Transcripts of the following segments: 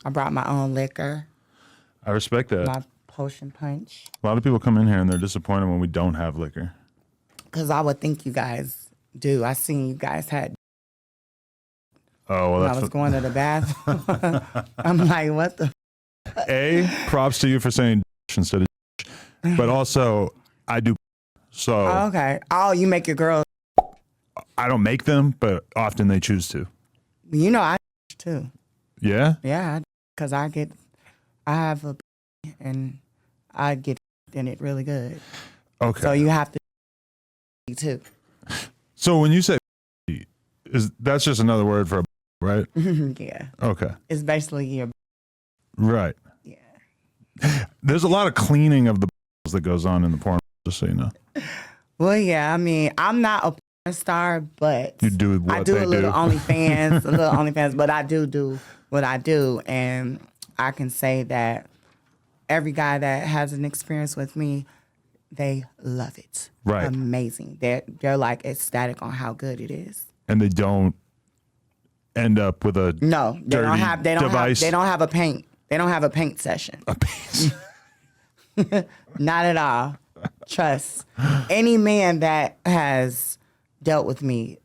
I brought my own liquor. I respect that. My potion punch. A lot of people come in here and they're disappointed when we don't have liquor. Because I would think you guys do. I seen you guys had. Oh, well, when that's I was going to the bathroom. I'm like, what the? A, props to you for saying instead of but also I do. So Oh, okay. Oh, you make your girls. I don't make them, but often they choose to. You know, I too. Yeah? Yeah, because I have a and I get in it really good. Okay. So you have to too. So when you say that's just another word for right? Yeah. Okay. It's basically your. Right. Yeah. There's a lot of cleaning of the that goes on in the porn, just so you know. Well, yeah. I mean, I'm not a porn star, but You do what I do they a little do. OnlyFans, but I do what I do, and I can say that every guy that has an experience with me, they love it. Right. Amazing. They're like ecstatic on how good it is. And they don't end up with a No, they dirty don't have. They don't device. have. They don't have a paint. They don't have a paint session. A piece. Not at all. Trust. Any man that has dealt with me,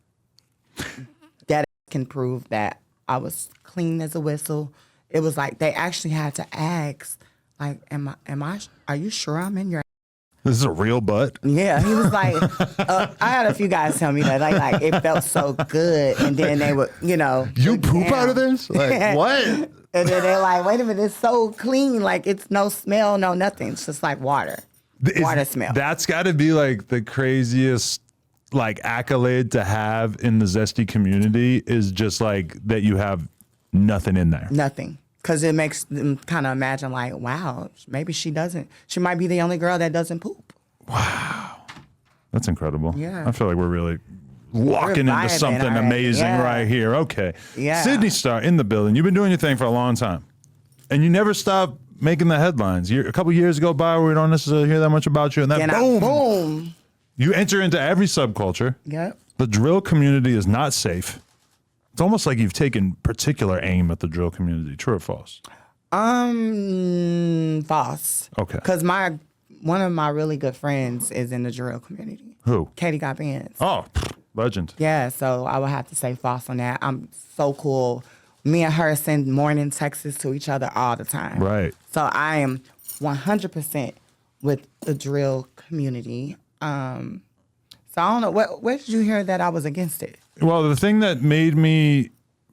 that can prove that I was clean as a whistle. It was like they actually had to ask, like, are you sure I'm in your? This is a real butt. Yeah, he was like, I had a few guys tell me that, like it felt so good, and then they would, You look poop down. out of this? Like what? And then they're like, wait a minute, it's so clean, like it's no smell, no nothing. It's just like water, water smell. That's got to be like the craziest like accolade to have in the Zesty community is just like that you have nothing in there. Nothing. Because it makes them kind of imagine like, wow, maybe she might be the only girl that doesn't poop. Wow. That's incredible. Yeah. I feel like we're really walking into vibing something already. amazing Yeah. right here. Okay. Yeah. Sidney Starr in the building. You've been doing your thing for a long time. And you never stop making the headlines. A couple years go by where we don't necessarily hear that much about you. And then boom. You enter into every subculture. Yep. The drill community is not safe. It's almost like you've taken particular aim at the drill community. True or false? False. Okay. Because one of my really good friends is in the drill community. Who? Katie Got Bands. Oh, legend. Yeah, so I would have to say false on that. I'm so cool. Me and her send morning texts to each other all the time. Right. So I am 100% with the drill community. So I don't know. Where did you hear that I was against it? Well, the thing that made me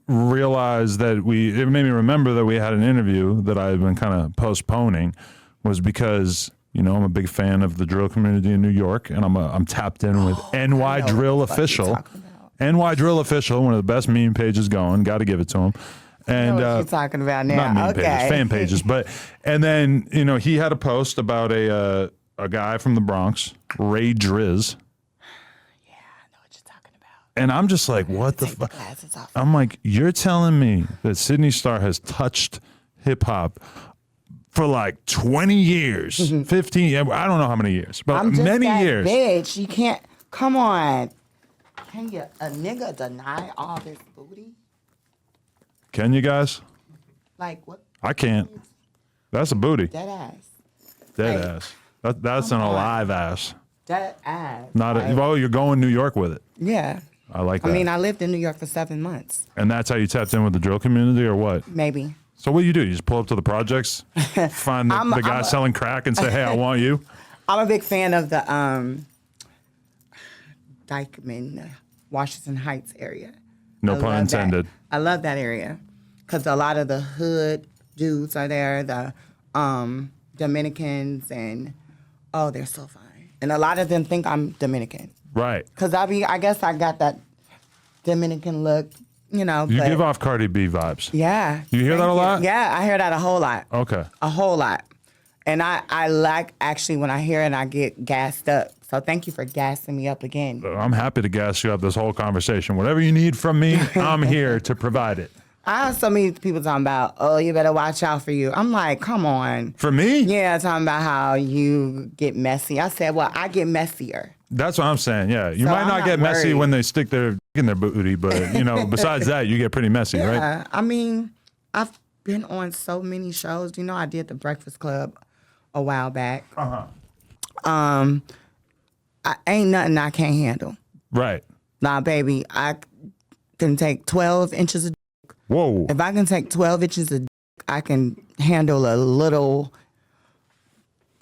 realize that it made me remember that we had an interview that I had been kind of postponing was because, I'm a big fan of the drill community in New York, and I'm tapped in with NY Drill Official. NY Drill Official, one of the best meme pages going. Got to give it to him. And I know what you're talking about now. Not meme Okay. pages, fan pages. And then, he had a post about a guy from the Bronx, Ray Driz. And I'm just like, what the fuck? I'm like, you're telling me that Sidney Starr has touched hip hop for like 20 years, 15, I don't know how many years, but I'm just many that years. Bitch, you can't, come on. Can a nigga deny all this booty? Can you guys? Like what? I can't. That's a booty. Dead ass. Dead Like, ass. That's an alive ass. Dead ass. Well, you're going New York with it. Yeah. I like that. I mean, I lived in New York for 7 months. And that's how you tapped in with the drill community or what? Maybe. So what do? You just pull up to the projects, find the guy selling crack and say, hey, I want you? I'm a big fan of the Dykeman, Washington Heights area. No pun intended. I love that area because a lot of the hood dudes are there, the Dominicans, and they're so fine. And a lot of them think I'm Dominican. Right. Because I guess I got that Dominican look, You give off Cardi B vibes. Yeah. You hear that a lot? Yeah, I hear that a whole lot. Okay. A whole lot. And I like, actually, when I hear it, I get gassed up. So thank you for gassing me up again. I'm happy to gas you up this whole conversation. Whatever you need from me, I'm here to provide it. I have so many people talking about, you better watch out for you. I'm like, come on. For me? Yeah, talking about how you get messy. I said, well, I get messier. That's what I'm saying, yeah. You So might I'm not get messy worried. when they stick their dick in their booty, but, besides that, you get pretty messy, right? I mean, I've been on so many shows. You know, I did The Breakfast Club a while back. Ain't nothing I can't handle. Right. Nah, baby, I can take 12 inches of dick. Whoa. If I can take 12 inches of dick, I can handle a little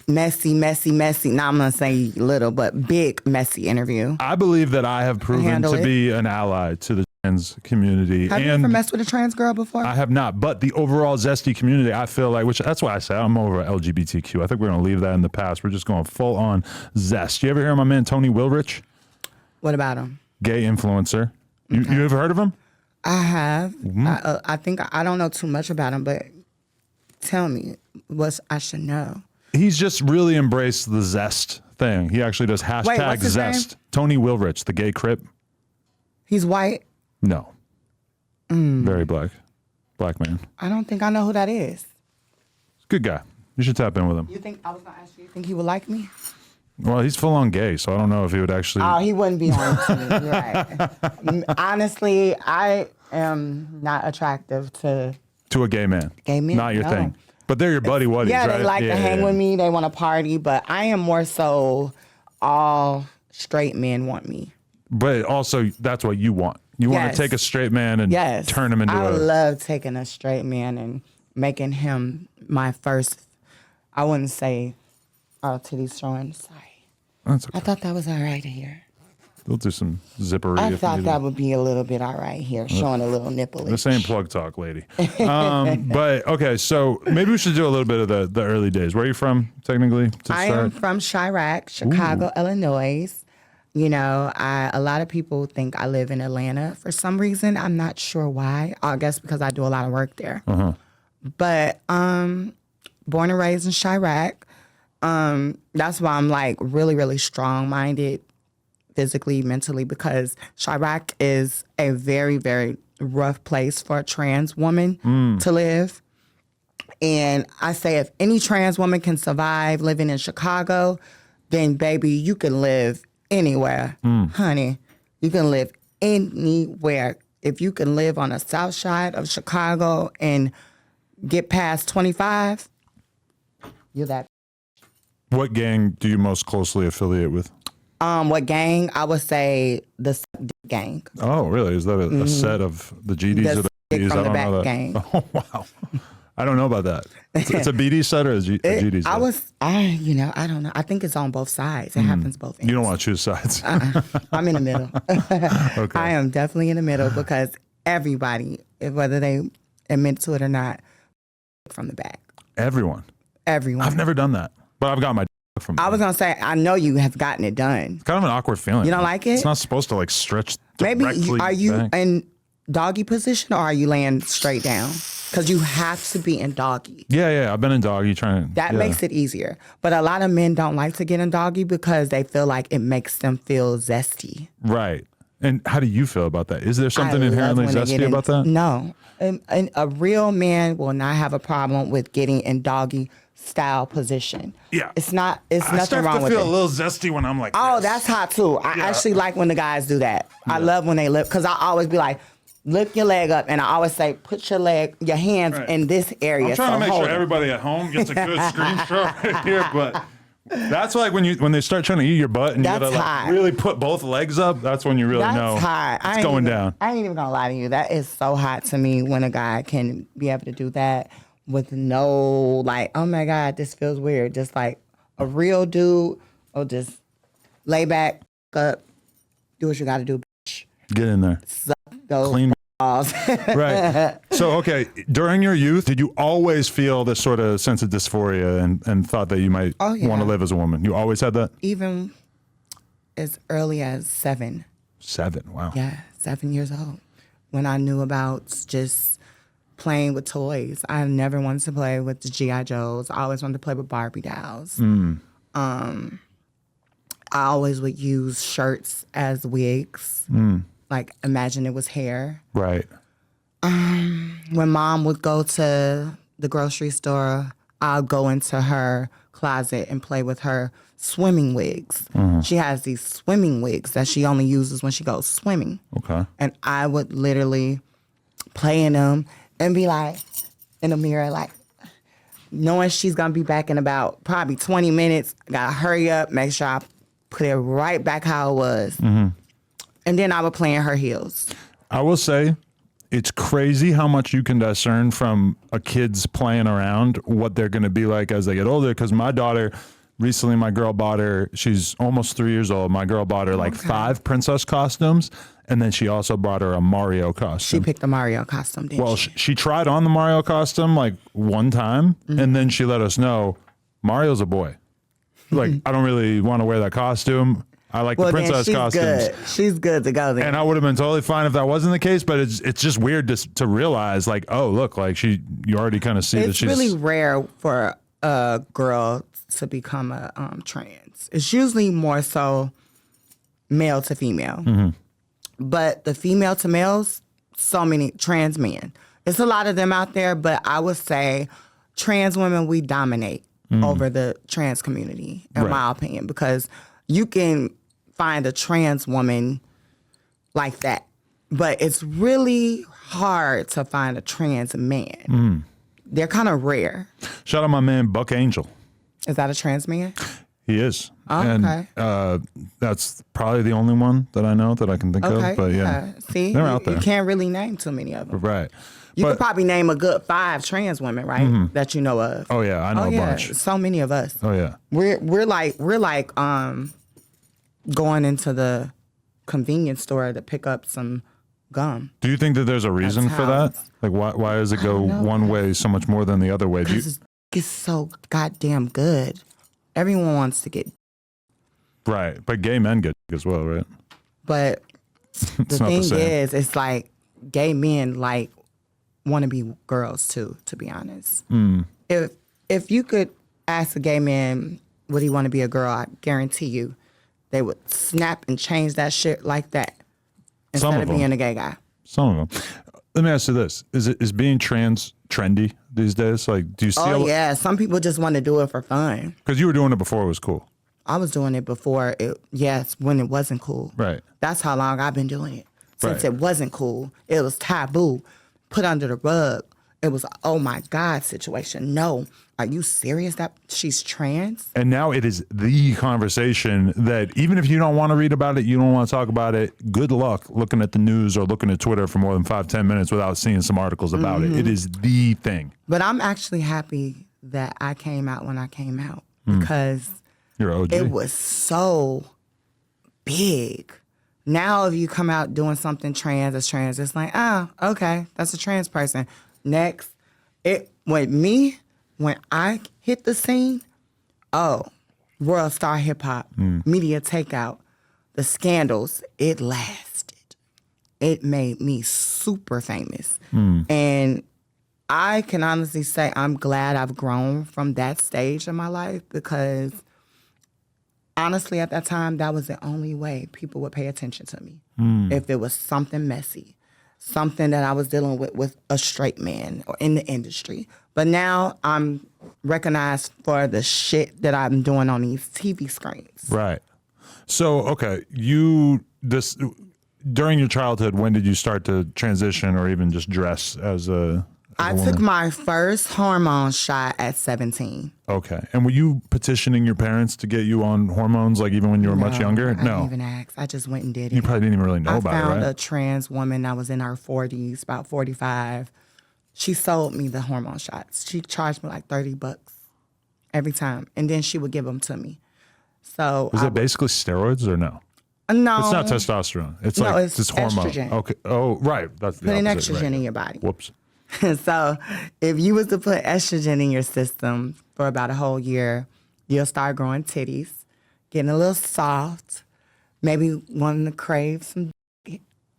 messy. Now I'm going to say little, but big, messy interview. I believe that I have proven Handle to it. be an ally to the trans community. Have you ever messed with a trans girl before? I have not, but the overall zesty community, I feel like, which that's why I say I'm over LGBTQ. I think we're going to leave that in the past. We're just going full on zest. You ever hear of my man Tony Wilrich? What about him? Gay influencer. You ever heard of him? I have. I think I don't know too much about him, but tell me what I should know. He's just really embraced the zest thing. He actually does hashtag what's his zest. name? Tony Wilrich, the gay crip. He's white? No. Very black. Black man. I don't think I know who that is. Good guy. You should tap in with him. You think, I was going to ask you think he would like me? Well, he's full on gay, so I don't know if he would actually. Oh, he wouldn't be on to me. You're right. Honestly, I am not attractive to To a gay man. Gay men, Not your no. thing. But they're your buddy buddies, yeah, right? they like to hang with me. They want to party, but I am more so all straight men want me. But also, that's what you want. You want Yes. to take a straight man and Yes. turn him into I a. love taking a straight man and making him my first, I wouldn't say, oh, titties showing. Sorry. That's okay. I thought that was all right here. We'll do some zippery. I if thought needed. that would be a little bit all right here, showing a little nipple. This ain't plug talk, lady. But okay, so maybe we should do a little bit of the early days. Where are you from, technically, to I start? am from Chirac, Chicago, Illinois. You know, a lot of people think I live in Atlanta for some reason. I'm not sure why. I guess because I do a lot of work there. But born and raised in Chirac. That's why I'm like really, really strong-minded physically, mentally, because Chirac is a very, very rough place for a trans woman to live. And I say if any trans woman can survive living in Chicago, then baby, you can live anywhere. Honey, you can live anywhere. If you can live on the south side of Chicago and get past 25, you're that. What gang do you most closely affiliate with? What gang? I would say the gang. Oh, really? Is that a set of the GDs The or the Stick BDs? from I the don't Back know that. gang. Oh, wow. I don't know about that. It's a BD set or a GD set? I don't know. I think it's on both sides. It happens both ends. You don't want to choose sides. I'm in the middle. Okay. I am definitely in the middle because everybody, whether they admit to it or not, from the back. Everyone. Everyone. I've never done that, but I've got my from. I was going to say, I know you have gotten it done. It's kind of an awkward feeling. You don't like it? It's not supposed to like stretch Maybe, directly. are you back. in doggy position or are you laying straight down? Because you have to be in doggy. Yeah. I've been in doggy trying. That makes it easier. But a lot of men don't like to get in doggy because they feel like it makes them feel zesty. Right. And how do you feel about that? Is there something I love inherently when they get zesty in- about that? No. And a real man will not have a problem with getting in doggy style position. Yeah. It's nothing I start wrong to with feel it. a little zesty when I'm like, Oh, this. that's hot too. I actually like when the guys do that. I love when they lift, because I always be like, lift your leg up, and I always say, put your hands in this area. I'm trying to make hold sure it. everybody at home gets a good screenshot right here, but that's like when they start trying to eat your butt and you That's gotta hot. really put both legs up. That's when you really That's know hot. it's going down. I ain't even gonna lie to you. That is so hot to me when a guy can be able to do that with no like, oh my God, this feels weird. Just like a real dude will just lay back up, do what you gotta do, bitch. Get in there, Suck those clean. balls. Right. So, okay, during your youth, did you always feel this sort of sense of dysphoria and thought that you might Oh, yeah. want to live as a woman? You always had that? Even as early as 7. 7. Wow. Yeah, 7 years old. When I knew about just playing with toys. I never wanted to play with the G.I. Joes. I always wanted to play with Barbie dolls. I always would use shirts as wigs. Like, imagine it was hair. Right. When Mom would go to the grocery store, I'll go into her closet and play with her swimming wigs. She has these swimming wigs that she only uses when she goes swimming. Okay. And I would literally play in them and be like, in the mirror, like knowing she's gonna be back in about probably 20 minutes. Gotta hurry up, make sure I put it right back how it was. And then I would play in her heels. I will say, it's crazy how much you can discern from a kid's playing around what they're going to be like as they get older. Because my daughter, recently, my girl bought her, she's almost 3 years old. My girl bought her like 5 princess costumes. And then she also brought her a Mario costume. She picked the Mario costume, didn't she? She tried on the Mario costume like one time. And then she let us know, Mario's a boy. Like, I don't really want to wear that costume. I like the princess costumes. Good. She's good to go there. And I would have been totally fine if that wasn't the case, but it's just weird to realize, like, oh, look, like you already kind of see that she's... It's really rare for a girl to become a trans. It's usually more so male to female. But the female to males, so many trans men. There's a lot of them out there, but I would say trans women, we dominate over the trans community, in my opinion, because you can find a trans woman like that, but it's really hard to find a trans man. They're kind of rare. Shout out my man, Buck Angel. Is that a trans man? He is. Oh, and that's probably the only one that I know that I can think of. But yeah, see, they're out there. You can't really name too many of them. Right. You could probably name a good 5 trans women, right? That you know of. Oh yeah, I know a bunch. So many of us. Oh yeah. We're like going into the convenience store to pick up some gum. Do you think that there's a reason for that? Like why does it go one way so much more than the other way? Because it's so goddamn good. Everyone wants to get. Right, but gay men get as well, right? But the thing is, it's like gay men like want to be girls too. To be honest, if you could ask a gay man would he want to be a girl, I guarantee you, they would snap and change that shit like that instead of being a gay guy. Some of them. Let me ask you this: is being trans trendy these days? Like, do you see? Yeah, some people just want to do it for fun. Because you were doing it before it was cool. I was doing it before when it wasn't cool. Right. That's how long I've been doing it. Since it wasn't cool, it was taboo, put under the rug. It was a, oh my God situation. No, are you serious that she's trans? And now it is the conversation that even if you don't want to read about it, you don't want to talk about it, good luck looking at the news or looking at Twitter for more than 5-10 minutes without seeing some articles about it. It is the thing. But I'm actually happy that I came out when I came out because you're OG. It was so big. Now if you come out doing something trans, it's like, oh, okay, that's a trans person. Next, when I hit the scene, World Star Hip Hop, Media Takeout, the scandals, it lasted. It made me super famous. And I can honestly say I'm glad I've grown from that stage in my life because honestly, at that time, that was the only way people would pay attention to me. If it was something messy, something that I was dealing with a straight man or in the industry. But now I'm recognized for the shit that I'm doing on these TV screens. Right. So, okay, during your childhood, when did you start to transition or even just dress as a I took my first hormone shot at 17. Okay. And were you petitioning your parents to get you on hormones, like even when you were much younger? I didn't even ask. I just went and did it. You probably didn't even really know about it, right? I found a trans woman that was in her 40s, about 45. She sold me the hormone shots. She charged me like $30 every time. And then she would give them to me. So was it basically steroids or no? No. It's not testosterone. It's it's hormone. Estrogen. Okay. Oh, right. That's the Putting opposite, estrogen in your body. Whoops. So if you was to put estrogen in your system for about a whole year, you'll start growing titties, getting a little soft, maybe wanting to crave some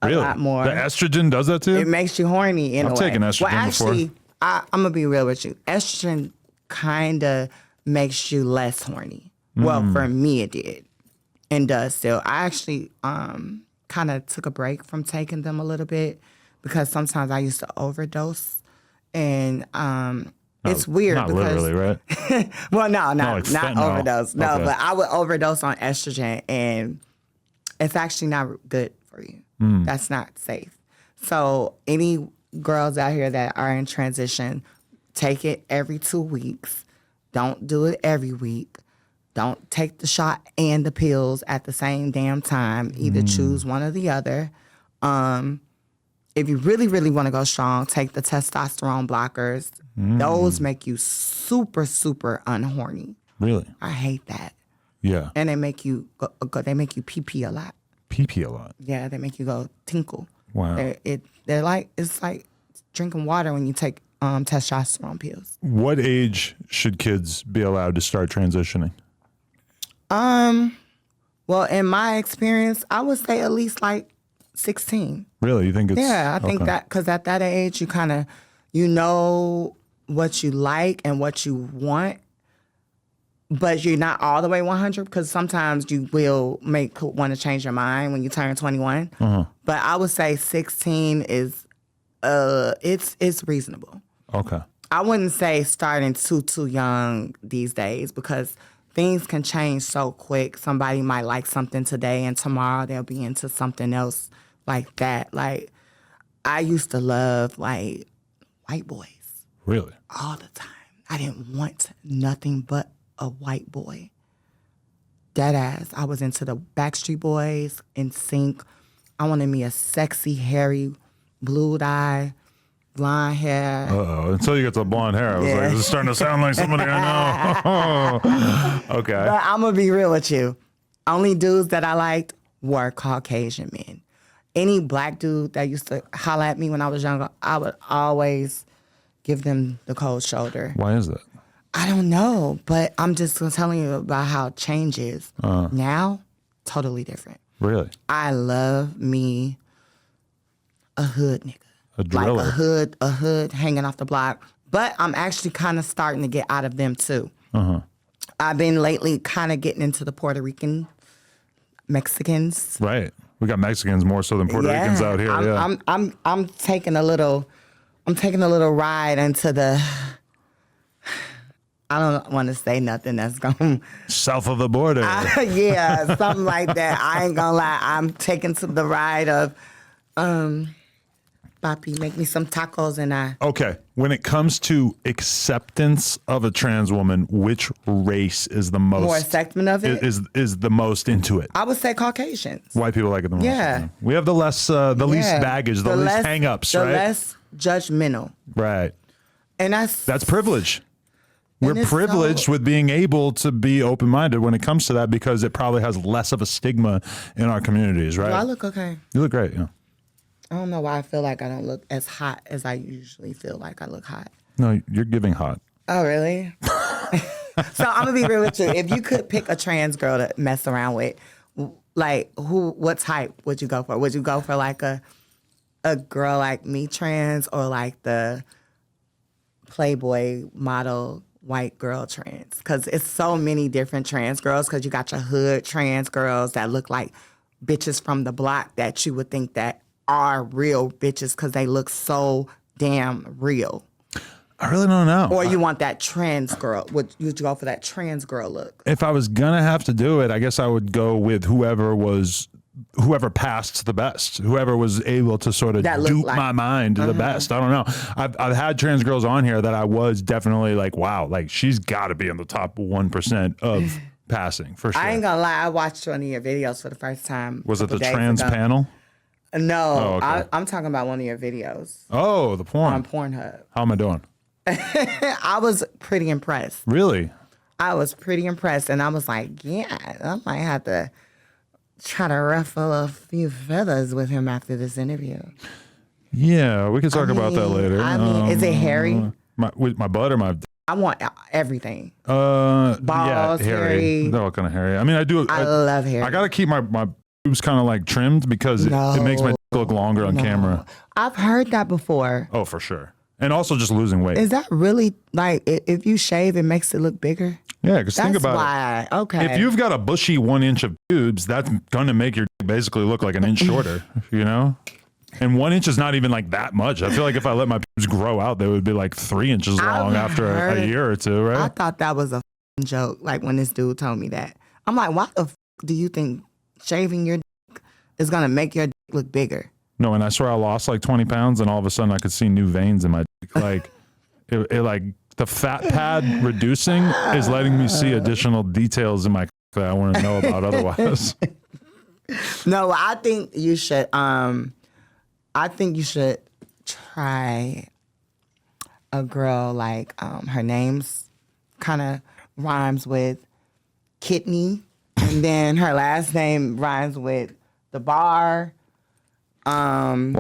a lot more. The estrogen does that too? It makes you horny in a way. I've taken estrogen before. I'm going to be real with you. Estrogen kind of makes you less horny. Well, for me it did and does still. I actually kind of took a break from taking them a little bit because sometimes I used to overdose, and it's weird. Not because, literally, right? Well, no, like not overdose. No, okay. but I would overdose on estrogen, and it's actually not good for you. That's not safe. So any girls out here that are in transition, take it every 2 weeks. Don't do it every week. Don't take the shot and the pills at the same damn time. Either choose one or the other. If you really, really want to go strong, take the testosterone blockers. Those make you super, super unhorny. Really? I hate that. Yeah. And they make you they make you pee a lot. Pee a lot. Yeah, they make you go tinkle. Wow. They're like, it's like drinking water when you take testosterone pills. What age should kids be allowed to start transitioning? Well, in my experience, I would say at least like 16. Really? You think it's... Yeah, I think that because at that age, you kind of, you know what you like and what you want, but you're not all the way 100 because sometimes you will want to change your mind when you turn 21. But I would say 16 is, it's reasonable. Okay. I wouldn't say starting too young these days because things can change so quick. Somebody might like something today and tomorrow they'll be into something else like that. Like, I used to love, like, white boys. Really? All the time. I didn't want nothing but a white boy. Dead ass. I was into the Backstreet Boys, NSYNC. I wanted me a sexy, hairy, blue eye, blonde hair. Uh-oh. Until you get to the blonde hair, I was like, this is starting to sound like somebody I know. Okay. But I'm going to be real with you. Only dudes that I liked were Caucasian men. Any black dude that used to holler at me when I was younger, I would always give them the cold shoulder. Why is that? I don't know, but I'm just telling you about how change is. Now, totally different. Really? I love me a hood nigga. A driller. Like a hood hanging off the block. But I'm actually kind of starting to get out of them too. I've been lately kind of getting into the Puerto Rican Mexicans. Right. We got Mexicans more so than Puerto Ricans out here. I'm taking a little ride into the, I don't want to say nothing that's going south of the border. Yeah, something like that. I ain't gonna lie. I'm taking to the ride of, Papi, make me some tacos and I. Okay. When it comes to acceptance of a trans woman, which race is the most... More acceptment of it? Is the most into it? I would say Caucasians. White people like it the most. Yeah. We have the least baggage, the least hang-ups, right? The less judgmental. Right. And that's privilege. We're it's privileged with being able to be open-minded when it comes to that because it probably has less of a stigma in our communities, right? Do I look okay? You look great, yeah. I don't know why I feel like I don't look as hot as I usually feel like I look hot. No, you're giving hot. Oh, really? So I'm going to be real with you. If you could pick a trans girl to mess around with, like, what type would you go for? Would you go for, like, a girl like me trans or, like, the Playboy model white girl trans? Because it's so many different trans girls because you got your hood trans girls that look like bitches from the block that you would think that are real bitches because they look so damn real. I really don't know. Or you want that trans girl. Would you go for that trans girl look? If I was going to have to do it, I guess I would go with whoever passed the best, whoever was able to sort of dupe my mind the best. I don't know. I've had trans girls on here that I was definitely like, wow, like she's got to be in the top 1% of passing for sure. I ain't gonna lie. I watched one of your videos for the first time. Was it the trans panel? No, okay. I'm talking about one of your videos. Oh, the porn. On Pornhub. How am I doing? I was pretty impressed. Really? I was pretty impressed. And I was like, yeah, I might have to try to ruffle a few feathers with him after this interview. Yeah, we can talk about that later. I mean, is it hairy? My butt or my... I want everything. Balls, yeah, hairy. They're all kind of hairy. I mean, I love hair. I got to keep my boobs kind of like trimmed because it makes my dick look longer on camera. I've heard that before. Oh, for sure. And also just losing weight. Is that really, like, if you shave, it makes it look bigger? Yeah, because think about it. Okay. If you've got a bushy 1 inch of boobs, that's going to make your dick basically look like an inch shorter, you know? And 1 inch is not even like that much. I feel like if I let my boobs grow out, they would be like 3 inches long after a year or two, right? I thought that was a joke, like when this dude told me that. I'm like, why the do you think shaving your dick is going to make your dick look bigger? No, and I swear I lost like 20 pounds and all of a sudden I could see new veins in my dick. Like, it like the fat pad reducing is letting me see additional details in my that I want to know about otherwise. No, I think you should. I think you should try a girl like her name's kind of rhymes with kidney, and then her last name rhymes with the bar. Well,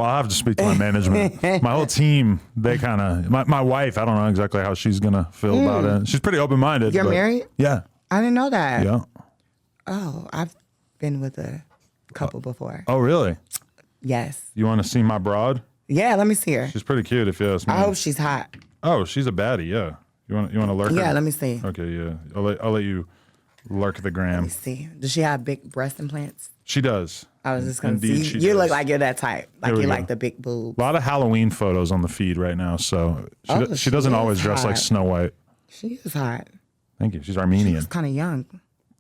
I'll have to speak to my management. My whole team, they kind of, my wife, I don't know exactly how she's going to feel about it. She's pretty open-minded. You're married? Yeah. I didn't know that. Yeah. Oh, I've been with a couple before. Oh, really? Yes. You want to see my broad? Yeah, let me see her. She's pretty cute if you ask me. I hope she's hot. Oh, she's a baddie, yeah. You want to lurk her? Yeah, let me see. Okay, yeah. I'll let you lurk the gram. Let me see. Does she have big breast implants? She does. I was just going to Indeed, see. she You does. look like you're that type. Like Here we you go. like the big boobs. A lot of Halloween photos on the feed right now, so she she doesn't is always dress like hot. Snow White. She is hot. Thank you. She's Armenian. She's kind of young.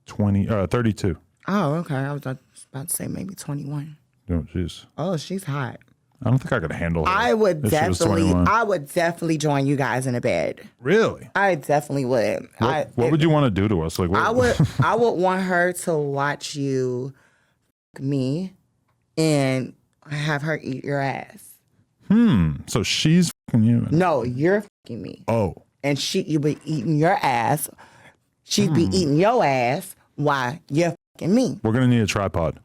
32. Oh, okay. I was about to say maybe 21. Oh, jeez. Oh, she's hot. I don't think I could handle her. I would if she was 21. I would definitely join you guys in a bed. Really? I definitely would. What would you want to do to us? Like, what? I would want her to watch you f- me and have her eat your ass. So she's fucking you. No, you're fucking me. Oh. And you be eating your ass. She'd be eating your ass while you're fucking me. We're going to need a tripod.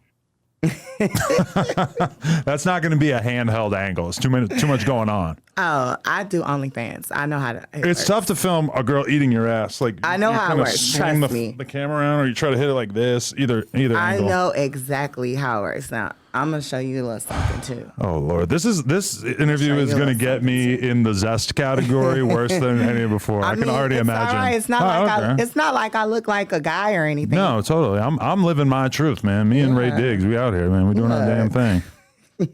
That's not going to be a handheld angle. It's too much going on. Oh, I do OnlyFans. I know how to. It's tough to film a girl eating your ass. Like I know you how it kinda works. swing Trust me. the camera around, or you try to hit it like this. Either I angle. know exactly how it works. Now, I'm going to show you a little something too. Oh Lord, this interview Show is you going to a get me in the zest category worse than any before. I can mean, already it's imagine. all right. It's not okay. it's not like I look like a guy or anything. No, totally. I'm living my truth, man. Me and Ray Diggs, we out here, man. We doing our damn thing. Well,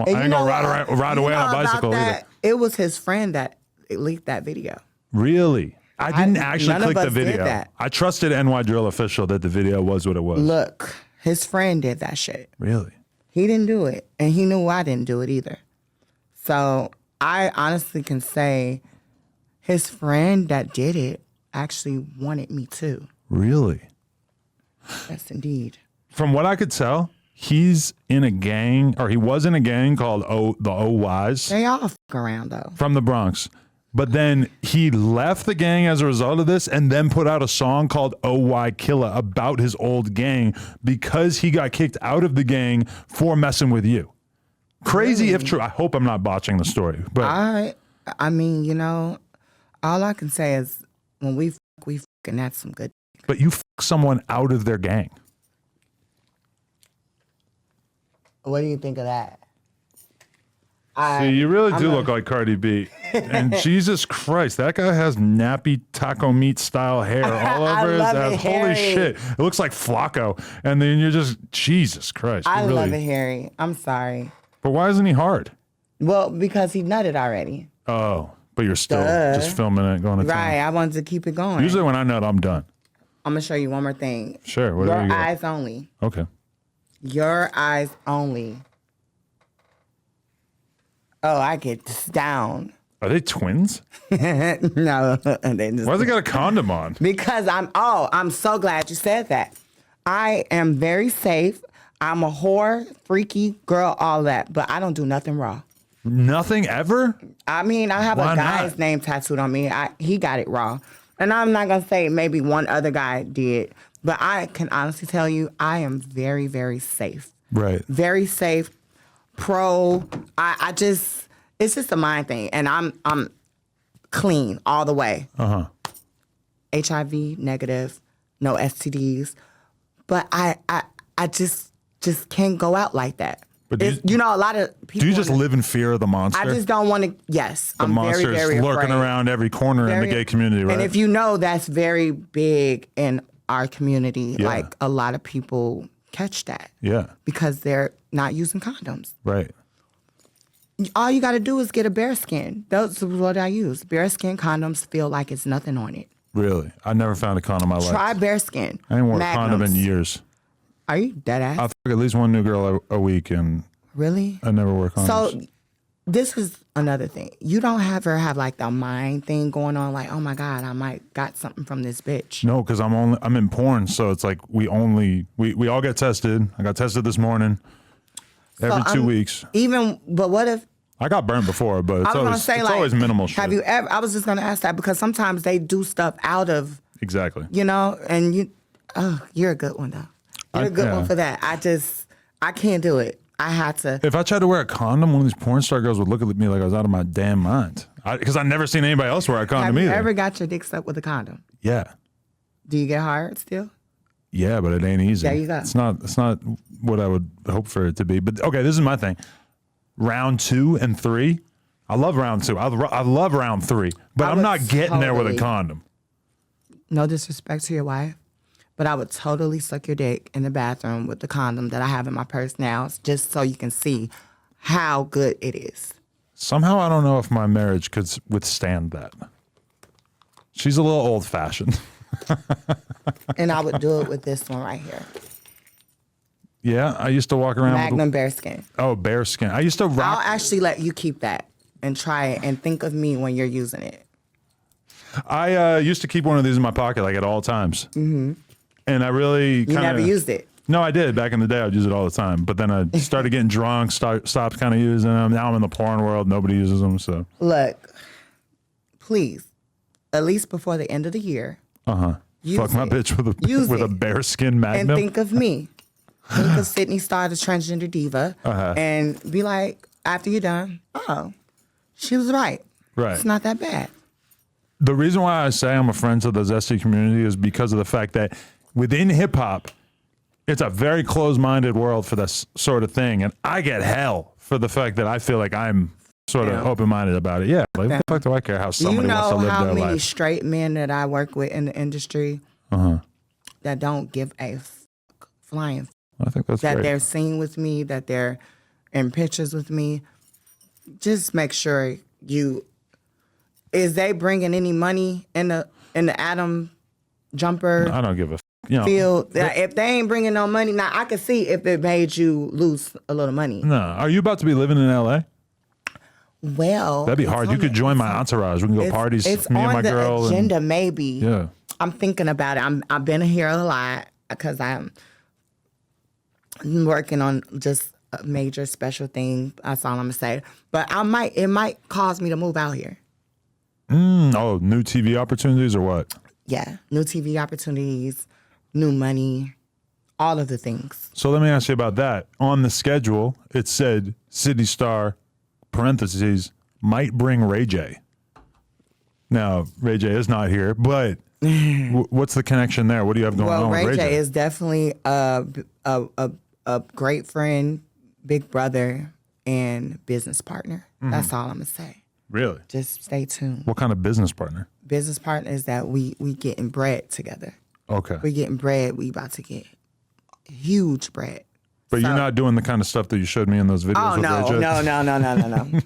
And I you ain't know gonna what? ride You away know on a about bicycle either. that? It was his friend that leaked that video. Really? I didn't actually none of click the us did video. that. I trusted NY Drill Official that the video was what it was. Look, his friend did that shit. Really? He didn't do it, and he knew I didn't do it either. So I honestly can say his friend that did it actually wanted me too. Really? Yes, indeed. From what I could tell, he's in a gang, or he was in a gang called the OYs They all fuck around though. from the Bronx. But then he left the gang as a result of this and then put out a song called OY Killa about his old gang because he got kicked out of the gang for messing with you. Crazy if true. I hope I'm not botching the story. But I mean, you know, all I can say is when we fuck, and that's some good. But you fuck someone out of their gang. What do you think of that? See, you really do look like Cardi B. And Jesus Christ, that guy has nappy taco meat style hair all I over his love ass. it, Holy Harry. shit. It looks like Flacco. And then you're just, Jesus Christ. I really. love it, Harry. I'm sorry. But why isn't he hard? Well, because he nutted already. Oh, but you're still Duh. just filming it, going to Right. town. I wanted to keep it going. Usually when I nut, I'm done. I'm going to show you one more thing. Sure, Your whatever you got. eyes only. Okay. Your eyes only. Oh, I get this down. Are they twins? No. They just, Why has he got a condom on? because I'm so glad you said that. I am very safe. I'm a whore, freaky girl, all that. But I don't do nothing raw. Nothing ever? I mean, I have Why a guy's not? name tattooed on me. He got it raw. And I'm not going to say maybe one other guy did. But I can honestly tell you, I am very, very safe. Right. Very safe. Pro. It's just a mind thing. And I'm clean all the way. Uh-huh. HIV negative, no STDs. But I just can't go out like that. But You know, a lot of people. Do you just live in fear of the monster? I just don't want to. Yes, the I'm very, monster's very lurking afraid. around every corner in the gay community, right? And if you know, that's very big in our community. Yeah. Like a lot of people catch that yeah, because they're not using condoms. right. All you got to do is get a bearskin. That's what I use. Bearskin condoms feel like it's nothing on it. Really? I never found a condom I liked. Try bearskin. I ain't worn a condom in Magnums. years. Are you dead ass? I fuck at least one new girl a week, and Really? I never wear condoms. So this is another thing. You don't ever have like the mind thing going on, like, oh my God, I might got something from this bitch. No, because I'm in porn, so it's like we all get tested. I got tested this morning. Every 2 weeks. But what if I got burnt before, but it's like, always minimal shit. Have you ever? I was just gonna ask that because sometimes they do stuff out of exactly. You know, and you're a good one though. You're a good one for that. I can't do it. I had to. If I tried to wear a condom, one of these porn star girls would look at me like I was out of my damn mind. Because I've never seen anybody else wear a condom either. Have you ever got your dick sucked with a condom? Yeah. Do you get hard still? Yeah, but it ain't easy. There you go. It's not what I would hope for it to be. But okay, this is my thing. Round 2 and 3, I love round 2. I love round 3, but I'm not getting there with a condom. No disrespect to your wife, but I would totally suck your dick in the bathroom with the condom that I have in my purse now, just so you can see how good it is. Somehow I don't know if my marriage could withstand that. She's a little old-fashioned. And I would do it with this one right here. Yeah, I used to walk around Magnum bearskin. Oh, bearskin. I used to rock. I'll actually let you keep that and try it and think of me when you're using it. I used to keep one of these in my pocket like at all times. Mm-hmm. And I really You never used it. No, I did. Back in the day, I would use it all the time. But then I started getting drunk, stopped kind of using them. Now I'm in the porn world. Nobody uses them. So look, please, at least before the end of the year. Fuck my bitch with a bearskin Magnum. And think of me. Think of Sidney Starr, the transgender diva, and be like, after you're done, oh, she was right. Right. It's not that bad. The reason why I say I'm a friend to the Zesty community is because of the fact that within hip hop, it's a very closed-minded world for this sort of thing, and I get hell for the fact that I feel like I'm sort of open-minded about it. Yeah, like what the fuck do I care how somebody wants to live their life? You know how many straight men that I work with in the industry that don't give a flying I think that's that great. They're seen with me, that they're in pictures with me. Just make sure is they bringing any money in the Atom jumper? I don't give a field. If they ain't bringing no money, now I can see if it made you lose a little money. No, are you about to be living in LA? Well, that'd be hard. You could join my entourage. We can go parties. It's me on and my girl. Agenda, maybe. Yeah, I'm thinking about it. I've been here a lot because I'm working on just a major special thing. That's all I'm gonna say. But it might cause me to move out here. Oh, new TV opportunities or what? Yeah, new TV opportunities, new money, all of the things. So let me ask you about that. On the schedule, it said Sidney Starr, parentheses, might bring Ray J. Now, Ray J is not here, but what's the connection there? What do you have going on with Ray J? Ray J is definitely a great friend, big brother, and business partner. That's all I'm gonna say. Really? Just stay tuned. What kind of business partner? Business partner is that we getting bread together. Okay. We getting bread. We about to get huge bread. But you're not doing the kind of stuff that you showed me in those videos with Ray J? No.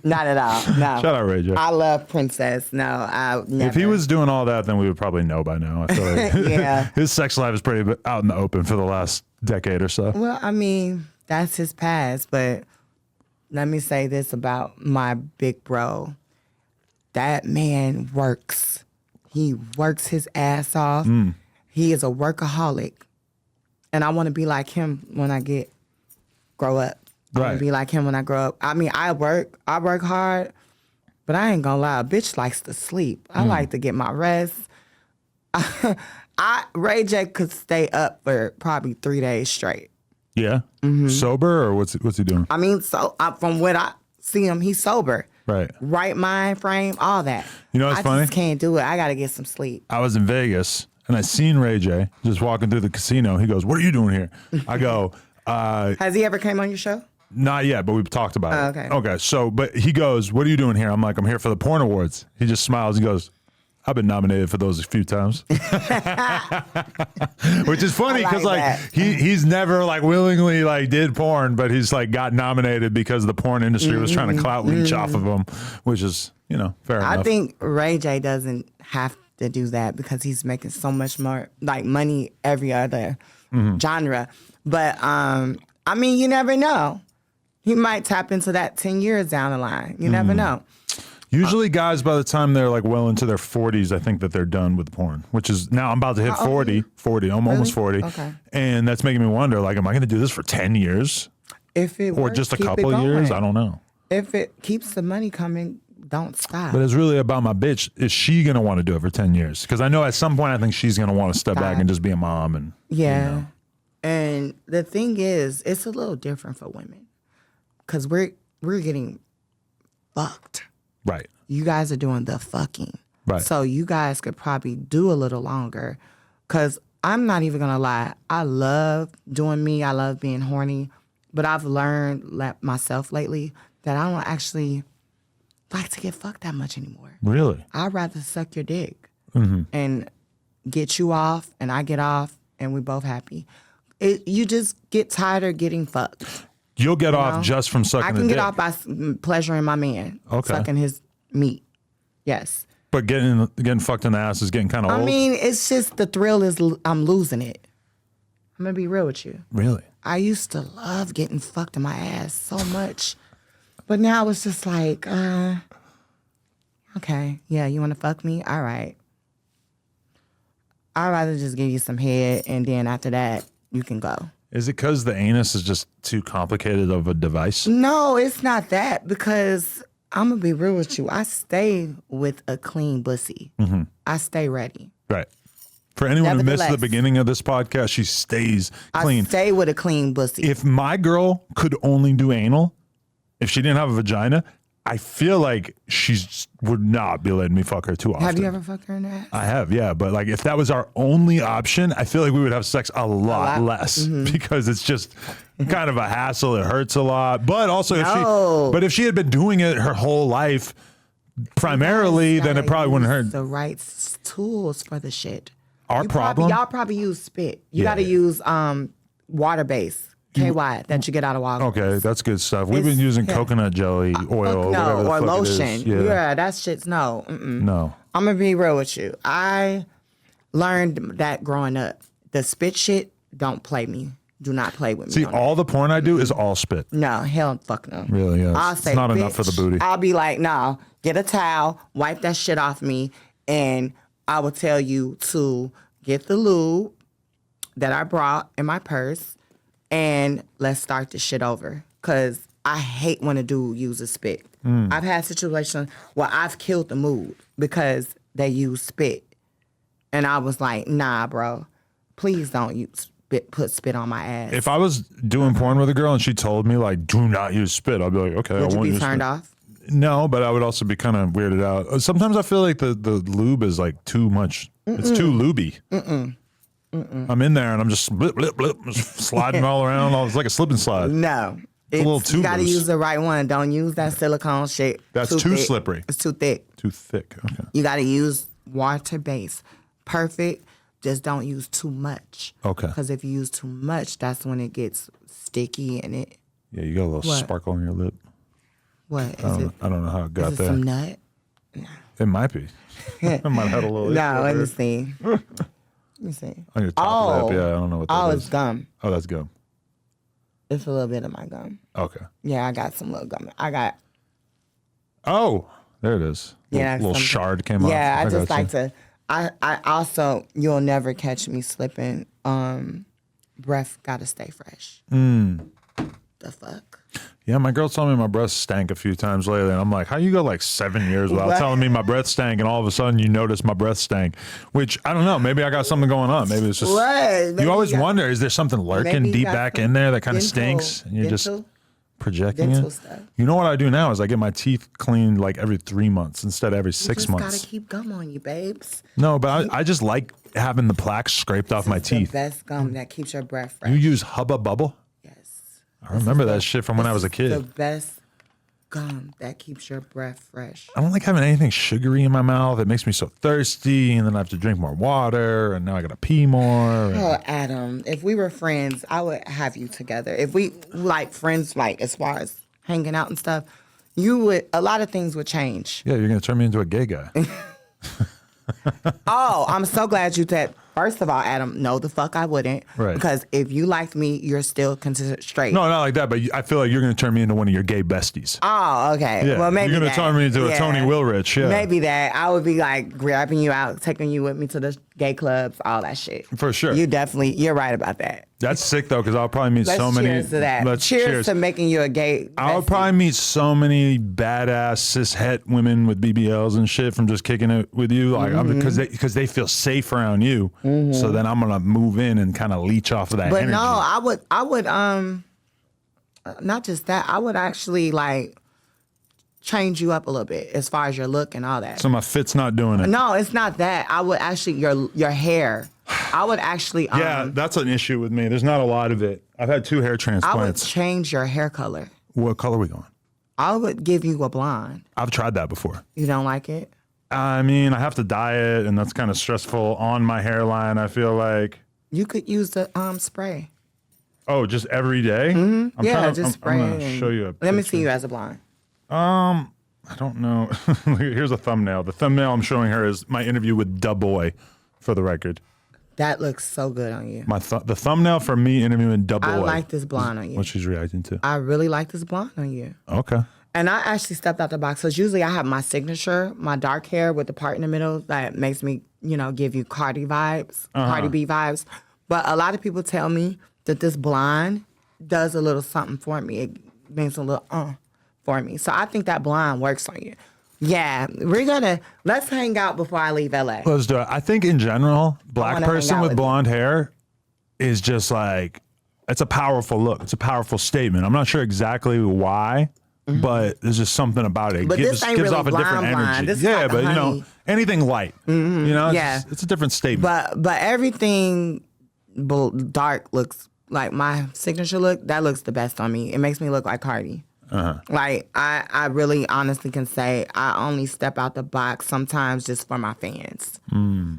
Not at all. No. Shout out Ray J. I love Princess. No, I never. If he was doing all that, then we would probably know by now. I feel like yeah. His sex life is pretty out in the open for the last decade or so. Well, I mean, that's his past. But let me say this about my big bro. That man works. He works his ass off. He is a workaholic. And I want to be like him when I grow up. I want to be like him when I grow up. I mean, I work hard, but I ain't gonna lie, a bitch likes to sleep. I like to get my rest. Ray J could stay up for probably 3 days straight. Yeah? Sober or what's he doing? I mean, from what I see him, he's sober. Right mind frame, all that. You know what's funny? I just can't do it. I got to get some sleep. I was in Vegas and I seen Ray J just walking through the casino. He goes, "What are you doing here?" I go, Has he ever came on your show? Not yet, but we've talked about it. Okay. Okay. So, but he goes, "What are you doing here?" I'm like, "I'm here for the porn awards." He just smiles. He goes, "I've been nominated for those a few times," which is funny because like he's never like willingly like did porn, but he's like got nominated because the porn industry was trying to clout leech off of him, which is fair enough. I think Ray J doesn't have to do that because he's making so much more like money every other genre. But I mean, you never know. He might tap into that 10 years down the line. You never know. Usually guys, by the time they're like well into their 40s, I think that they're done with porn, which is now I'm about to hit 40. I'm almost 40. Okay. And that's making me wonder, like, am I going to do this for 10 years? If it Or works, just a keep couple it years? going. I don't know. If it keeps the money coming, don't stop. But it's really about my bitch. Is she going to want to do it for 10 years? Because I know at some point I think she's going to want to step back and just be a mom. And Yeah. You know. And the thing is, it's a little different for women because we're getting fucked. Right. You guys are doing the fucking. Right. So you guys could probably do a little longer because I'm not even going to lie. I love doing me. I love being horny. But I've learned myself lately that I don't actually like to get fucked that much anymore. Really? I'd rather suck your dick and get you off and I get off and we both happy. You just get tired of getting fucked. You'll get off just from sucking I the can dick. get off by pleasuring my man, sucking his meat. Yes. But getting fucked in the ass is getting kind of old. I mean, it's just the thrill is I'm losing it. I'm going to be real with you. Really? I used to love getting fucked in my ass so much. But now it's just like, okay, yeah, you want to fuck me? All right. I'd rather just give you some head, and then after that, you can go. Is it because the anus is just too complicated of a device? No, it's not that, because I'm going to be real with you. I stay with a clean pussy. I stay ready. Right. For anyone who missed the Nevertheless, beginning of this podcast, she stays clean. I stay with a clean pussy. If my girl could only do anal, if she didn't have a vagina, I feel like she would not be letting me fuck her too often. Have you ever fucked her in the ass? I have, yeah. But like, if that was our only option, I feel like we would have sex a lot less because it's just kind of a hassle. It hurts a lot. But also, if she had been doing it her whole life primarily, then it probably wouldn't hurt. The right tools for the shit. Y'all probably use spit. You got to use water base. KY that you get out of Walgreens. Okay, that's good stuff. We've been using coconut jelly, oil, whatever the or fuck lotion. it is. Yeah. That shit's no. Mm-mm. No. I'm gonna be real with you. I learned that growing up. The spit shit, don't play me. Do not play with me. See, all the porn I do is all spit. No, hell, fuck no. Really? Yeah. I'll say, it's not bitch, enough for the booty. I'll be like, no, get a towel, wipe that shit off me, and I will tell you to get the lube that I brought in my purse. And let's start this shit over. Because I hate when a dude uses spit. I've had situations where I've killed the mood because they use spit. And I was like, nah, bro. Please don't put spit on my ass. If I was doing porn with a girl and she told me, like, do not use spit, I'd be like, okay, I won't use spit. Would you be turned off? No, but I would also be kind of weirded out. Sometimes I feel like the lube is like too much. It's too lubey. I'm in there and I'm just blip, blip, blip, just sliding all around. It's like a slip and slide. No. It's a little too You got to loose. use the right one. Don't use that silicone shit. That's too thick. slippery. It's too thick. Too thick. Okay. You got to use water base. Perfect. Just don't use too much. Okay. Because if you use too much, that's when it gets sticky and it. Yeah, you got a little sparkle on your lip. What? I don't know how it got Is it there. some nut? It might be. I might have had a little. No, let me see. Let me see. On your top lip. Yeah, I don't know what that Oh, is. it's gum. Oh, that's gum. It's a little bit of my gum. Okay. Yeah, I got some little gum. Oh, there it is. Yeah, little something. shard came off. Yeah, I just got like to. I also, you'll never catch me slipping. Breath gotta stay fresh. The fuck. Yeah, my girl told me my breath stank a few times lately, and I'm like, how you go like 7 years without What? telling me my breath stank, and all of a sudden you notice my breath stank? Which, I don't know, maybe I got something going on. Maybe it's just, What? Maybe you always you got- wonder, is there something lurking maybe you deep got back some in there that kind of dental- stinks, and you're just dental- projecting dental it? stuff. You know what I do now is I get my teeth cleaned like every 3 months instead of every 6 Just months. gotta keep gum on you, babes. No, but I just like having the plaque scraped off my It's the teeth. best gum that keeps your breath fresh. You use Hubba Bubble? Yes. I remember that shit from when I was a The kid. best gum that keeps your breath fresh. I don't like having anything sugary in my mouth. It makes me so thirsty, and then I have to drink more water, and now I gotta pee more. Oh, Adam, if we were friends, I would have you together. If we like friends, like as far as hanging out and stuff, a lot of things would change. Yeah, you're gonna turn me into a gay guy. Oh, I'm so glad you said First of all, Adam, no, the fuck I wouldn't. Right. Because if you liked me, you're still considered straight. No, not like that. But I feel like you're going to turn me into one of your gay besties. Oh, okay. Yeah. Well, maybe you're going to turn me into a Tony Wilrich. Yeah. Maybe that. I would be like grabbing you out, taking you with me to the gay clubs, all that shit. For sure. You're right about that. That's sick though, because I'll probably meet Let's so many. cheers to that. Let's cheers to making you a gay. I'll bestie. probably meet so many badass cis-het women with BBLs and shit from just kicking it with you, like because they feel safe around you. So then I'm gonna move in and kind of leech off of that. But energy. no, I would not just that. I would actually like change you up a little bit as far as your look and all that. So my fit's not doing it. No, it's not that. I would actually your hair. I would actually Yeah, that's an issue with me. There's not a lot of it. I've had 2 hair I would transplants. change your hair color. What color are we going? I would give you a blonde. I've tried that before. You don't like it? I mean, I have to dye it, and that's kind of stressful on my hairline. I feel like. You could use the spray. Oh, just every day? I'm Just spray. I'm gonna show you a Let me picture. see you as a blonde. I don't know. Here's a thumbnail. The thumbnail I'm showing her is my interview with Da Boy, for the record. That looks so good on you. The thumbnail for me interviewing Da Boy. I like this blonde on you. What she's reacting to. I really like this blonde on you. Okay. And I actually stepped out the box. Because usually I have my signature, my dark hair with the part in the middle that makes me, give you Cardi vibes, Cardi B vibes. But a lot of people tell me that this blonde does a little something for me. It makes a little for me. So I think that blonde works on you. Yeah, let's hang out before I leave LA. Let's do it. I think in general, black wanna hang person out with with you. blonde hair is just like, it's a powerful look. It's a powerful statement. I'm not sure exactly why, but there's just something about it. But It this ain't gives really off a different blonde, energy. blonde. This is Yeah, like but the you know, honey. anything light. Yeah. It's a different statement. But everything dark looks like my signature look. That looks the best on me. It makes me look like Cardi. Like I really honestly can say I only step out the box sometimes just for my fans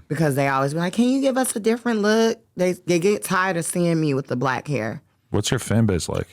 because they always be like, "Can you give us a different look?" They get tired of seeing me with the black hair. What's your fan base like?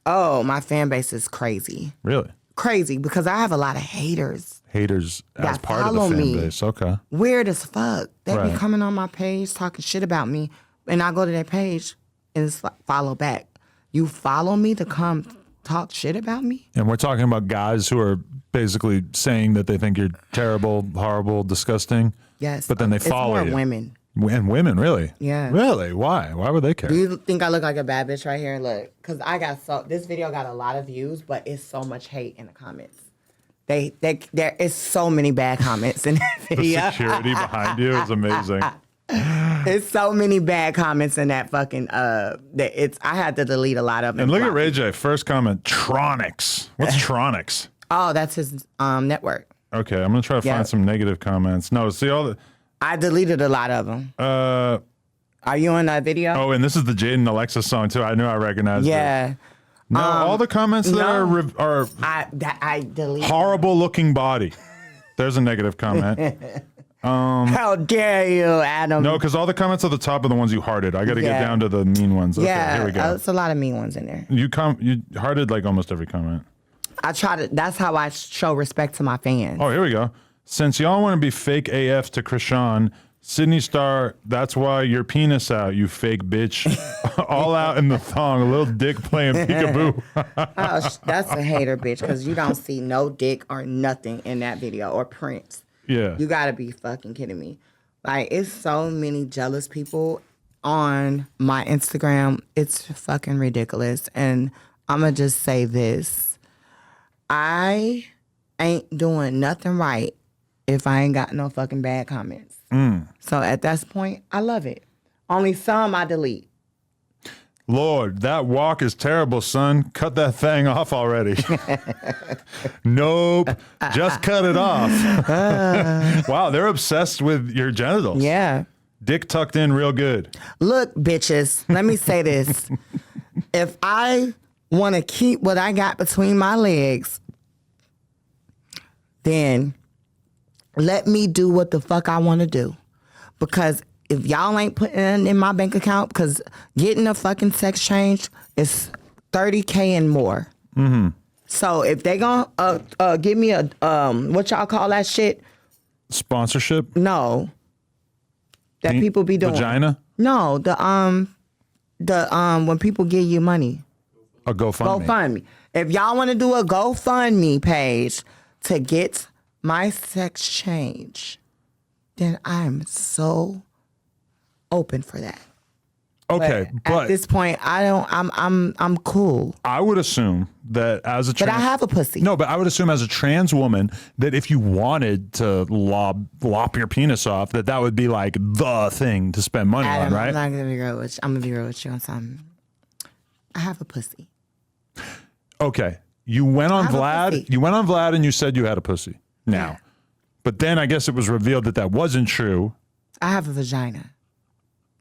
Oh, my fan base is crazy, Really? crazy because I have a lot of haters. Haters as That part of the follow fan me. base. Okay. Weird as fuck. They Right. be coming on my page talking shit about me, and I go to their page and it's like follow back. You follow me to come talk shit about me? And we're talking about guys who are basically saying that they think you're terrible, horrible, disgusting. Yes. But then they follow it's more you. women. And women, really? Yeah. Really? Why? Why would they care? Do you think I look like a bad bitch right here? Look, because this video got a lot of views, but it's so much hate in the comments. There is so many bad comments in that The video. security behind you is amazing. There's so many bad comments in that fucking I had to delete a lot of them. And look at Ray J. First comment, Tronics. What's Tronics? Oh, that's his network. Okay, I'm gonna try to Yeah. find some negative comments. No, see all the I deleted a lot of them. Are you in that video? oh, and this is the Jaden Alexa song too. I knew I recognized it. Yeah. No, all the comments that are I deleted. horrible looking body. There's a negative comment. How dare you, Adam? No, because all the comments at the top are the ones you hearted. I got to get Yeah. down to the mean ones. Okay, Yeah, here we go. it's a lot of mean ones in there. You hearted like almost every comment. I try to. That's how I show respect to my fans. Oh, here we go. Since y'all want to be fake AF to Krishan, Sidney Starr, that's why your penis out, you fake bitch. All out in the thong, a little dick playing peekaboo. Oh, that's a hater, bitch, because you don't see no dick or nothing in that video or prints. Yeah. You gotta be fucking kidding me. Like, it's so many jealous people on my Instagram. It's fucking ridiculous. And I'm gonna just say this. I ain't doing nothing right if I ain't got no fucking bad comments. So at that point, I love it. Only some I delete. Lord, that walk is terrible, son. Cut that thing off already. Nope. Just cut it off. Wow, they're obsessed with your genitals. Yeah. Dick tucked in real good. Look, bitches, let me say this. If I want to keep what I got between my legs, then let me do what the fuck I want to do. Because if y'all ain't putting it in my bank account, because getting a fucking sex change is $30K and more. Mm-hmm. So if they gonna give me a what y'all call that shit? Sponsorship? No. that people be doing. Vagina? No, the when people give you money. A GoFundMe. GoFundMe. If y'all want to do a GoFundMe page to get my sex change, then I'm so open for that. Okay, But at this point, I'm cool. I would assume that as a But I have a pussy. No, but I would assume as a trans woman that if you wanted to lop your penis off, that would be like the thing to spend money Adam, on, right? I'm not gonna be real with you. I'm gonna be real with you on something. I have a pussy. Okay. You went on Vlad. You went on Vlad and you said you had a pussy. Now. Yeah. But then I guess it was revealed that wasn't true. I have a vagina.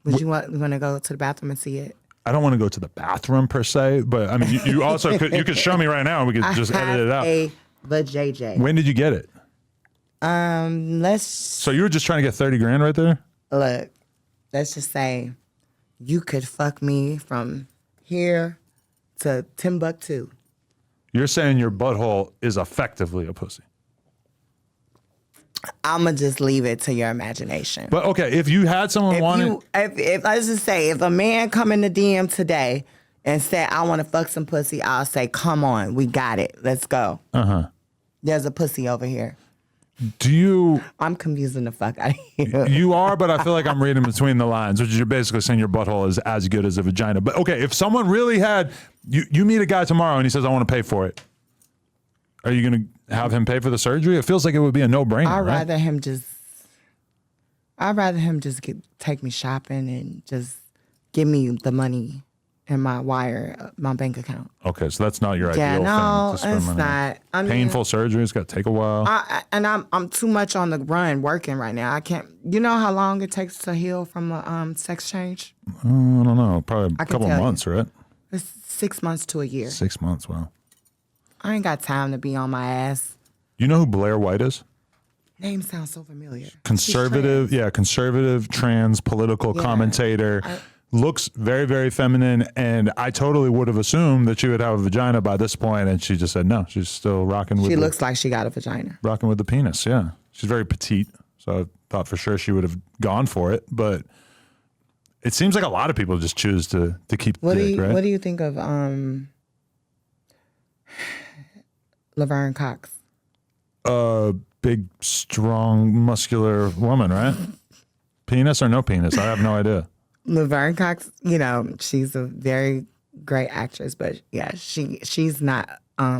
Would you want to go to the bathroom and see it? I don't want to go to the bathroom per se, but I mean, you also could show me right now and we could just edit it out. A vajayjay. When did you get it? Let's. So you were just trying to get 30 grand right there? Look, let's just say you could fuck me from here to Timbuktu. You're saying your butthole is effectively a pussy. I'm gonna just leave it to your imagination. But okay, if you had someone if let's just say if a man come in the DM today and said I want to fuck some pussy, I'll say, come on, we got it, let's go. There's a pussy over here. I'm confusing the fuck out of you. You are, but I feel like I'm reading between the lines, which is you're basically saying your butthole is as good as a vagina. But okay, if someone really had you meet a guy tomorrow and he says I want to pay for it, are you gonna have him pay for the surgery? It feels like it would be a no-brainer. I'd rather him just take me shopping and just give me the money in my bank account. Okay, so that's not your ideal thing. No, to spend it's money not. on. Painful surgery. It's got to take a while. I'm too much on the run working right now. I can't. You know how long it takes to heal from a sex change? I don't know. Probably a couple months, right? It's 6 months to a year. 6 months. Wow. I ain't got time to be on my ass. You know who Blair White is? Name sounds so familiar. Conservative, conservative trans political commentator. Looks very, very feminine, and I totally would have assumed that she would have a vagina by this point, and she just said no. She's still rocking with. She looks like she got a vagina. Rocking with the penis, yeah. She's very petite, so I thought for sure she would have gone for it, but it seems like a lot of people just choose to keep the dick, right? What do you think of Laverne Cox? Big, strong, muscular woman, right? Penis or no penis? I have no idea. Laverne Cox, she's a very great actress, but yeah, she's not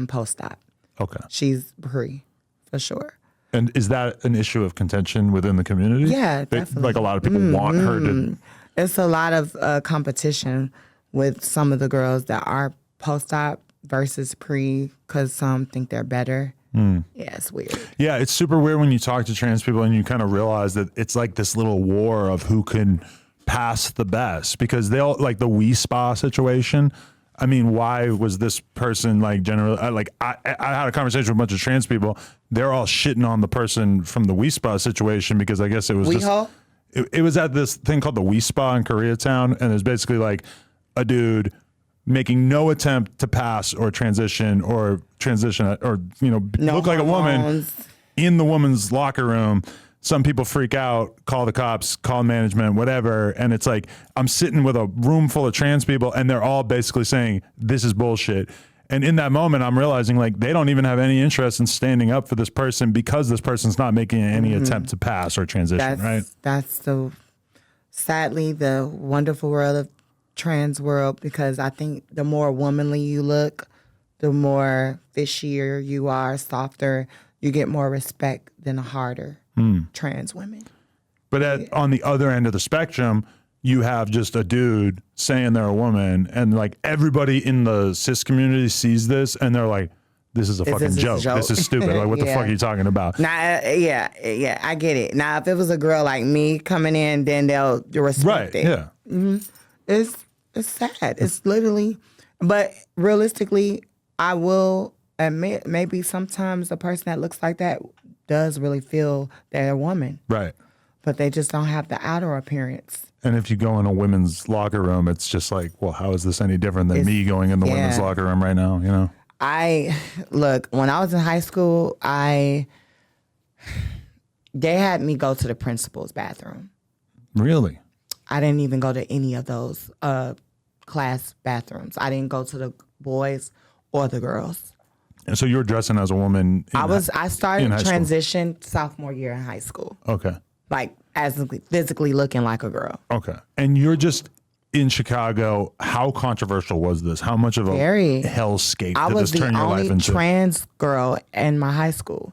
post-op. Okay. She's pre, for sure. And is that an issue of contention within the community? Yeah, definitely. Like a lot of people want her to. It's a lot of competition with some of the girls that are post-op versus pre, because some think they're better. Yeah, it's weird. Yeah, it's super weird when you talk to trans people and you kind of realize that it's like this little war of who can pass the best, because they'll like the Wii Spa situation. I mean, why was this person like generally I had a conversation with a bunch of trans people. They're all shitting on the person from the Wii Spa situation because I guess it was it was at this thing called the Wii Spa in Koreatown, and it's basically like a dude making no attempt to pass or transition or look like a woman in the woman's locker room. Some people freak out, call the cops, call management, whatever. And it's like, I'm sitting with a room full of trans people and they're all basically saying, this is bullshit. And in that moment, I'm realizing like they don't even have any interest in standing up for this person because this person's not making any attempt to pass or transition, right? That's sadly the wonderful world of trans world, because I think the more womanly you look, the more fishier you are, softer, you get more respect than the harder trans women. But on the other end of the spectrum, you have just a dude saying they're a woman, and like everybody in the cis community sees this and they're like, this is a fucking joke. This is stupid. Like, what the fuck are you talking about? Nah, yeah, I get it. Now, if it was a girl like me coming in, then they'll respect it. Yeah. Mm-hmm. It's sad. It's literally, but realistically, I will admit maybe sometimes a person that looks like that does really feel they're a woman. Right. But they just don't have the outer appearance. And if you go in a women's locker room, it's just like, well, how is this any different than me going in the women's locker room right now, Look, when I was in high school, they had me go to the principal's bathroom. Really? I didn't even go to any of those class bathrooms. I didn't go to the boys or the girls. And so you were dressing as a woman. I started high school. transition sophomore year in high school. Okay. Like as physically looking like a girl. Okay. And you're just in Chicago. How controversial was this? How much of a Very. hellscape I did was this turn the your life only into? trans girl in my high school.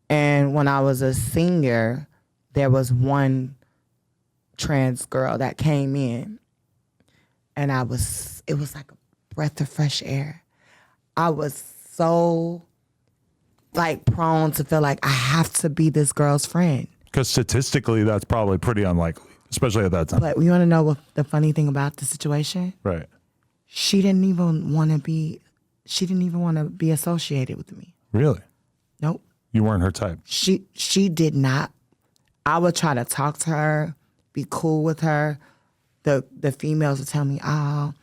And when I was a senior, there was one trans girl that came in, and it was like a breath of fresh air. I was so like prone to feel like I have to be this girl's friend. Because statistically, that's probably pretty unlikely, especially at that time. But you want to know what the funny thing about the situation? Right. She didn't even want to be associated with me. Really? Nope. You weren't her type. She did not. I would try to talk to her, be cool with her. The females would tell me, "Oh,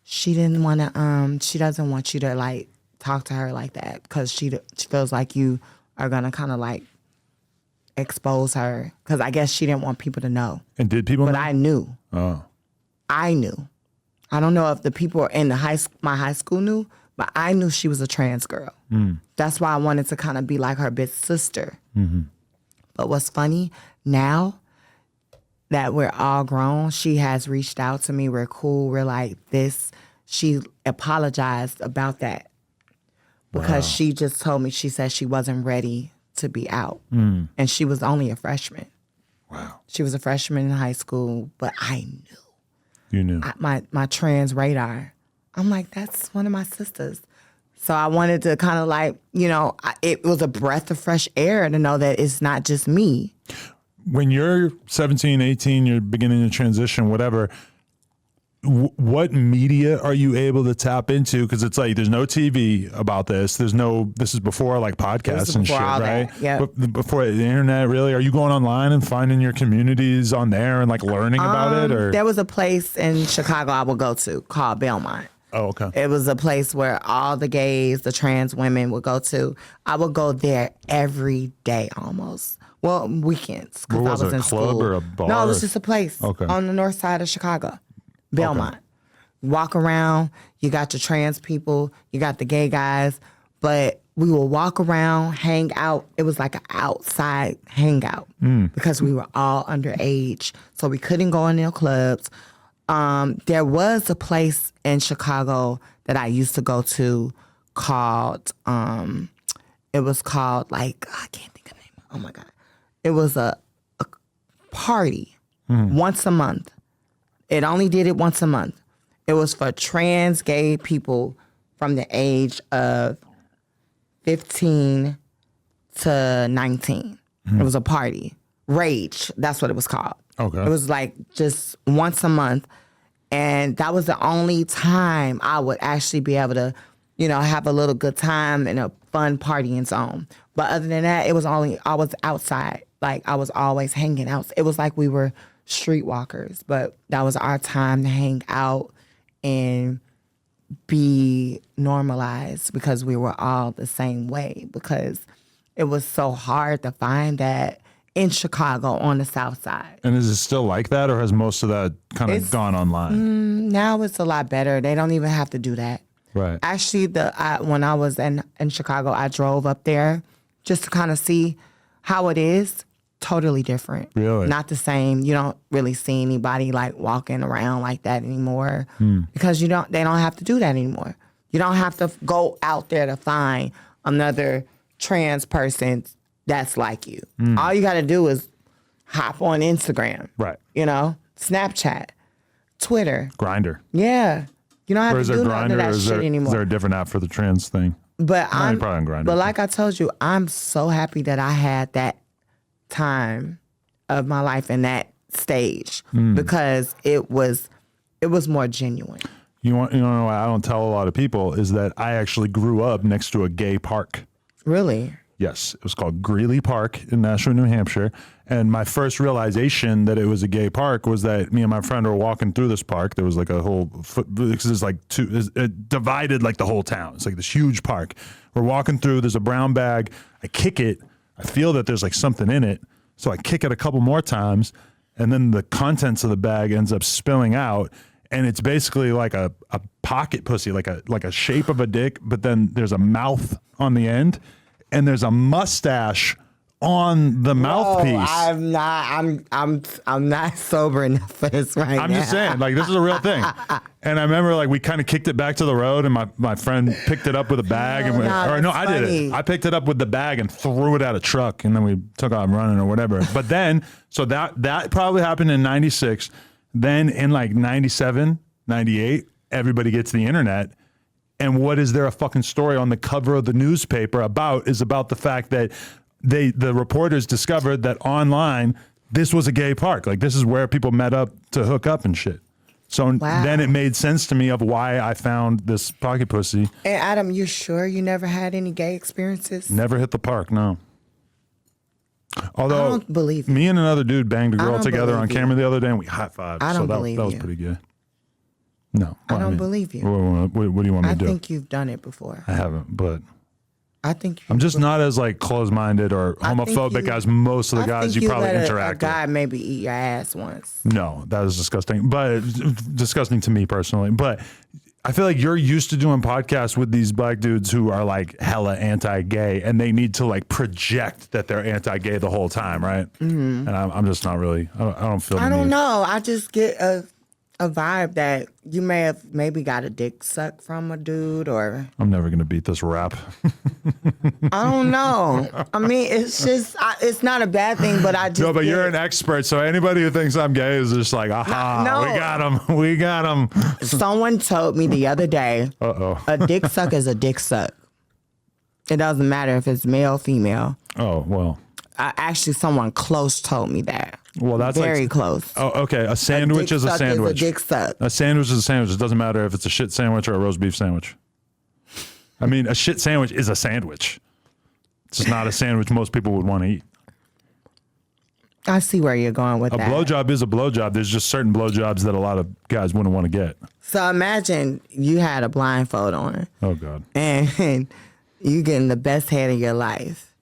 she didn't want to. She doesn't want you to like talk to her like that because she feels like you are gonna kind of like expose her." Because I guess she didn't want people to know. And did people But know? I knew. Oh. I knew. I don't know if the people in my high school knew, but I knew she was a trans girl. That's why I wanted to kind of be like her big sister. But what's funny, now that we're all grown, she has reached out to me. We're cool. We're like this. She apologized about that because she just told me, she said she wasn't ready to be out. And she was only a freshman. Wow. She was a freshman in high school, but I knew. You knew. My trans radar. I'm like, that's one of my sisters. So I wanted to kind of like, it was a breath of fresh air to know that it's not just me. When you're 17, 18, you're beginning to transition, whatever, what media are you able to tap into? Because it's like there's no TV about this. This is before like podcasts and shit, right? Yeah. But before the internet, really? Are you going online and finding your communities on there and like learning about it? Or there was a place in Chicago I would go to called Belmont. Oh, okay. It was a place where all the gays, the trans women would go to. I would go there every day almost. Well, weekends because I was it, in a club school. or a bar? No, it was just a place on the north side of Chicago, Belmont. Okay. Walk around. You got the trans people. You got the gay guys. But we would walk around, hang out. It was like an outside hangout because we were all underage, so we couldn't go in their clubs. There was a place in Chicago that I used to go to called, it was called like, I can't think of the name. Oh my God. It was a party once a month. It only did it once a month. It was for trans gay people from the age of 15 to 19. It was a party. Rage, that's what it was called. Okay. It was like just once a month. And that was the only time I would actually be able to, have a little good time in a fun partying zone. But other than that, I was outside. Like I was always hanging out. It was like we were streetwalkers, but that was our time to hang out and be normalized because we were all the same way, because it was so hard to find that in Chicago on the South Side. And is it still like that, or has most of that kind of gone online? Now it's a lot better. They don't even have to do that. Right. Actually, when I was in Chicago, I drove up there just to kind of see how it is. Totally different. Really? Not the same. You don't really see anybody like walking around like that anymore because they don't have to do that anymore. You don't have to go out there to find another trans person that's like you. All you got to do is hop on Instagram. Right. Snapchat, Twitter. Grindr. Yeah. You don't have Or to is there do none of Grindr, that or is shit anymore. there a different app for the trans thing? But you're probably on Grindr. But like I told you, I'm so happy that I had that time of my life in that stage because it was more genuine. You know what I don't tell a lot of people is that I actually grew up next to a gay park. Really? Yes, it was called Greeley Park in Nashua, New Hampshire. And my first realization that it was a gay park was that me and my friend were walking through this park. There was like a whole it divided like the whole town. It's like this huge park. We're walking through, there's a brown bag. I kick it. I feel that there's like something in it. So I kick it a couple more times and then the contents of the bag ends up spilling out, and it's basically like a pocket pussy, like a shape of a dick, but then there's a mouth on the end, and there's a mustache on the mouthpiece. I'm not sober enough for this right now. I'm just saying, like, this is a real thing. And I remember, like, we kind of kicked it back to the road, and my friend picked it up with a bag. I did it. I picked it up with the bag and threw it at a truck, and then we took off running or whatever. But then, so that probably happened in 96. Then in like 97, 98, everybody gets the internet. And what is there a fucking story on the cover of the newspaper about is about the fact that the reporters discovered that online, this was a gay park. Like, this is where people met up to hook up and shit. So then it made sense to me of why I found this pocket pussy. And Adam, you sure you never had any gay experiences? Never hit the park, no. Although, I don't believe you. Me and another dude banged a girl together on camera the other day, and we high-fived. I don't believe you. That was pretty good. No. I don't believe you. What do you want me to do? I think you've done it before. I haven't, but... I think I'm just not as like closed-minded or homophobic as most of the guys you probably interact with. A guy maybe eat your ass once. No, that is disgusting. But disgusting to me personally. But I feel like you're used to doing podcasts with these black dudes who are like hella anti-gay, and they need to like project that they're anti-gay the whole time, right? Mm-hmm. And I'm just not really. I don't feel. I don't know. I just get a vibe that you may have maybe got a dick suck from a dude, or I'm never gonna beat this rap. I don't know. I mean, it's just it's not a bad thing, but I just no. But you're an expert, so anybody who thinks I'm gay is just like, aha, no. we got him. Someone told me the other day, a dick suck is a dick suck. It doesn't matter if it's male, female. Oh well. Actually, someone close told me that. Well, that's very like, close. Oh, okay. A sandwich is a sandwich. Is a dick suck. A sandwich is a sandwich. It doesn't matter if it's a shit sandwich or a roast beef sandwich. I mean, a shit sandwich is a sandwich. It's just not a sandwich most people would want to eat. I see where you're going with that. A blowjob is a blowjob. There's just certain blowjobs that a lot of guys wouldn't want to get. So imagine you had a blindfold on. Oh, God. And you getting the best head of your life.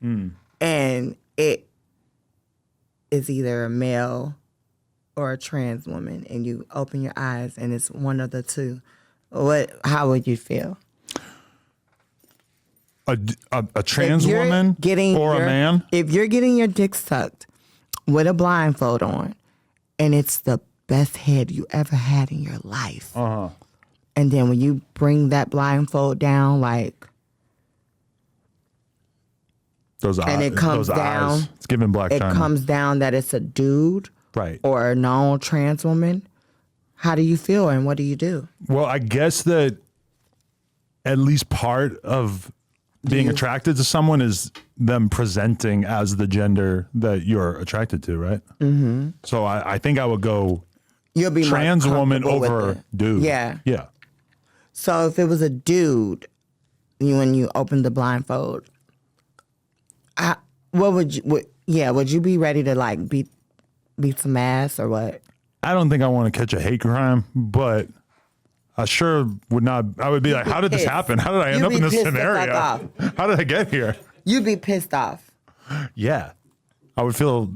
And it is either a male or a trans woman, and you open your eyes and it's one of the two. How would you feel? A trans woman or a man? If you're getting your dick sucked with a blindfold on, and it's the best head you ever had in your life, and then when you bring that blindfold down, like, those eyes, and it comes down, eyes. It's giving Black China. It comes down that it's a dude, right, or a non-trans woman. How do you feel, and what do you do? Well, I guess that at least part of being attracted to someone is them presenting as the gender that you're attracted to, right? Mm-hmm. So I think I would go You'll be trans woman over dude. Yeah. Yeah. So if it was a dude, when you opened the blindfold, would you be ready to like beat some ass or what? I don't think I want to catch a hate crime, but I sure would not. I would be like, how did this happen? How did I end up in this scenario? How did I get here? You'd be pissed off. Yeah. I would feel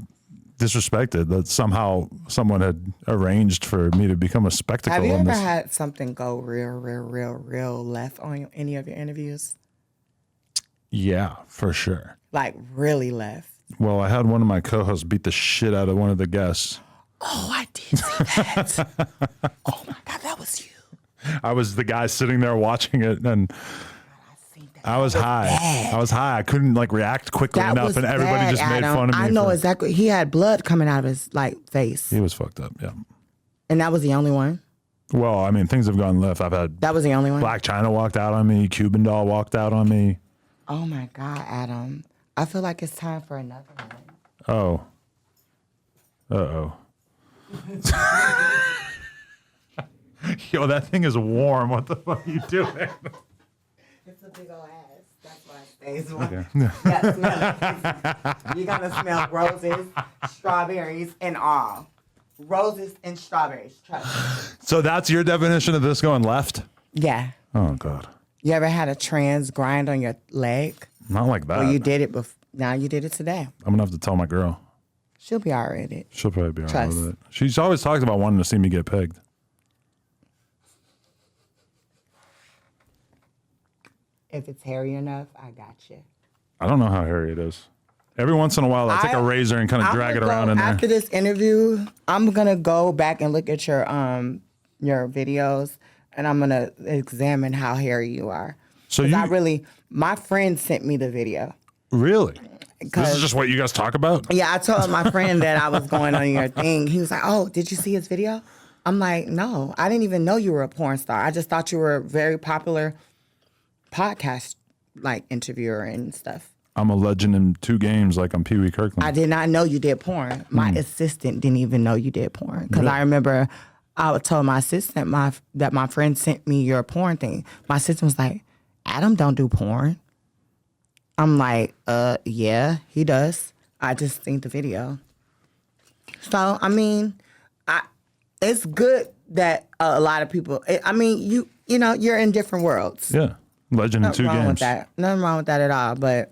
disrespected that somehow someone had arranged for me to become a spectacle. Have you ever had something go real left on any of your interviews? Yeah, for sure. Like really left? Well, I had one of my co-hosts beat the shit out of one of the guests. Oh, I did see that. Oh my God, that was you. I was the guy sitting there watching it, and I was high. Bad. I was high. I couldn't like react quickly enough, and everybody just made fun of me. I know exactly. He had blood coming out of his face. He was fucked up. Yeah. And that was the only one. Well, I mean, things have gone left. I've had that was the only one. Black China walked out on me. Cuban doll walked out on me. Oh my God, Adam! I feel like it's time for another one. Oh. Uh-oh. Yo, that thing is warm. What the fuck are you doing? It's a big old ass. That's why it stays warm. Okay. Smell it. You're going to smell roses, strawberries, and all. Roses and strawberries. Trust me. So that's your definition of this going left? Yeah. Oh, God. You ever had a trans grind on your leg? Not like that. Well, you did it before. Now you did it today. I'm going to have to tell my girl. She'll be all right with it. She'll probably be all right Trust. with it. She's always talked about wanting to see me get pegged. If it's hairy enough, I got you. I don't know how hairy it is. Every once in a while, I take a razor and kind of drag it around in there. After this interview, I'm gonna go back and look at your videos, and I'm gonna examine how hairy you are. So my friend sent me the video. Really? This is just what you guys talk about? Yeah, I told my friend that I was going on your thing. He was like, "Oh, did you see his video?" I'm like, "No, I didn't even know you were a porn star. I just thought you were a very popular podcast interviewer and stuff." I'm a legend in 2 games, like I'm Pee Wee Kirkland. I did not know you did porn. My assistant didn't even know you did porn because I remember I told my assistant that my friend sent me your porn thing. My assistant was like, "Adam don't do porn." I'm like, yeah, he does. I just seen the video. So I mean, it's good that a lot of people. I mean, you know, you're in different worlds. Yeah, legend in 2 Nothing wrong with games. that. Nothing wrong with that at all. But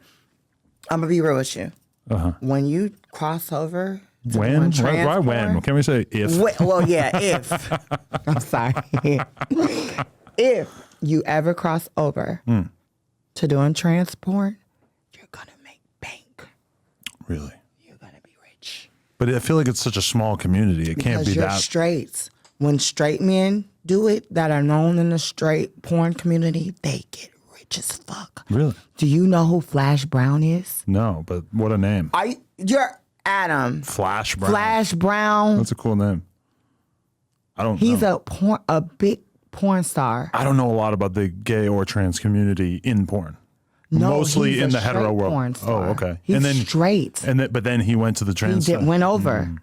I'm gonna be real with you. When you cross over, to When? doing trans Why when? porn- Can we say if? Well, yeah, if. I'm sorry. If you ever cross over to doing trans porn, you're gonna make bank. Really? You're gonna be rich. But I feel like it's such a small community. It can't Because be you're that. straights. When straight men do it that are known in the straight porn community, they get rich as fuck. Really? Do you know who Flash Brown is? No, but what a name. You're Adam. Flash Brown. Flash Brown. That's a cool name. I don't He's know. a big porn star. I don't know a lot about the gay or trans community in porn. No, Mostly he's in a the hetero straight world. porn star. Oh, okay. He's straight. But then he went to the He trans stuff. went over.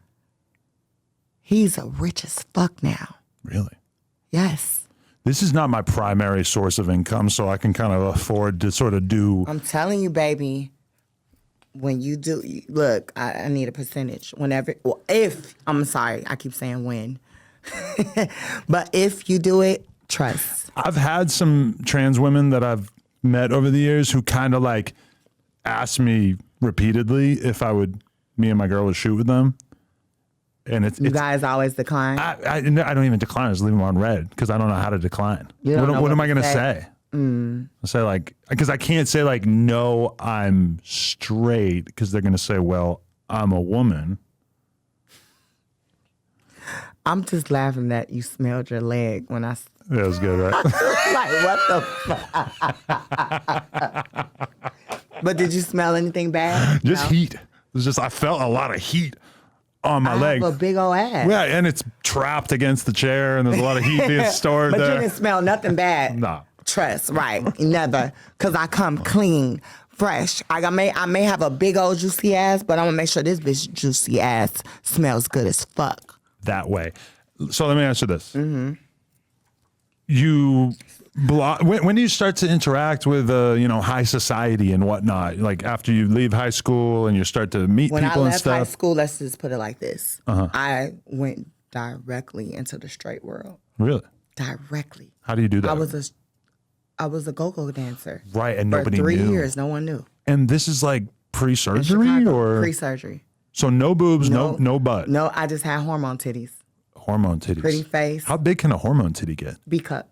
He's a rich as fuck now. Really? Yes. This is not my primary source of income, so I can kind of afford to sort of do. I'm telling you, baby, when you do, look, I need a percentage. I'm sorry, I keep saying when. But if you do it, trust. I've had some trans women that I've met over the years who kind of like asked me repeatedly if me and my girl would shoot with them. And You guys always decline. I don't even decline. I just leave them on red because I don't know how to decline. You don't know What am what I to going to say. say? I'll say like, because I can't say like, no, I'm straight because they're going to say, well, I'm a woman. I'm just laughing that you smelled your leg when I. That was good, right? Like, what the fuck? But did you smell anything bad? Just No? heat. It was just, I felt a lot of heat on my I leg. have a big old ass. Yeah, and it's trapped against the chair, and there's a lot of heat being stored But there. you didn't smell nothing bad. Nah. Trust, right? Never, because I come clean, fresh. I may have a big old juicy ass, but I'm gonna make sure this bitch juicy ass smells good as fuck. That way. So let me answer this. When do you start to interact with high society and whatnot? Like after you leave high school and you start to meet When I people and left high stuff. school, let's just put it like this: I went directly into the straight world. Really? Directly. How do you do that? I was a go-go dancer. Right, and For nobody 3 knew. years, no one knew. And this is like pre-surgery Chicago, or pre-surgery. so no boobs, no butt, No, I just had hormone titties, hormone titties. pretty face, How big can a hormone titty get? B cup.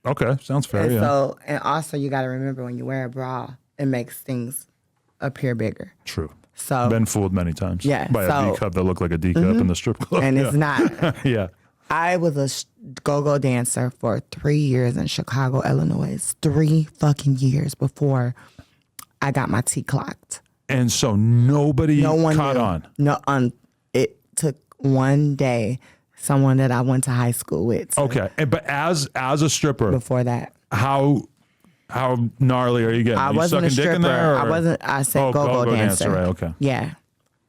Okay, sounds fair. And Yeah, so, and also you got to remember when you wear a bra, it makes things appear bigger. true. So, Been fooled many times. Yeah, by a so- D cup that looked like a D cup in the strip club. and yeah. it's not. Yeah. I was a go-go dancer for 3 years in Chicago, Illinois. 3 fucking years before I got my T clocked. And so nobody No one caught knew. on. No, it took one day. Someone that I went to high school with. Okay, but as a stripper, Before that, how gnarly are you getting? I You wasn't a sucking dick in stripper. there, or- I wasn't. I said Oh, go-go dancer. Right? Okay. Yeah,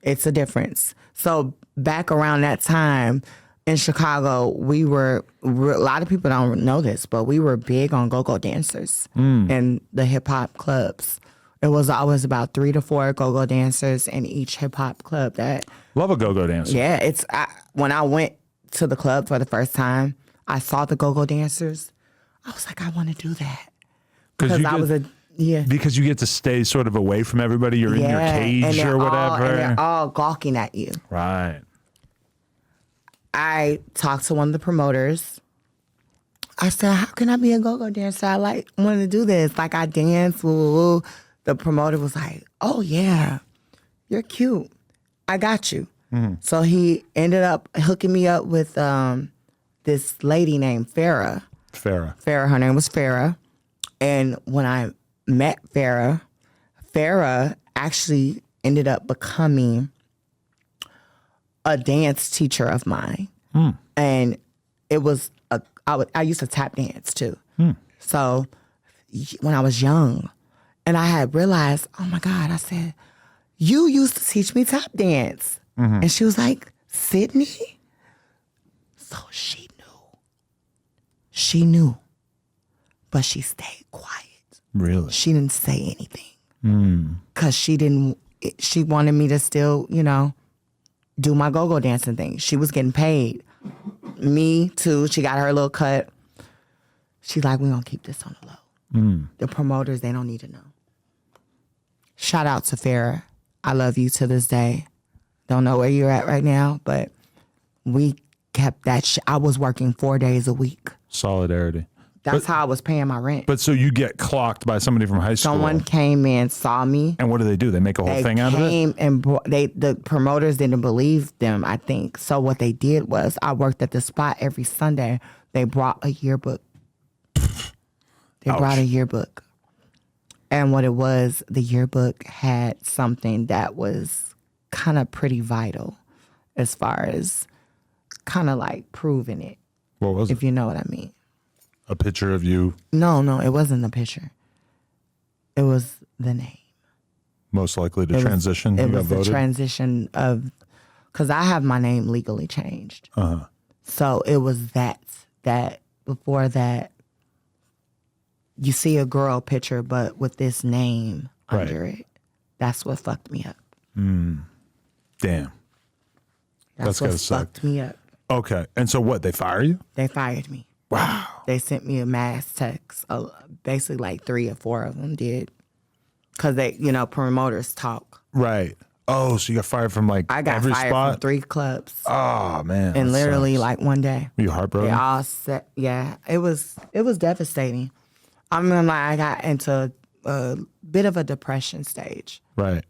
it's a difference. So back around that time in Chicago, we were a lot of people don't know this, but we were big on go-go dancers in the hip hop clubs. It was always about 3 to 4 go-go dancers in each hip hop club. Love a go-go dancer. Yeah, when I went to the club for the first time, I saw the go-go dancers. I was like, I want to do that. Because Yeah. Because you get to stay sort of away from everybody. You're in your cage or whatever. And they're all gawking at you. Right. I talked to one of the promoters. I said, how can I be a go-go dancer? I wanted to do this. Like, I dance, woo, woo, woo. The promoter was like, oh, yeah, you're cute. I got you. So he ended up hooking me up with this lady named Farrah. Farrah, her name was Farrah. And when I met Farrah actually ended up becoming a dance teacher of mine. And it was I used to tap dance too. So when I was young, and I had realized, oh my God, I said, you used to teach me tap dance. And she was like, Sidney? So she knew, but she stayed quiet. Really? She didn't say anything. Because she wanted me to still, do my go-go dancing thing. She was getting paid. Me too. She got her little cut. She's like, we're going to keep this on the low. The promoters, they don't need to know. Shout out to Farrah. I love you to this day. Don't know where you're at right now, but we kept that I was working 4 days a week. Solidarity. That's how I was paying my rent. But so you get clocked by somebody from high school. Someone came in, saw me. And what do? They make a whole thing out of it? The promoters didn't believe them, I think. So what they did was, I worked at the spot every Sunday. They brought a yearbook. Brought a yearbook. And what it was, the yearbook had something that was kind of pretty vital as far as kind of like proving it. What was it? If you know what I mean. A picture of you? No, it wasn't the picture. It was the name. Most likely to transition. It was the transition of, because I have my name legally changed. So it was that before that, you see a girl picture, but with this name under it. That's what fucked me up. Damn. That's what fucked me up. Okay. And so what? They fire you? They fired me. Wow. They sent me a mass text. Basically, like 3 or 4 of them did. Because they, promoters talk. Right. Oh, so you got fired from I got every fired spot? from 3 clubs. Oh, man. And literally like one day. Were you heartbroken? They all said, yeah. It was devastating. I mean, I got into a bit of a depression stage. Right.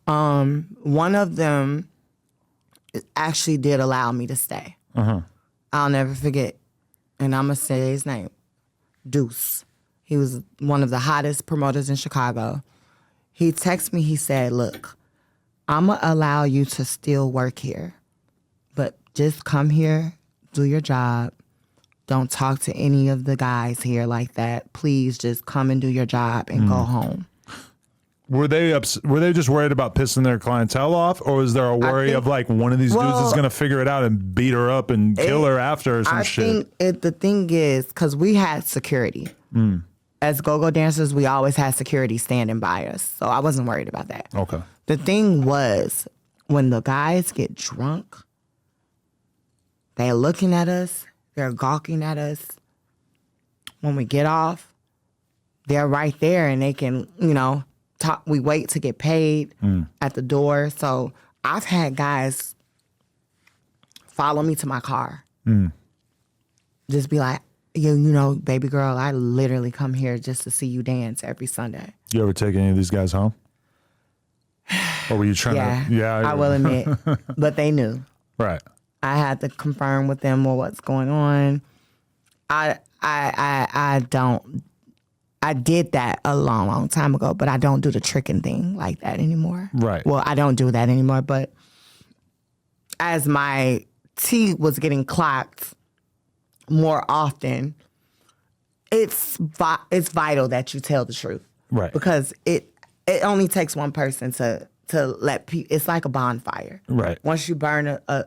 One of them actually did allow me to stay. I'll never forget. And I'm going to say his name. Deuce. He was one of the hottest promoters in Chicago. He texted me, he said, look, I'm going to allow you to still work here, but just come here, do your job. Don't talk to any of the guys here like that. Please just come and do your job and go home. Were they just worried about pissing their clientele off, or was there a worry of like one of these dudes is going to figure it out and beat her up and kill her after or some shit? I think the thing is, because we had security. As go-go dancers, we always had security standing by us. So I wasn't worried about that. Okay. The thing was, when the guys get drunk, they're looking at us, they're gawking at us. When we get off, they're right there and they can, talk. We wait to get paid at the door. So I've had guys follow me to my car. Just be like, baby girl, I literally come here just to see you dance every Sunday. You ever take any of these guys home? Or were you trying to? Yeah, I will admit. But they knew. Right. I had to confirm with them what's going on. I did that a long time ago, but I don't do the tricking thing like that anymore. Right. Well, I don't do that anymore, but as my T was getting clocked more often, it's vital that you tell the truth. Right. Because it only takes one person to let people. It's like a bonfire. Right. Once you burn a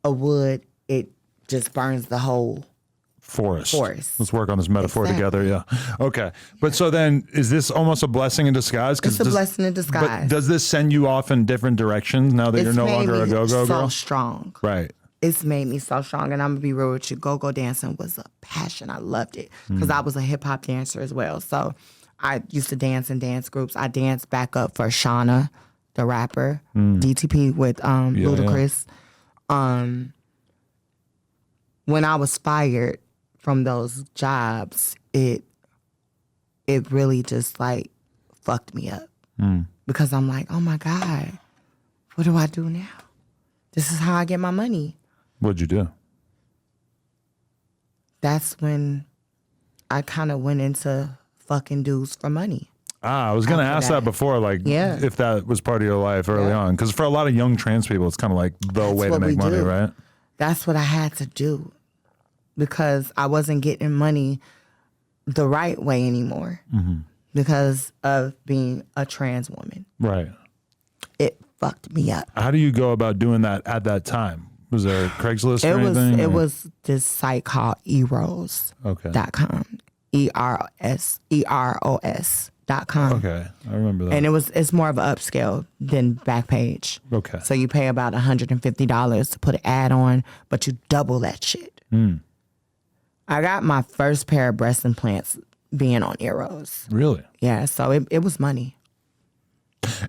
wood, it just burns the whole forest. Let's work on this metaphor together. Yeah. Okay. But so then, is this almost a blessing in disguise? It's a blessing in disguise. But does this send you off in different directions now that you're no longer a go-go so girl? Strong. Right. it's made me so strong. And I'm gonna be real with you. Go-go dancing was a passion. I loved it because I was a hip hop dancer as well. So I used to dance in dance groups. I danced back up for Shauna, the rapper, DTP with Ludacris. When I was fired from those jobs, it really just like fucked me up because I'm like, oh my God, what do I do now? This is how I get my money. What'd you do? That's when I kind of went into fucking dudes for money. I was going to ask that before, like, if that was part of your life early on. Because for a lot of young trans people, it's kind of like the way to make money, right? That's what I had to do because I wasn't getting money the right way anymore because of being a trans woman. Right. It fucked me up. How do you go about doing that at that time? Was there Craigslist or anything? It was this site called eros.com. EROS.com. Okay, I remember that. And it's more of an upscale than Backpage. Okay. So you pay about $150 to put an ad on, but you double that shit. I got my first pair of breast implants being on Eros. Really? Yeah, so it was money.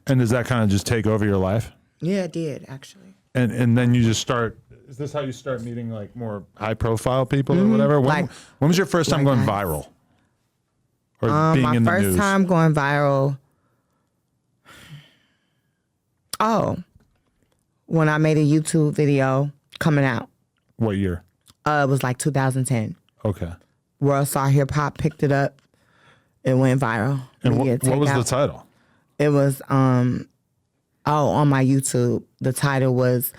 And does that kind of just take over your life? Yeah, it did, actually. And then you just start, is this how you start meeting like more high profile people or whatever? When was your first time going viral? Or being in the news? My first time going viral, when I made a YouTube video coming out. What year? It was like 2010. Okay. World Star Hip Hop picked it up. It went viral. And what was the title? It was, on my YouTube, the title was,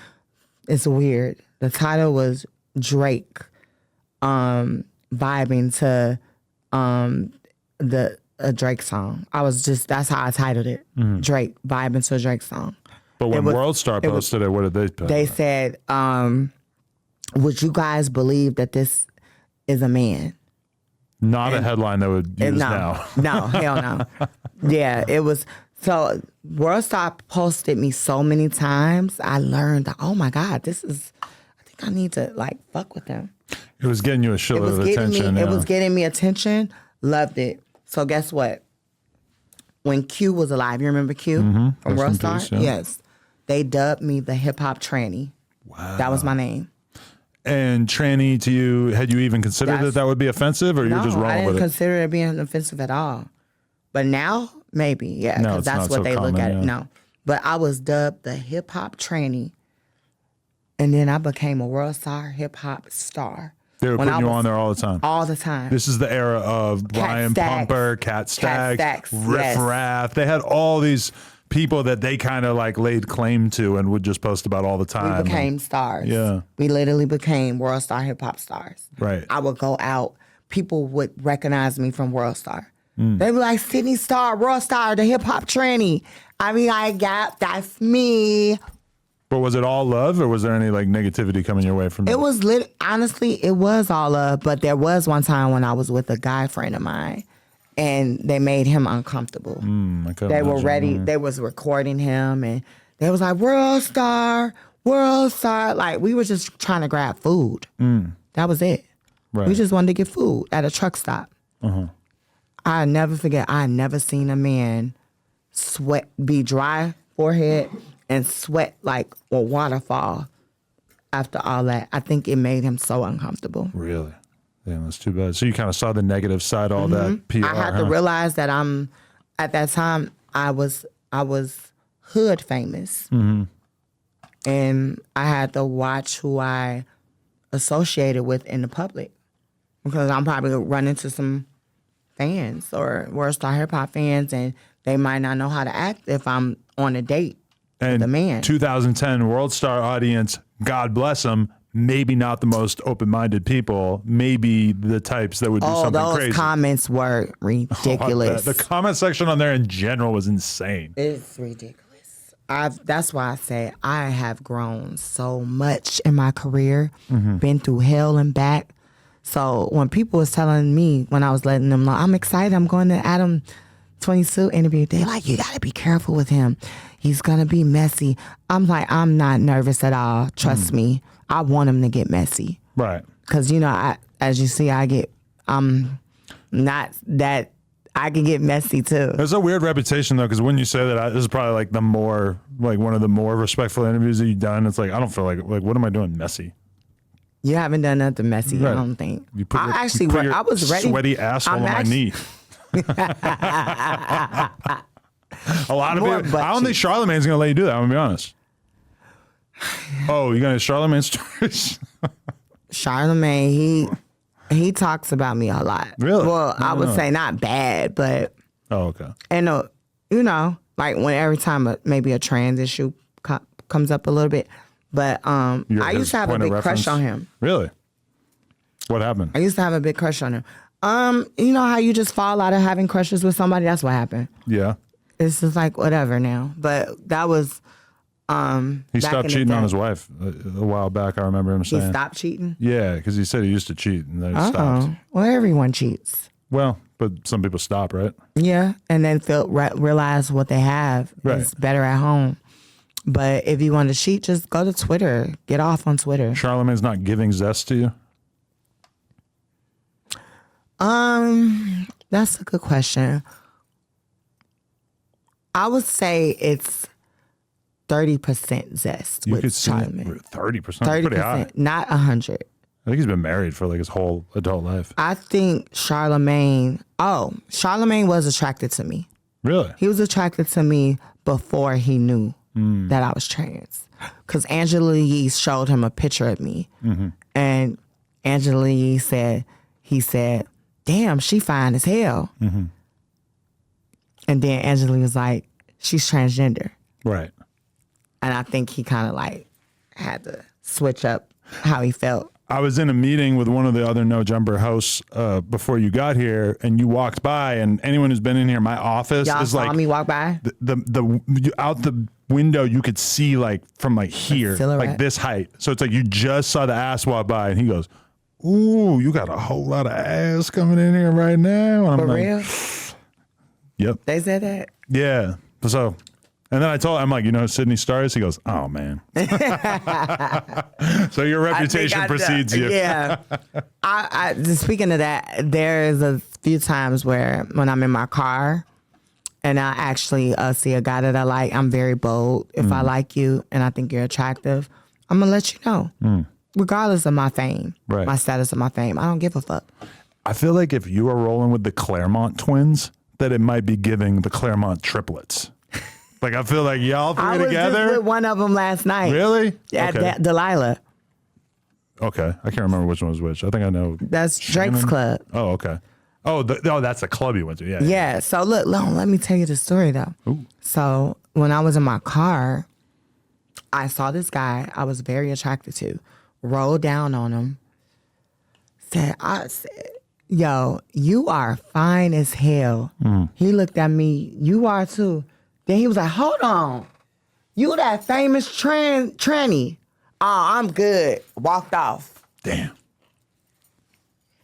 it's weird. The title was Drake vibing to a Drake song. That's how I titled it. Drake vibing to a Drake song. But when World Star posted it, what did they put? They said, would you guys believe that this is a man? Not a headline that would use now. No, hell no. Yeah, it was. So World Star posted me so many times. I learned that, oh my God, I think I need to like fuck with them. It was getting you a shitload of attention. It was getting me attention. Loved it. So guess what? When Q was alive, you remember Q from World Star? Peace, yeah. Yes. They dubbed me the hip hop tranny. Wow. That was my name. And tranny to you, had you even considered that would be offensive, or you're just rolling with it? I didn't consider it being offensive at all. But now, maybe, yeah, because that's what they look at it. No. But I was dubbed the hip hop tranny, and then I became a World Star hip hop star. They were putting you on there all the time. All the time. This is the era of Brian Pumper, Cat Stacks, Riff Raff. They had all these people that they kind of like laid claim to and would just post about all the time. We became stars. Yeah. We literally became World Star hip hop stars. Right. I would go out. People would recognize me from World Star. They'd be like, Sidney Starr, World Star, the hip hop tranny. I mean, that's me. But was it all love, or was there any like negativity coming your way from that? It was honestly, it was all love. But there was one time when I was with a guy friend of mine, and they made him uncomfortable. They were ready. They was recording him, and they was like, World Star. Like, we were just trying to grab food. That was it. Right. We just wanted to get food at a truck stop. I never forget, I never seen a man be dry forehead and sweat like a waterfall after all that. I think it made him so uncomfortable. Really? Yeah, that's too bad. So you kind of saw the negative side, all that PR. I had to realize that at that time, I was hood famous. And I had to watch who I associated with in the public, because I'm probably going to run into some fans or World Star hip hop fans, and they might not know how to act if I'm on a date with a man. 2010 World Star audience, God bless them, maybe not the most open-minded people, maybe the types that would do something crazy. Those comments were ridiculous. The comment section on there in general was insane. It's ridiculous. That's why I say I have grown so much in my career, been through hell and back. So when people was telling me, when I was letting them know, I'm excited, I'm going to Adam 22 interview, they're like, you got to be careful with him. he's going to be messy. I'm like, I'm not nervous at all. Trust me. I want him to get messy. Right. Because, as you see, I'm not that, I can get messy too. There's a weird reputation, though, because when you say that, this is probably like one of the more respectful interviews that you've done. It's like, I don't feel like what am I doing messy? You haven't done nothing messy, Right. I don't think. You put I was ready. Sweaty asshole on my knee. A lot of people. I don't think Charlamagne's going to let you do that. I'm going to be honest. Oh, you going to Charlamagne stories? Charlamagne, he talks about me a lot. Really? Well, I would say not bad, but. Oh, okay. And, like when every time maybe a trans issue comes up a little bit. But I used to have a big crush on him. Really? What happened? I used to have a big crush on him. You know how you just fall out of having crushes with somebody? That's what happened. Yeah. It's just like whatever now. But that was he stopped cheating on his wife a while back. I remember him saying he stopped cheating. Yeah, because he said he used to cheat and then he stopped. Well, everyone cheats. Well, but some people stop, right? Yeah, and then realize what they have is better at home. But if you want to cheat, just go to Twitter. Get off on Twitter. Charlamagne's not giving zest to you? That's a good question. I would say it's 30% zest with Charlamagne. 30%? 30%, pretty high. Not 100. I think he's been married for like his whole adult life. I think Charlamagne was attracted to me. Really? He was attracted to me before he knew that I was trans. Because Angela Yee showed him a picture of me. Mm-hmm. And Angela Yee he said, damn, she fine as hell. Mm-hmm. And then Angela was like, she's transgender. Right. And I think he kind of like had to switch up how he felt. I was in a meeting with one of the other No Jumper hosts before you got here, and you walked by, and anyone who's been in here, my office Y'all is saw like me walk by? Out the window, you could see like from like here, like this height. So it's like you just saw the ass walk by, and he goes, "Ooh, you got a whole lot of ass coming in here right now." And I'm For real? Yep. They said that? Yeah. So, and then I'm like, who Sidney Starr is? He goes, oh man. So your reputation precedes you. Yeah. Speaking of that, there is a few times where when I'm in my car and I actually see a guy that I like, I'm very bold. If I like you and I think you're attractive, I'm going to let you know. Regardless of my fame, my status of my fame. I don't give a fuck. I feel like if you are rolling with the Claremont twins, that it might be giving the Claremont triplets. Like, I feel like y'all three together. I was just with one of them last night. Really? At Delilah. Okay. I can't remember which one was which. I think I know. That's Drake's club. Oh, okay. Oh, that's a club you went to. Yeah. Yeah. So look, let me tell you the story though. Ooh. So when I was in my car, I saw this guy I was very attracted to. Rolled down on him. I said, yo, you are fine as hell. He looked at me, you are too. Then he was like, hold on. You that famous tranny. Oh, I'm good. Walked off. Damn.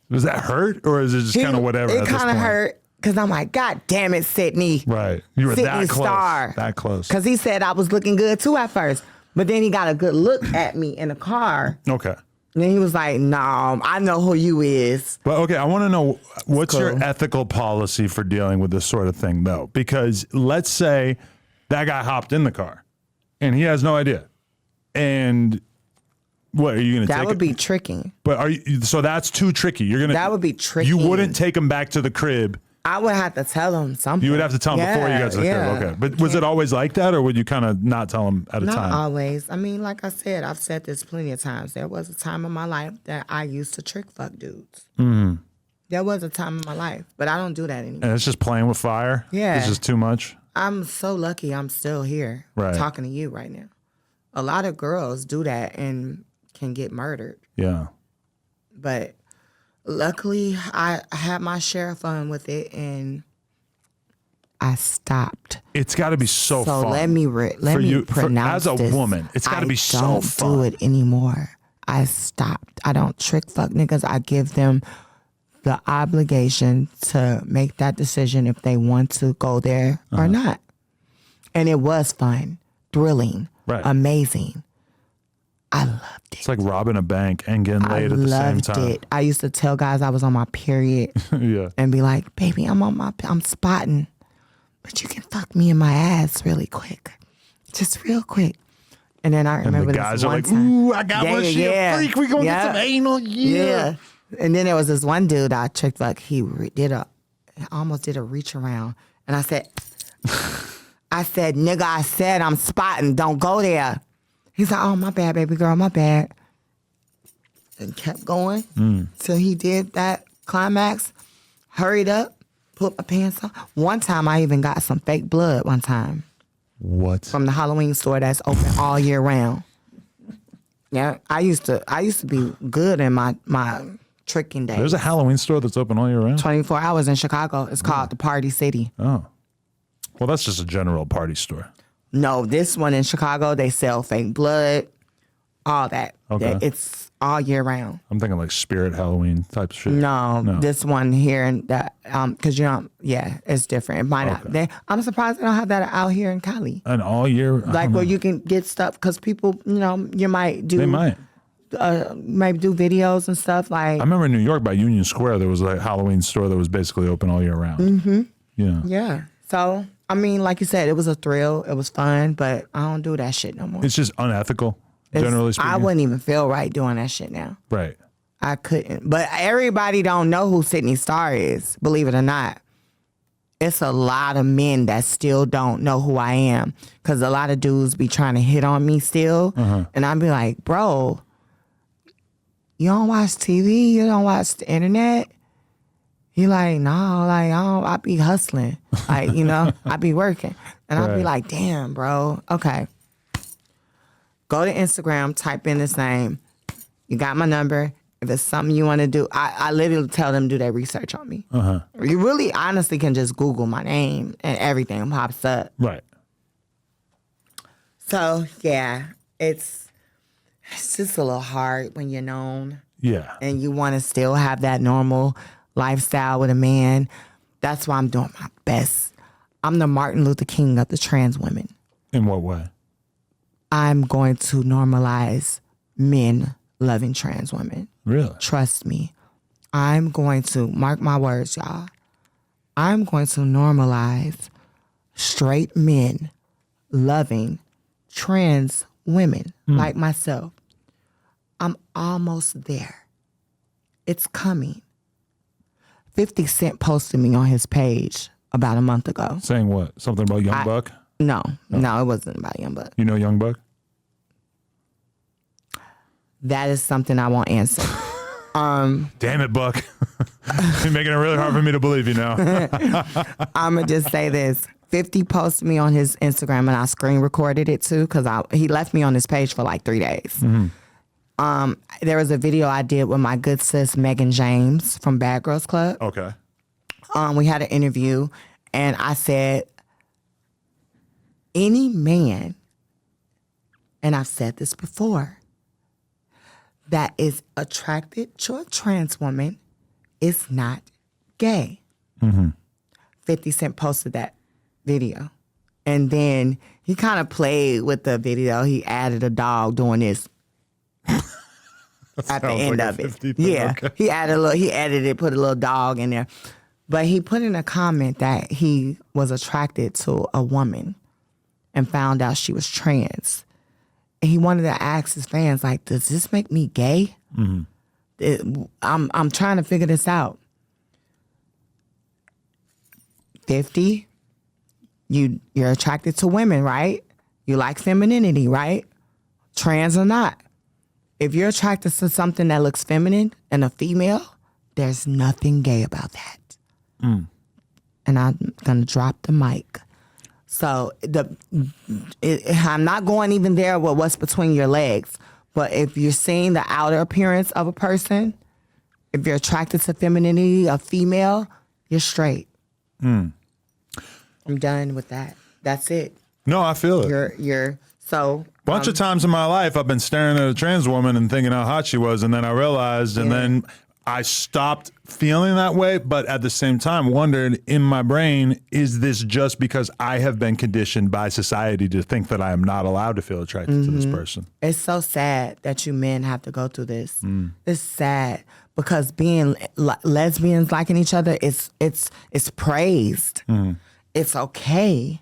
Was that hurt or is it just kind of whatever? It kind of hurt because I'm like, God damn it, Sidney. Right. You were Sidney that close. Starr. That close. Because he said I was looking good too at first. But then he got a good look at me in the car. Okay. And then he was like, no, I know who you is. Well, okay, I want to know what's your ethical policy for dealing with this sort of thing, though? Because let's say that guy hopped in the car and he has no idea. And what are you going to take? That would be tricky. But so that's too tricky. That would be tricky. You wouldn't take him back to the crib. I would have to tell him something. You would have to tell him before you got to the crib. Okay. But was it always like that, or would you kind of not tell him at a time? Not always. I mean, like I said, I've said this plenty of times. There was a time in my life that I used to trick fuck dudes. Mm-hmm. There was a time in my life, but I don't do that anymore. And it's just playing with fire? Yeah. It's just too much? I'm so lucky I'm still here talking to you right now. A lot of girls do that and can get murdered. Yeah. But luckily, I had my share of fun with it, and I stopped. It's got to be so fun. So let me pronounce as a woman, it's got to be so fun. I don't do it anymore. I stopped. I don't trick fuck niggas. I give them the obligation to make that decision if they want to go there or not. And it was fun, thrilling, Right. amazing. I loved it. It's like robbing a bank and getting laid at the same time. I loved it. I used to tell guys I was on my period Yeah. and be like, baby, I'm spotting, but you can fuck me in my ass really quick. Just real quick. And then I remember the guys this are one like, time. ooh, I got one shit. Freak, we gonna get some anal. Yeah. And then there was this one dude I tricked, like he almost did a reach around. And I said, nigga, I said I'm spotting. Don't go there. He's like, oh, my bad, baby girl, my bad. And kept going till he did that climax. Hurried up, put my pants on. One time I even got some fake blood one time. What? From the Halloween store that's open all year round. Yeah, I used to be good in my tricking days. There's a Halloween store that's open all year round? 24 hours in Chicago. It's called the Party City. Oh. Well, that's just a general party store. No, this one in Chicago, they sell fake blood, all that. Okay. It's all year round. I'm thinking like Spirit Halloween type shit. No, this one here and that, because it's different. It might not. I'm surprised they don't have that out here in Cali. And all year, Like where you can get stuff, because people, you might do. They might. Maybe do videos and stuff like. I remember in New York by Union Square, there was a Halloween store that was basically open all year round. Mm-hmm. Yeah. Yeah. So, I mean, like you said, it was a thrill. It was fun, but I don't do that shit no more. It's just unethical, generally speaking. I wouldn't even feel right doing that shit now. Right. I couldn't. But everybody don't know who Sidney Starr is, believe it or not. It's a lot of men that still don't know who I am, because a lot of dudes be trying to hit on me still. And I'd be like, bro, you don't watch TV? You don't watch the internet? He like, no, like, I be hustling. Like, I be working. And I'd be like, damn, bro. Okay. Go to Instagram, type in this name. You got my number. If it's something you want to do, I literally tell them do their research on me. You really honestly can just Google my name and everything pops up. Right. So, yeah, it's just a little hard when you're known. Yeah. And you want to still have that normal lifestyle with a man. That's why I'm doing my best. I'm the Martin Luther King of the trans women. In what way? I'm going to normalize men loving trans women. Really? Trust me. I'm going to, mark my words, y'all. I'm going to normalize straight men loving trans women like myself. I'm almost there. It's coming. 50 Cent posted me on his page about a month ago. Saying what? Something about Young Buck? No, it wasn't about Young Buck. You know Young Buck? That is something I won't answer. Damn it, Buck. You're making it really hard for me to believe you now. I'm going to just say this. 50 posted me on his Instagram, and I screen recorded it too, because he left me on his page for like 3 days. There was a video I did with my good sis, Megan James from Bad Girls Club. Okay. We had an interview, and I said, any man, and I've said this before, that is attracted to a trans woman is not gay. 50 Cent posted that video. And then he kind of played with the video. He added a dog doing this at the end like of a it. 50 thing, Yeah. okay. He edited it, put a little dog in there. But he put in a comment that he was attracted to a woman and found out she was trans. And he wanted to ask his fans, like, does this make me gay? I'm trying to figure this out. 50, you're attracted to women, right? You like femininity, right? Trans or not. If you're attracted to something that looks feminine and a female, there's nothing gay about that. And I'm gonna drop the mic. So I'm not going even there with what's between your legs. But if you're seeing the outer appearance of a person, if you're attracted to femininity, a female, you're straight. I'm done with that. That's it. No, I feel it. You're so. Bunch of times in my life, I've been staring at a trans woman and thinking how hot she was, and then I realized, and then I stopped feeling that way, but at the same time wondered in my brain, is this just because I have been conditioned by society to think that I am not allowed to feel attracted to this person? It's so sad that you men have to go through this. It's sad because being lesbians liking each other, it's praised. It's okay.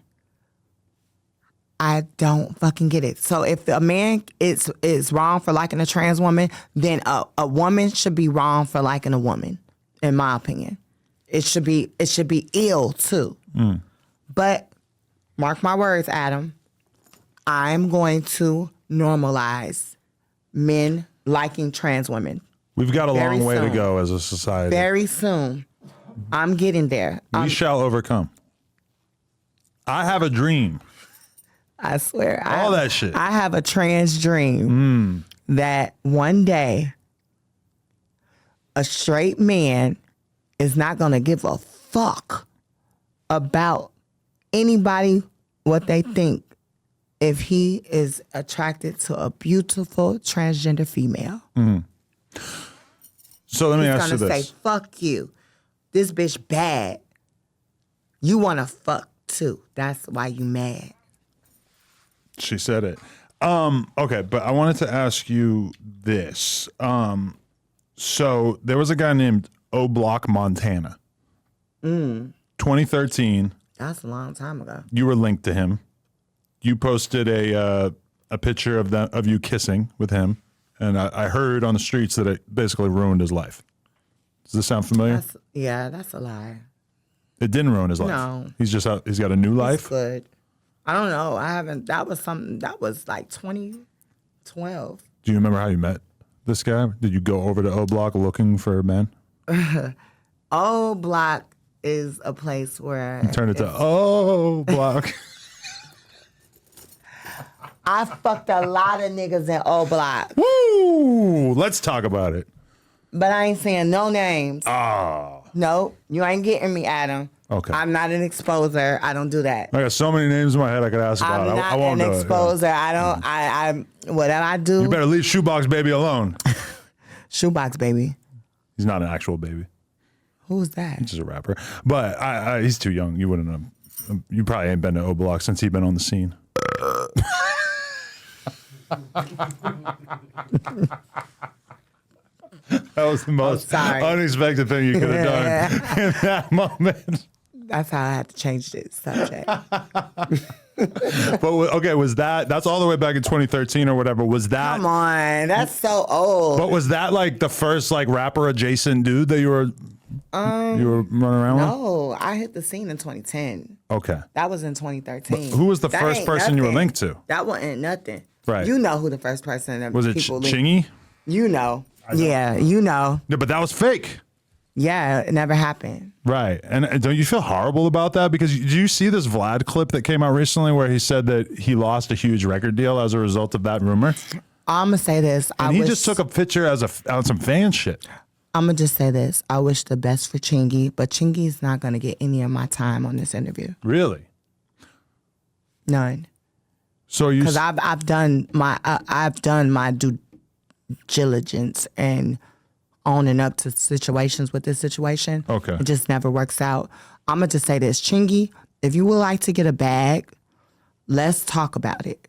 I don't fucking get it. So if a man is wrong for liking a trans woman, then a woman should be wrong for liking a woman, in my opinion. It should be ill too. But mark my words, Adam, I'm going to normalize men liking trans women. We've got a Very long way to soon. go as a society. Very soon. I'm getting there. We shall overcome. I have a dream. I swear. All that shit. I have a trans dream that one day a straight man is not going to give a fuck about anybody, what they think, if he is attracted to a beautiful transgender female. So let me He's ask you going to this. say, fuck you. This bitch bad. You want to fuck too. That's why you mad. She said it. Okay, but I wanted to ask you this. So there was a guy named O Block Montana. 2013. That's a long time ago. You were linked to him. You posted a picture of you kissing with him, and I heard on the streets that it basically ruined his life. Does this sound familiar? That's a lie. It didn't ruin his life. No. He's just out, he's got a new life. It's good. I don't know. I haven't. That was like 2012. Do you remember how you met this guy? Did you go over to O Block looking for men? O Block is a place where Turn it to O Block. I fucked a lot of niggas in O Block, Woo! Let's talk about it. but I ain't saying no names. Oh. No, you ain't getting me, Adam. Okay. I'm not an exposer. I don't do that. I got so many names in my head I could ask about. I'm not I won't an do it. exposer. I don't. I whatever I do. You better leave Shoebox Baby alone. Shoebox baby. He's not an actual baby. Who's that? He's just a rapper. But he's too young. You wouldn't have. You probably ain't been to O Block since he's been on the scene. That was the most unexpected thing you could have done in that moment. That's how I had to change the subject. But okay, that's all the way back in 2013 or whatever. Was that? Come on, that's so old. But was that like the first like rapper adjacent dude that you were running around with? No, I hit the scene in 2010. Okay. That was in 2013. Who was the That first ain't person you were nothing. linked to? That wasn't nothing. Right. You know who the first person Was it people linked- Chingy? You know. Yeah, you know. Yeah, but that was fake. Yeah, it never happened. Right. And don't you feel horrible about that? Because do you see this Vlad clip that came out recently where he said that he lost a huge record deal as a result of that rumor? I'm gonna say this. And he just took a picture on some fan shit. I'm gonna just say this. I wish the best for Chingy, but Chingy's not gonna get any of my time on this interview. Really? None. So you Because I've done my due diligence and owning up to situations with this situation. Okay. It just never works out. I'm gonna just say this, Chingy, if you would like to get a bag, let's talk about it.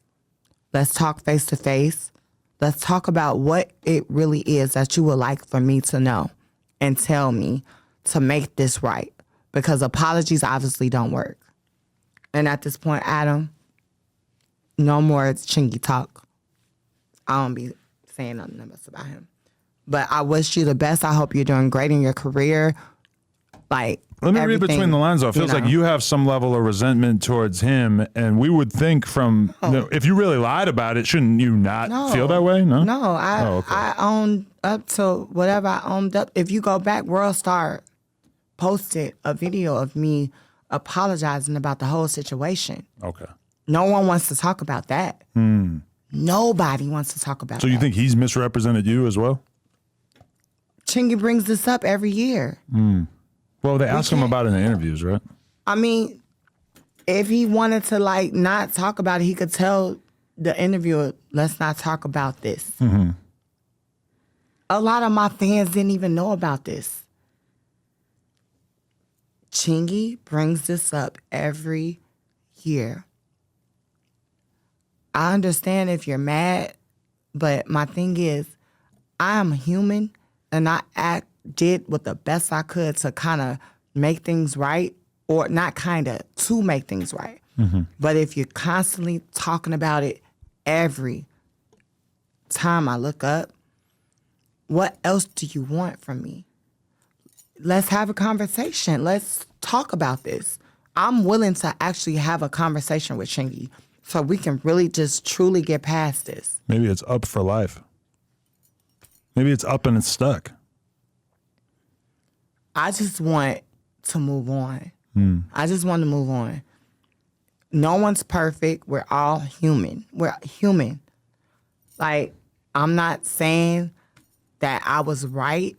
Let's talk face to face. Let's talk about what it really is that you would like for me to know and tell me to make this right. Because apologies obviously don't work. And at this point, Adam, no more Chingy talk. I don't be saying nothing else about him. But I wish you the best. I hope you're doing great in your career. Like, let me read between the lines, though. It feels like you have some level of resentment towards him, and we would think from if you really lied about it, shouldn't you not feel that way? No, no. I owned up to whatever I owned up. If you go back, World Star posted a video of me apologizing about the whole situation. Okay. No one wants to talk about that. Nobody wants to talk about So that. you think he's misrepresented you as well? Chingy brings this up every year. Well, they ask him about it in the interviews, right? I mean, if he wanted to like not talk about it, he could tell the interviewer, let's not talk about this. a lot of my fans didn't even know about this. Chingy brings this up every year. I understand if you're mad, but my thing is, I am human, and I did what the best I could to kind of make things right, or not kind of, to make things right. Mm-hmm. But if you're constantly talking about it every time I look up, what else do you want from me? Let's have a conversation. Let's talk about this. I'm willing to actually have a conversation with Chingy so we can really just truly get past this. Maybe it's up for life. Maybe it's up and it's stuck. I just want to move on. I just want to move on. No one's perfect. We're all human. We're human. Like, I'm not saying that I was right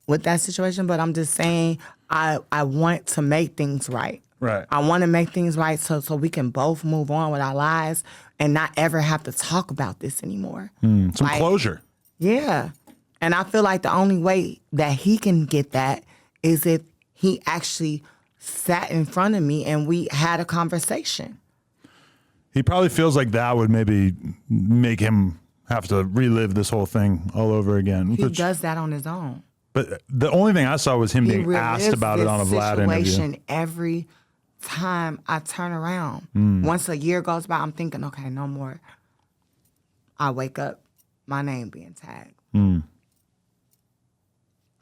with that situation, but I'm just saying I want to make things right. Right. I want to make things right so we can both move on with our lives and not ever have to talk about this anymore. Some closure. Yeah. And I feel like the only way that he can get that is if he actually sat in front of me and we had a conversation. He probably feels like that would maybe make him have to relive this whole thing all over again. He does that on his own. But the only thing I saw was him being asked about it on a Vlad interview. Every time I turn around, once a year goes by, I'm thinking, okay, no more. I wake up, my name being tagged.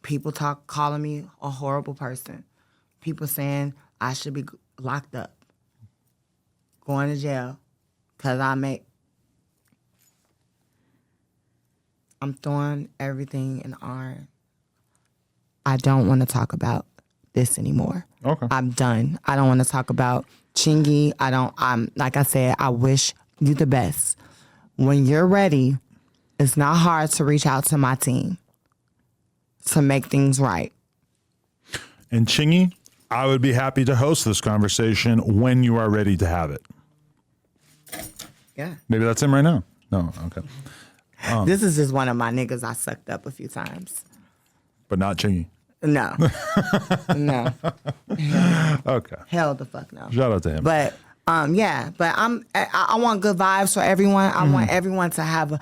People calling me a horrible person. People saying I should be locked up, going to jail, because I'm throwing everything in iron. I don't want to talk about this anymore. Okay. I'm done. I don't want to talk about Chingy. I'm like I said, I wish you the best. When you're ready, it's not hard to reach out to my team to make things right. And Chingy, I would be happy to host this conversation when you are ready to have it. Yeah. Maybe that's him right now. No, okay. This is just one of my niggas I sucked up a few times. But not Chingy. No. No. Okay. Hell the fuck no. Shout out to him. But yeah, but I want good vibes for everyone. I want everyone to have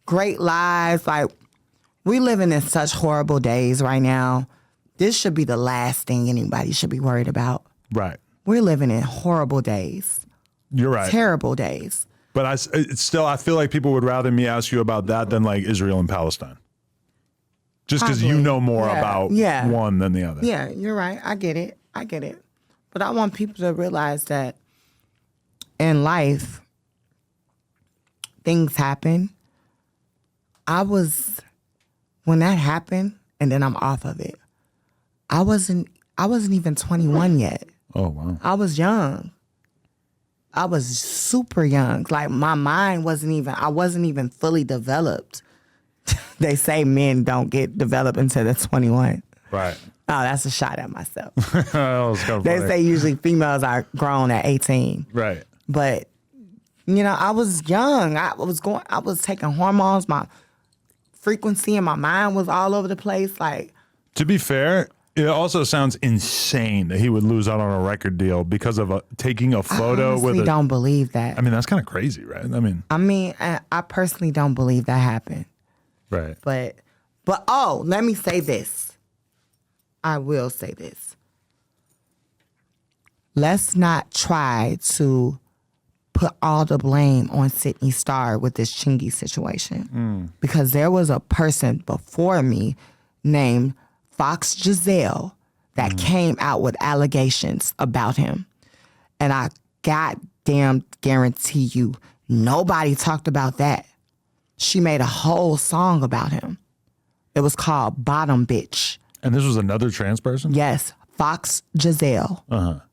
great lives. Like, we living in such horrible days right now. This should be the last thing anybody should be worried about. Right. We're living in horrible days. You're right. Terrible days. But I feel like people would rather me ask you about that than like Israel and Palestine. Just because you know more about one than the other. Yeah, you're right. I get it. But I want people to realize that in life, things happen. When that happened, and then I'm off of it, I wasn't even 21 yet. Oh, wow. I was young. I was super young. Like, my mind I wasn't even fully developed. They say men don't get developed until they're 21. Right. Oh, that's a shot at myself. That was kind of They funny. say usually females are grown at 18. Right. But, I was young. I was taking hormones. My frequency in my mind was all over the place. Like, To be fair, it also sounds insane that he would lose out on a record deal because of taking a photo with I don't believe that. I mean, that's kind of crazy, right? I personally don't believe that happened. Right. But let me say this. I will say this. Let's not try to put all the blame on Sidney Starr with this Chingy situation. Because there was a person before me named Fox Giselle that came out with allegations about him. And I goddamn guarantee you, nobody talked about that. She made a whole song about him. It was called Bottom Bitch. And this was another trans person? Yes, Fox Giselle.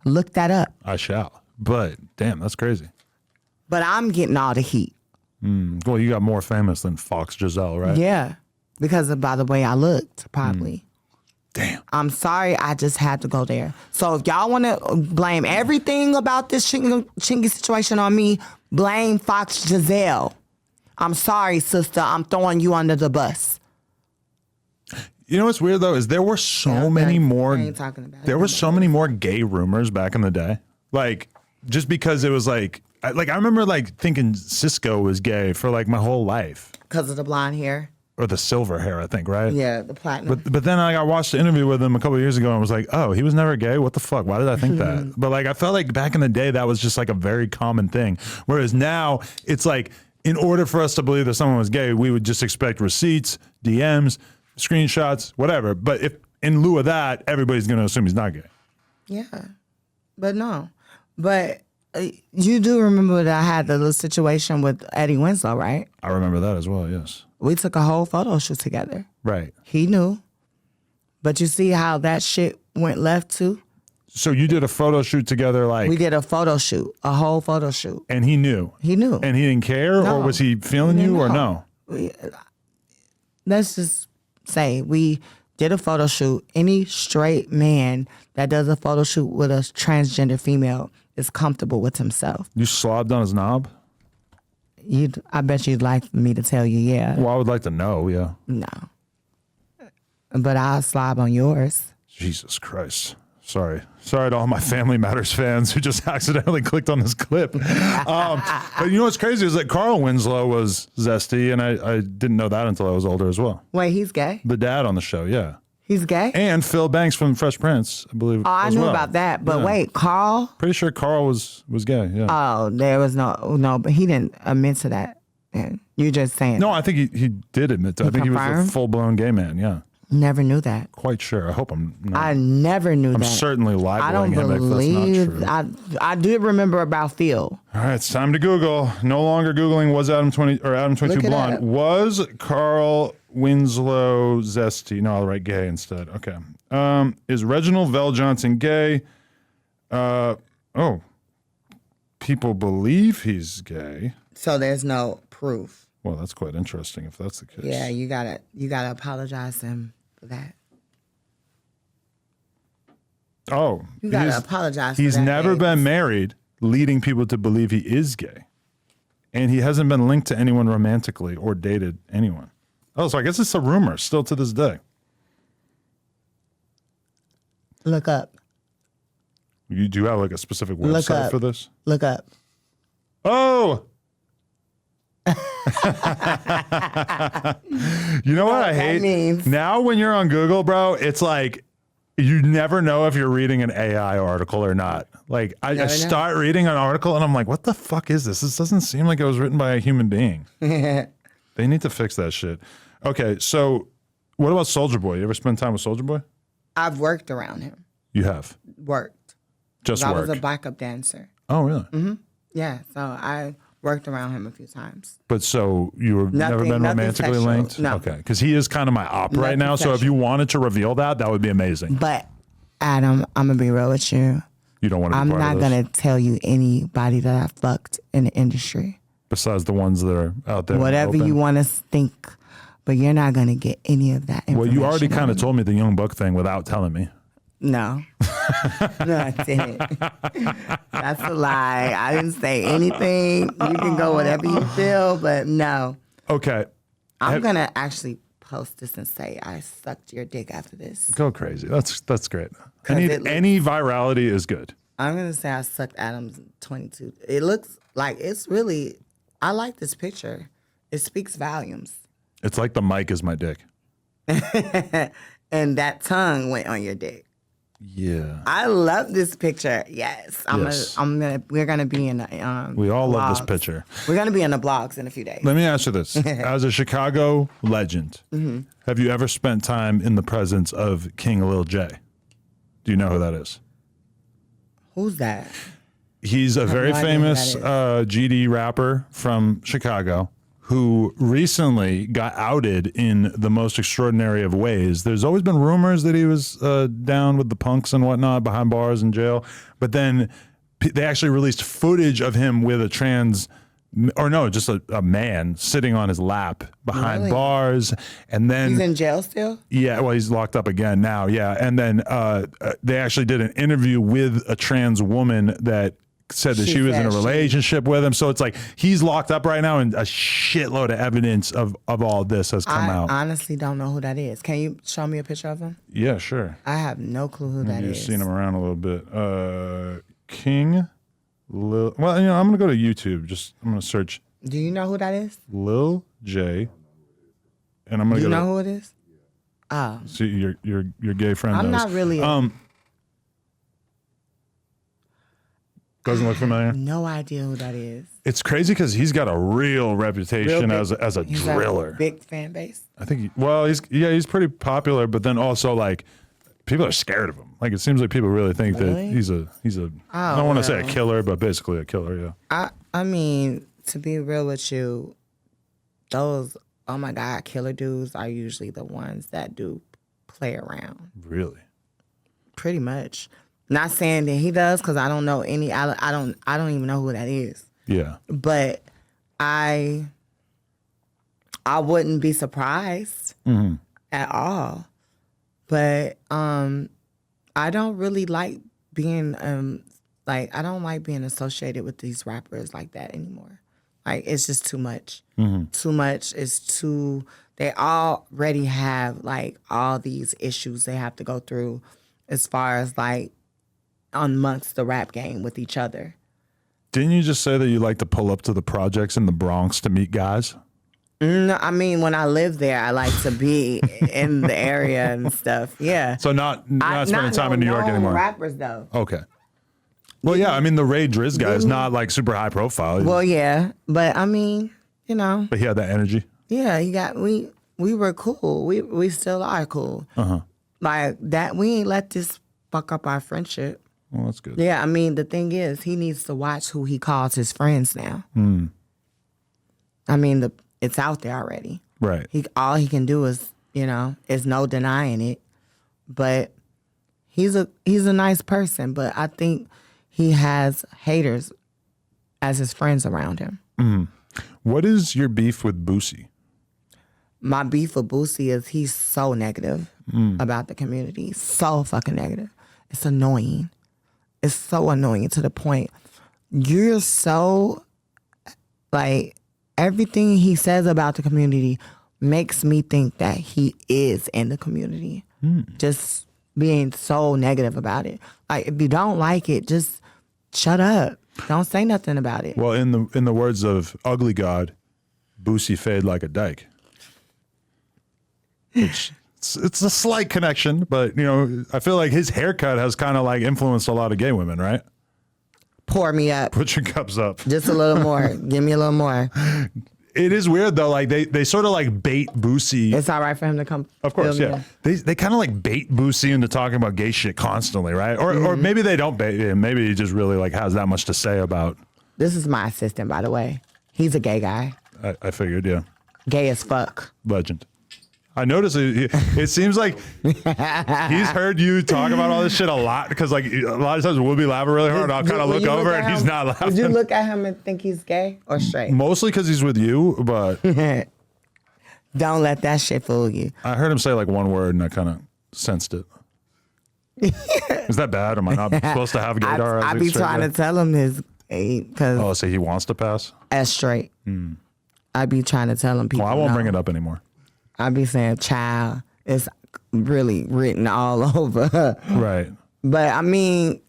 Look that up. I shall. But damn, that's crazy. But I'm getting all the heat. Well, you got more famous than Fox Giselle, right? Yeah, because by the way I looked, probably. Damn. I'm sorry, I just had to go there. So if y'all want to blame everything about this Chingy situation on me, blame Fox Giselle. I'm sorry, sister. I'm throwing you under the bus. You know what's weird though is there were so many more. I ain't talking about it. There were so many more gay rumors back in the day. Like just because it was like I remember like thinking Cisco was gay for like my whole life. Because of the blonde hair. Or the silver hair, I think, right? Yeah, the platinum. But then I watched the interview with him a couple of years ago and was like, oh, he was never gay? What the fuck? Why did I think that? But like I felt like back in the day that was just like a very common thing. Whereas now it's like in order for us to believe that someone was gay, we would just expect receipts, DMs, screenshots, whatever. But if in lieu of that, everybody's going to assume he's not gay. Yeah. But no. But you do remember that I had the little situation with Eddie Winslow, right? I remember that as well, yes. We took a whole photo shoot together. Right. He knew. But you see how that shit went left too? So you did a photo shoot together like... We did a photo shoot, a whole photo shoot. And he knew? He knew. And he didn't care? No. Or was he feeling you or no? Let's just say we did a photo shoot. Any straight man that does a photo shoot with a transgender female is comfortable with himself. You slobbed on his knob? I bet you'd like me to tell you, yeah. Well, I would like to know, yeah. No. But I'll slob on yours. Jesus Christ. Sorry to all my Family Matters fans who just accidentally clicked on this clip. But you know what's crazy is that Carl Winslow was zesty, and I didn't know that until I was older as well. Wait, he's gay? The dad on the show, yeah. He's gay? And Phil Banks from Fresh Prince, I believe. Oh, I knew about that. But wait, Carl? Pretty sure Carl was gay, yeah. Oh, there was no, but he didn't admit to that. And you just saying. No, I think he did admit to it. I think he was a full-blown gay man, yeah. Never knew that. Quite sure. I hope I'm not. I never knew that. I'm certainly libeling him if that's not true. I did remember about Phil. All right, it's time to Google. No longer Googling was Adam 22 blonde. Was Carl Winslow zesty? No, I'll write gay instead. Okay. Is Reginald Vell Johnson gay? People believe he's gay. So there's no proof. Well, that's quite interesting if that's the case. Yeah, you gotta apologize to him for that. Oh, you gotta apologize. He's for that, never been married, leading people to believe he is gay, and he hasn't been linked to anyone romantically or dated anyone. Oh, so I guess it's a rumor still to this day. Look up. You do have like a specific website for this? Look up. Oh. You know what I hate? Means. Now when you're on Google, bro, it's like you never know if you're reading an AI article or not. Like I start reading an article and I'm like, what the fuck is this? This doesn't seem like it was written by a human being. They need to fix that shit. Okay, so what about Soulja Boy? You ever spend time with Soulja Boy? I've worked around him. You have? Worked. Just I worked? was a backup dancer. Oh, really? Mm-hmm. Yeah, so I worked around him a few times. But so you were never been romantically sexual. linked? No. Okay, because he is kind of my op right now. So if you wanted to reveal that, that would be amazing. But Adam, I'm gonna be real with you. You don't want to be I'm part not of this? gonna tell you anybody that I fucked in the industry. Besides the ones that are out there. Whatever you want to think, but you're not gonna get any of that information. Well, you already kind of told me the Young Buck thing without telling me. No. No, I didn't. That's a lie. I didn't say anything. You can go whatever you feel, but no. Okay. I'm going to actually post this and say I sucked your dick after this. Go crazy. That's great. Any virality is good. I'm going to say I sucked Adam's 22. It looks like it's really, I like this picture. It speaks volumes. It's like the mic is my dick. And that tongue went on your dick. Yeah. I love this picture. Yes. We're gonna be in the we all blogs. love this picture. We're gonna be in the blogs in a few days. Let me ask you this. As a Chicago legend, have you ever spent time in the presence of King Lil J? Do you know who that is? Who's that? He's a very no idea famous who that GD rapper from Chicago who recently got outed in the most extraordinary of ways. There's always been rumors that he was down with the punks and whatnot behind bars in jail, but then they actually released footage of him with a just a man sitting on his lap behind bars, and then he's in jail still? Yeah, well, he's locked up again now, yeah. And then they actually did an interview with a trans woman that said that She she was in a said she- relationship with him. So it's like he's locked up right now, and a shitload of evidence of all this has come out. I honestly don't know who that is. Can you show me a picture of him? Yeah, sure. I have no clue who that You've is. seen him around a little bit. King Lil. Well, I'm gonna go to YouTube. I'm gonna search Do you know who that is? Lil J, and I'm gonna Do you go know who it is? Oh, see your gay friend. I'm knows. not really. Doesn't look familiar. No idea who that is. It's crazy because he's got a real reputation Real big- as a He's driller. a big fan base. I think. He's pretty popular, but then also like people are scared of him. Like it seems like people really think Really? that he's a. I don't want to say a well. killer, but basically a killer. Yeah. I mean, to be real with you, those oh my god killer dudes are usually the ones that do play around. Really. Pretty much. Not saying that he does because I don't know any. I don't even know who that is. Yeah. But I wouldn't be surprised at all. But I don't really like being I don't like being associated with these rappers like that anymore. Like it's just too much. Too much. It's too. They already have like all these issues they have to go through, as far as like amongst the rap game with each other. Didn't you just say that you like to pull up to the projects in the Bronx to meet guys? No, I mean when I live there, I like to be in the area and stuff. Yeah. So not spending time in New York anymore. Rappers though. Okay. Well, yeah. I mean, the Ray Driz guy is not like super high profile. Well, yeah, but I mean, But he had that energy. yeah, we were cool. We still are cool. Like that, we ain't let this fuck up our friendship. Well, that's good. Yeah, I mean, the thing is, he needs to watch who he calls his friends now. I mean, it's out there already. Right. All he can do is, is no denying it. But he's a nice person, but I think he has haters as his friends around him. What is your beef with Boosie? My beef with Boosie is he's so negative about the community. So fucking negative. It's annoying. It's so annoying to the point you're so like everything he says about the community makes me think that he is in the community. Just being so negative about it. Like if you don't like it, just shut up. Don't say nothing about it. Well, in the words of Ugly God, Boosie fade like a dyke. Which it's a slight connection, but I feel like his haircut has kind of like influenced a lot of gay women, right? Pour me up. Put your cups up. Just a little more. Give me a little more. It is weird though. Like they sort of like bait Boosie. It's all right for him to come. Of course, fill me yeah. in. They kind of like bait Boosie into talking about gay shit constantly, right? Or maybe they don't bait him. Maybe he just really like has that much to say about. This is my assistant, by the way. He's a gay guy. I figured, yeah. Gay as fuck. Legend. I noticed it seems like he's heard you talk about all this shit a lot because like a lot of times we'll be laughing really hard and I'll kind of look over and he's not laughing. Did you look at him and think he's gay or straight? Mostly because he's with you, but Don't let that shit fool you. I heard him say like one word and I kind of sensed it. Is that bad? Am I not supposed to have gaydar? I be trying to tell him his because Oh, so he wants to pass? as straight. I be trying to tell him people. Well, I won't know. bring it up anymore. I be saying child. It's really written all over. Right. But I mean,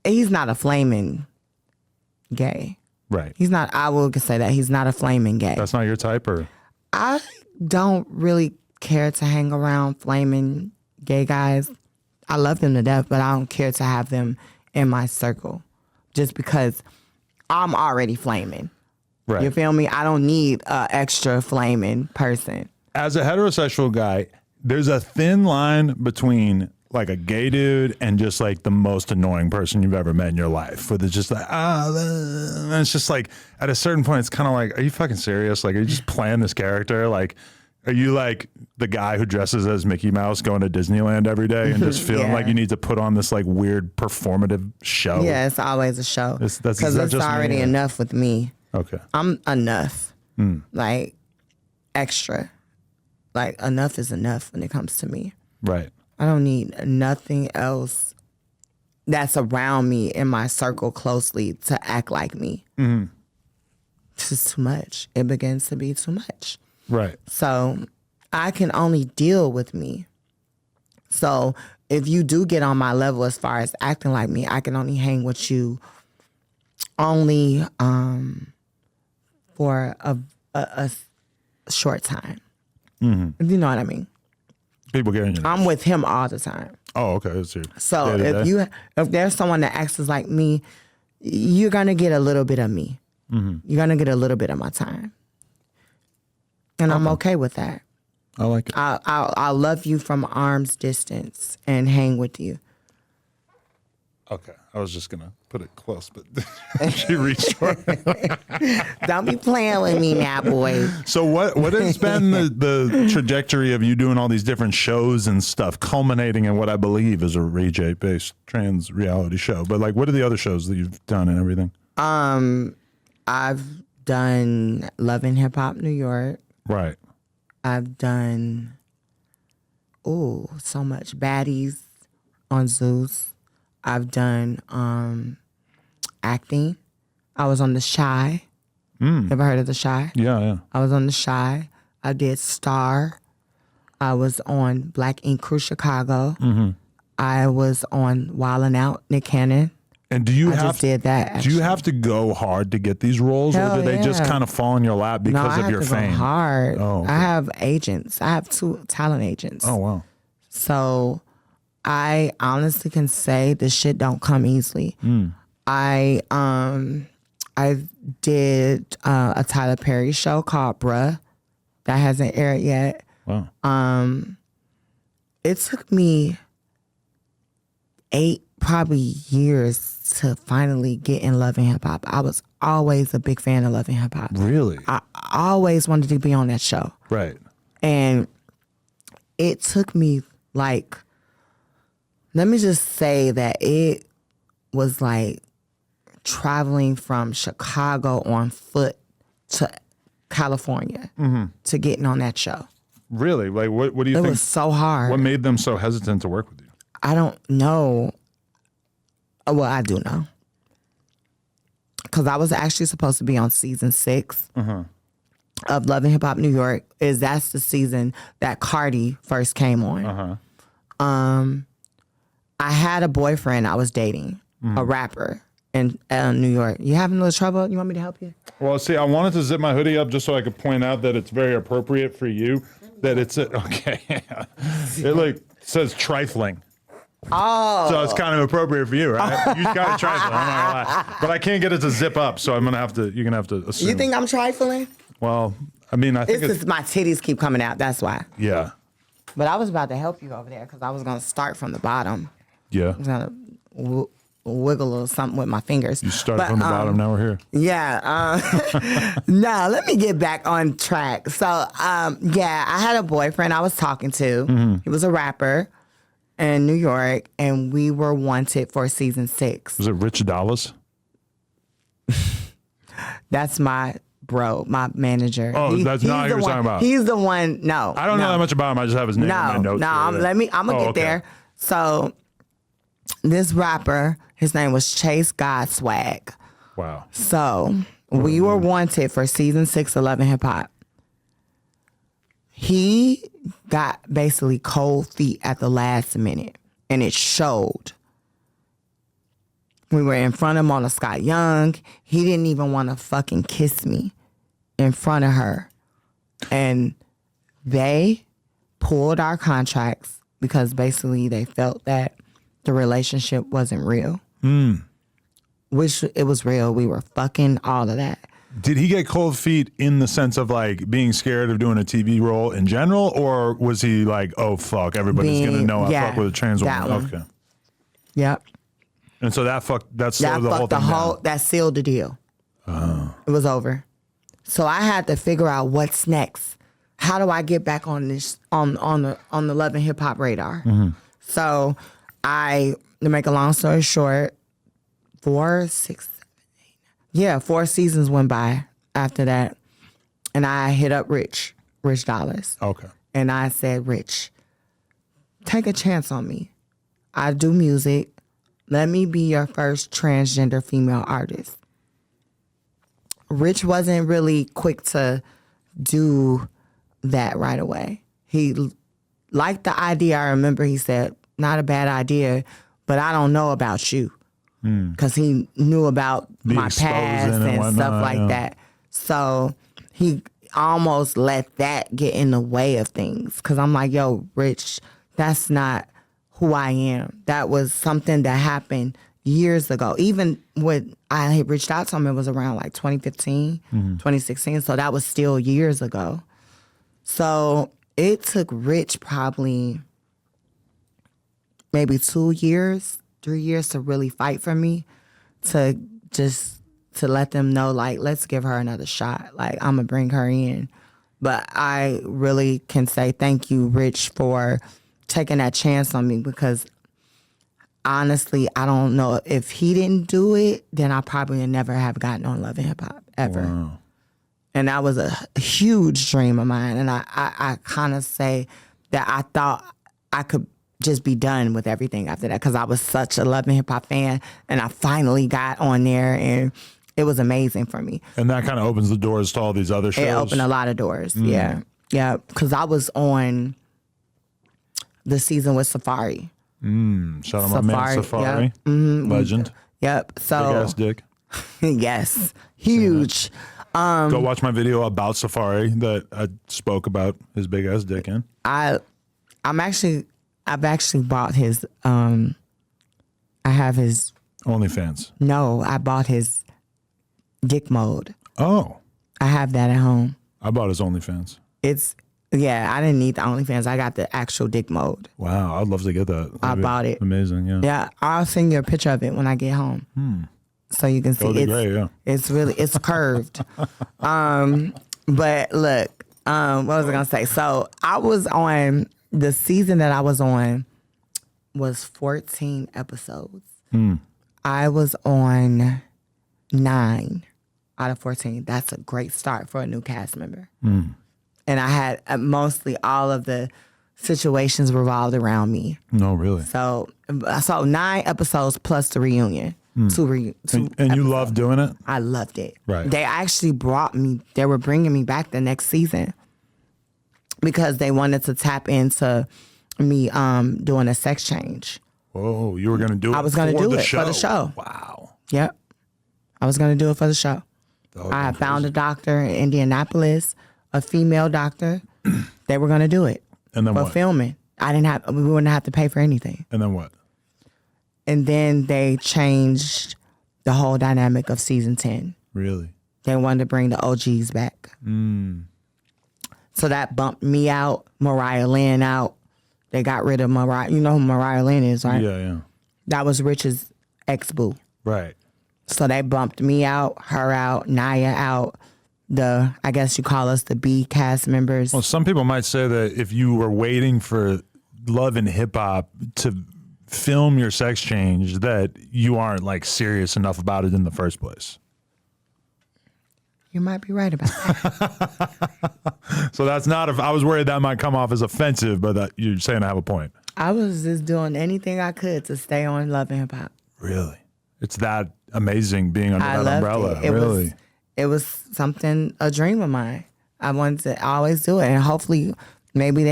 he's not a flaming gay. Right. He's not. I will say that he's not a flaming gay. That's not your type, or I don't really care to hang around flaming gay guys. I love them to death, but I don't care to have them in my circle just because I'm already flaming. right. You feel me? I don't need an extra flaming person. As a heterosexual guy, there's a thin line between like a gay dude and just like the most annoying person you've ever met in your life. Where it's just like, and it's just like at a certain point, it's kind of like, are you fucking serious? Like, are you just playing this character? Like, are you like the guy who dresses as Mickey Mouse going to Disneyland every day and just feeling Yeah. like you need to put on this like weird performative show? Yeah, it's always a show. That's- Because is that it's just me, already or- enough with me. Okay. I'm enough. Like, extra. Like, enough is enough when it comes to me. Right. I don't need nothing else that's around me in my circle closely to act like me. Mm-hmm. It's just too much. It begins to be too much. Right. So I can only deal with me. So if you do get on my level as far as acting like me, I can only hang with you only for a short time. If you know what I mean. People getting you. I'm with him all the time. Oh, okay. That's true. So if there's someone that acts like me, you're gonna get a little bit of me. Mm-hmm. You're gonna get a little bit of my time, and I'm okay with that. I like it. I'll love you from arm's distance and hang with you. Okay. I was just gonna put it close, but she reached for it. Don't be playing with me now, boy. So what has been the trajectory of you doing all these different shows and stuff, culminating in what I believe is a Ray J based trans reality show? But like, what are the other shows that you've done and everything? I've done Love and Hip Hop New York. Right. I've done so much Baddies on Zeus. I've done acting. I was on The Shy. Ever heard of The Shy? Yeah. I was on The Shy. I did Star. I was on Black Ink Crew Chicago. Mm-hmm. I was on Wildin' Out, Nick Cannon. And do you just did that? Actually. Do you have to go hard to get these roles, Hell or do they just yeah. kind of fall in your lap because of your fame? I have to go hard. Oh, okay. I have agents. I have 2 talent agents. Oh wow. So I honestly can say this shit don't come easily. I did a Tyler Perry show called Bruh that hasn't aired yet. Wow. It took me 8 probably years to finally get in Love and Hip Hop. I was always a big fan of Love and Hip Hop. Really? I always wanted to be on that show. Right. And it took me like, let me just say that it was like traveling from Chicago on foot to California to getting on that show. Really? Like, what do you think? It was so hard. What made them so hesitant to work with you? I don't know. Well, I do know. Because I was actually supposed to be on season 6 of Love and Hip Hop New York. That's the season that Cardi first came on. I had a boyfriend I was dating, a rapper in New York. You having a little trouble? You want me to help you? Well, see, I wanted to zip my hoodie up just so I could point out that it's very appropriate for you. That it's okay. It like says trifling. Oh, So it's kind of appropriate for you, right? You got a trifling, I'm not gonna lie. But I can't get it to zip up, so you're gonna have to assume. you think I'm trifling? Well, I mean, I think It's just my titties keep coming out. That's why. yeah. But I was about to help you over there because I was going to start from the bottom. Yeah. I was going to wiggle a little something with my fingers. You started from the bottom, now we're here. Yeah. No, let me get back on track. So, yeah, I had a boyfriend I was talking to. He was a rapper in New York, and we were wanted for season 6. Was it Rich Dallas? That's my bro, my manager. Oh, that's not who you're talking about. He's the one. No, I don't know that much about him. I just have his name in my notes. No, I'm gonna get there. So this rapper, his name was Chase Godswag. Wow. So we were wanted for season 6 of Love and Hip Hop. He got basically cold feet at the last minute, and it showed. We were in front of Mona Scott Young. He didn't even want to fucking kiss me in front of her. And they pulled our contracts because basically they felt that the relationship wasn't real. Which it was real. We were fucking all of that. Did he get cold feet in the sense of like being scared of doing a TV role in general, or was he like, oh fuck, everybody's gonna know I fuck with a trans woman? Okay. Yep. And so that slowed the whole thing down. That sealed the deal. It was over. So I had to figure out what's next. How do I get back on this on the Love and Hip Hop radar? So to make a long story short, 4 seasons went by after that, and I hit up Rich Dollars. Okay. And I said, Rich, take a chance on me. I do music. let me be your first transgender female artist. Rich wasn't really quick to do that right away. He liked the idea. I remember he said, not a bad idea, but I don't know about you. Because he knew about my past and stuff like that. So he almost let that get in the way of things. Because I'm like, yo, Rich, that's not who I am. That was something that happened years ago. Even when I had reached out to him, it was around like 2015, 2016. So that was still years ago. So it took Rich probably maybe 2 years, 3 years to really fight for me, to let them know, like, let's give her another shot. Like, I'm going to bring her in. But I really can say thank you, Rich, for taking that chance on me, because honestly, I don't know if he didn't do it, then I probably would never have gotten on Love and Hip Hop ever. Wow. And that was a huge dream of mine. And I kind of say that I thought I could just be done with everything after that, because I was such a Love and Hip Hop fan, and I finally got on there, and it was amazing for me. And that kind of opens the doors to all these other shows. It opened a lot of doors. Yeah. Because I was on the season with Safari. Shout out my man Safari. Yep. Legend. Yep. So Big ass dick. yes. Huge. Go watch my video about Safari that I spoke about his big ass dick in. I've actually bought his I have his OnlyFans. No, I bought his dick mode. Oh. I have that at home. I bought his OnlyFans. I didn't need the OnlyFans. I got the actual dick mode. Wow, I'd love to get that. I bought it. Amazing, yeah. Yeah, I'll send you a picture of it when I get home. So you can see That'd be great, yeah. It's curved. But look, what was I gonna say? So I was on the season that I was on was 14 episodes. I was on 9 out of 14. That's a great start for a new cast member. And I had mostly all of the situations revolved around me. No, really. So 9 episodes plus the reunion. Two and you love doing it? I loved it. Right. They actually they were bringing me back the next season because they wanted to tap into me doing a sex change. Whoa, you were going to do it I was going to do it for the show. Wow. Yep. I was going to do it for the show. I found a doctor in Indianapolis, a female doctor. They were going to do it. And then for what? filming. We wouldn't have to pay for anything. And then what? And then they changed the whole dynamic of season 10. Really? They wanted to bring the OGs back. So that bumped me out, Mariah Lynn out. They got rid of Mariah. You know who Mariah Lynn is, right? Yeah, yeah. That was Rich's ex-boo. Right. So they bumped me out, her out, Naya out. I guess you call us the B cast members. Well, some people might say that if you were waiting for Love and Hip Hop to film your sex change, that you aren't like serious enough about it in the first place. You might be right about that. So that's not, I was worried that might come off as offensive, but that you're saying I have a point. I was just doing anything I could to stay on Love and Hip Hop. Really? It's that amazing being under that umbrella. It was something, a dream of mine. I wanted to always do it. And hopefully maybe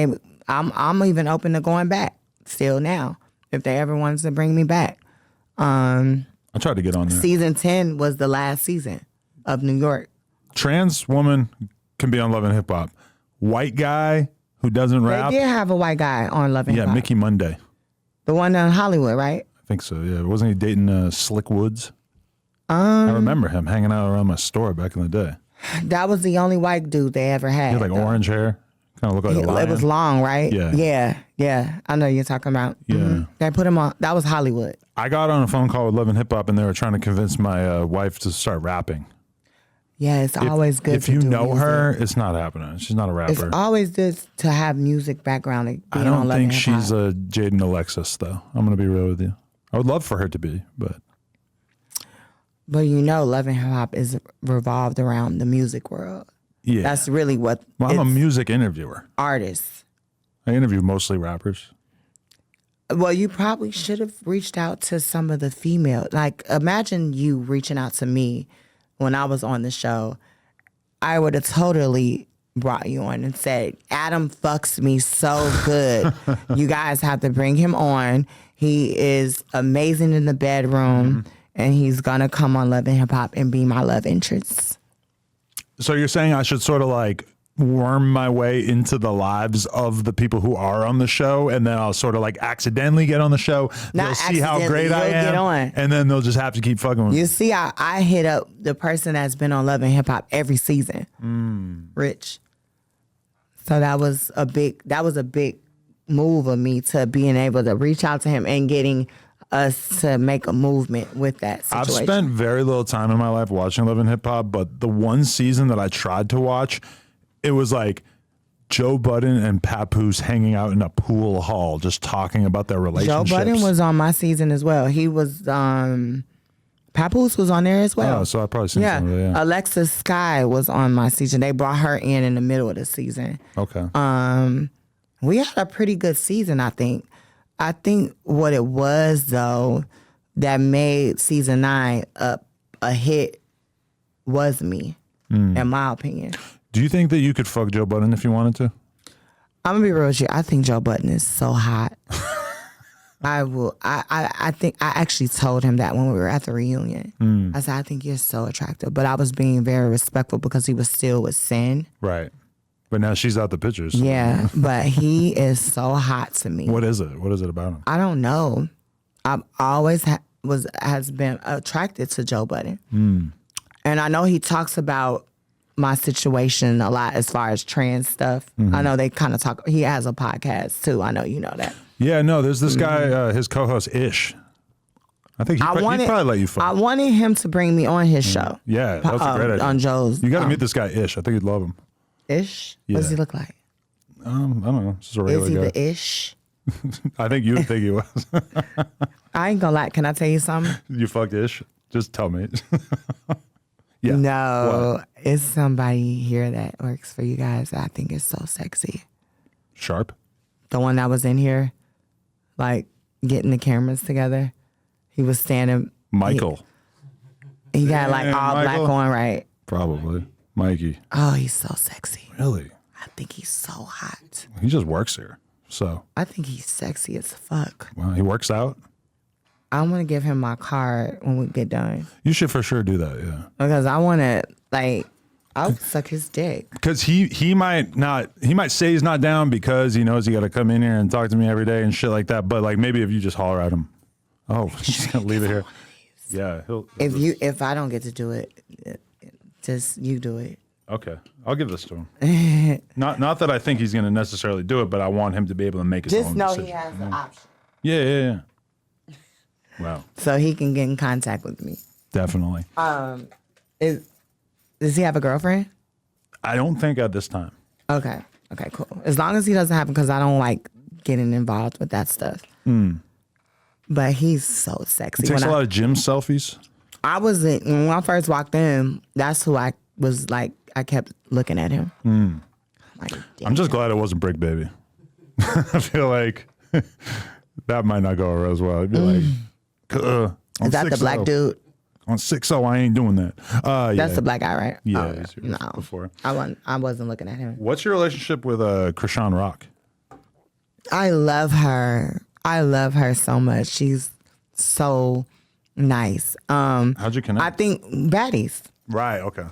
I'm even open to going back still now if they ever wanted to bring me back. I tried to get on there. Season 10 was the last season of New York. Trans woman can be on Love and Hip Hop. White guy who doesn't rap. They did have a white guy on Love and Hip Hop. Yeah, Mickey Monday. The one in Hollywood, right? I think so, yeah. Wasn't he dating Slick Woods? I remember him hanging out around my store back in the day. That was the only white dude they ever had. He had like orange hair. Kind of looked like a lion. It was long, right? Yeah. Yeah. I know you're talking about. Yeah. They put him on. That was Hollywood. I got on a phone call with Love and Hip Hop, and they were trying to convince my wife to start rapping. Yeah, it's always good if to you do know music. her, it's not happening. She's not a rapper. It's always good to have music background. Being I on don't Love think and Hip Hop. she's a Jaden Alexis, though. I'm going to be real with you. I would love for her to be, but... But you know, Love and Hip Hop is revolved around the music world. Yeah. That's really what Well, I'm a music interviewer. artists. I interview mostly rappers. Well, you probably should have reached out to some of the female. Like, imagine you reaching out to me when I was on the show. I would have totally brought you on and said, Adam fucks me so good. You guys have to bring him on. He is amazing in the bedroom, and he's going to come on Love and Hip Hop and be my love interest. So you're saying I should sort of like worm my way into the lives of the people who are on the show, and then I'll sort of like accidentally get on the show. They'll see how great I am, get on. And then they'll just have to keep fucking with me. You see how I hit up the person that's been on Love and Hip Hop every season, Rich. So that was a big move of me to being able to reach out to him and getting us to make a movement with that situation. I've spent very little time in my life watching Love and Hip Hop, but the one season that I tried to watch, it was like Joe Budden and Papoose hanging out in a pool hall just talking about their relationships. Joe Budden was on my season as well. He was, Papoose was on there as well. Oh, so I probably seen some of it, yeah. Alexa Sky was on my season. They brought her in the middle of the season. Okay. We had a pretty good season, I think. I think what it was, though, that made season 9 a hit was me, in my opinion. Do you think that you could fuck Joe Budden if you wanted to? I'm gonna be real with you. I think Joe Budden is so hot. I will. I think I actually told him that when we were at the reunion. I said, I think you're so attractive, but I was being very respectful because he was still with Sin. Right. But now she's out the pictures. So. Yeah, but he is so hot to me. What is it? What is it about him? I don't know. I've always has been attracted to Joe Budden, and I know he talks about my situation a lot as far as trans stuff. I know they kind of talk. He has a podcast too. I know you know that. Yeah, no. There's this guy, his co-host Ish. I think he'd probably let you fuck. I wanted him to bring me on his show. Yeah, that's a great idea. On Joe's. You got to meet this guy Ish. I think you'd love him. Ish? Yeah. What does he look like? I don't know. Just a regular Is he guy. the Ish? I think you would think he was. I ain't gonna lie. Can I tell you something? You fucked Ish? Just tell me. Yeah. No, it's somebody here that works for you guys that I think is so sexy. Sharp? The one that was in here, like, getting the cameras together. He was standing. Michael. He got like all Michael? black on, right? Probably. Mikey. Oh, he's so sexy. Really? I think he's so hot. He just works here. So. I think he's sexy as fuck. Well, he works out. I'm gonna give him my card when we get done. You should for sure do that, yeah. Because I wanna, like, I'll suck his dick. Because he might say he's not down because he knows he got to come in here and talk to me every day and shit like that. But like maybe if you just holler at him, oh, just gonna leave it here. Yeah, he'll. If I don't get to do it, just you do it. Okay, I'll give this to him. Not that I think he's gonna necessarily do it, but I want him to be able to make his Just own know decision. he has the option, Yeah. Wow, so he can get in contact with me. definitely. Does he have a girlfriend? I don't think at this time. Okay, cool. As long as he doesn't have, because I don't like getting involved with that stuff. But he's so sexy. He takes a lot of gym selfies. When I first walked in, that's who I was like. I kept looking at him. Like, I'm just glad it wasn't Brick Baby. I feel like that might not go over as well. I'd be like, is that the black dude? On 6-0, I ain't doing that. That's yeah. the black guy, right? Yeah, Oh, he's no. before. I wasn't looking at him. What's your relationship with Krishan Rock? I love her. I love her so much. She's so nice. How'd you connect? I think Baddies. Right, okay.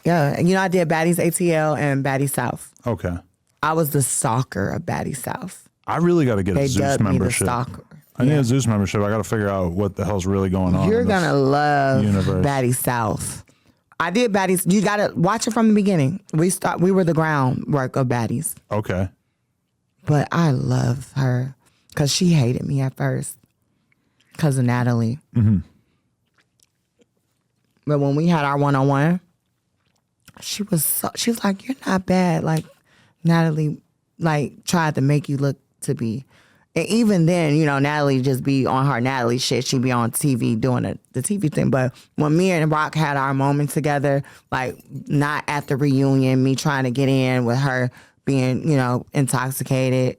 Yeah, I did Baddies ATL and Baddies South. Okay. I was the stalker of Baddies South. I really got to get They a Zeus dubbed me the membership. stalker. I need a Zeus membership. I got to figure out what the hell's really going on. You're in this gonna love universe. Baddies South. I did Baddies. You gotta watch it from the beginning. We were the groundwork of Baddies. Okay. But I love her because she hated me at first because of Natalie. But when we had our one-on-one, she was like, "You're not bad." Like Natalie, like tried to make you look to be. And even then, Natalie just be on her Natalie shit. She be on TV doing the TV thing. But when me and Rock had our moment together, like not at the reunion, me trying to get in with her being, intoxicated,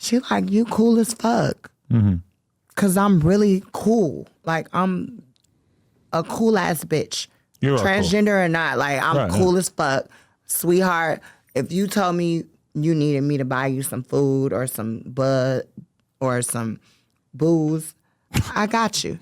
She like, you cool as fuck. Mm-hmm. Cause I'm really cool. Like I'm a cool ass bitch. You are transgender or not. Like I'm Right, cool as fuck. Sweetheart, if you told me you needed me to buy you some food or some bud or some booze, I got you.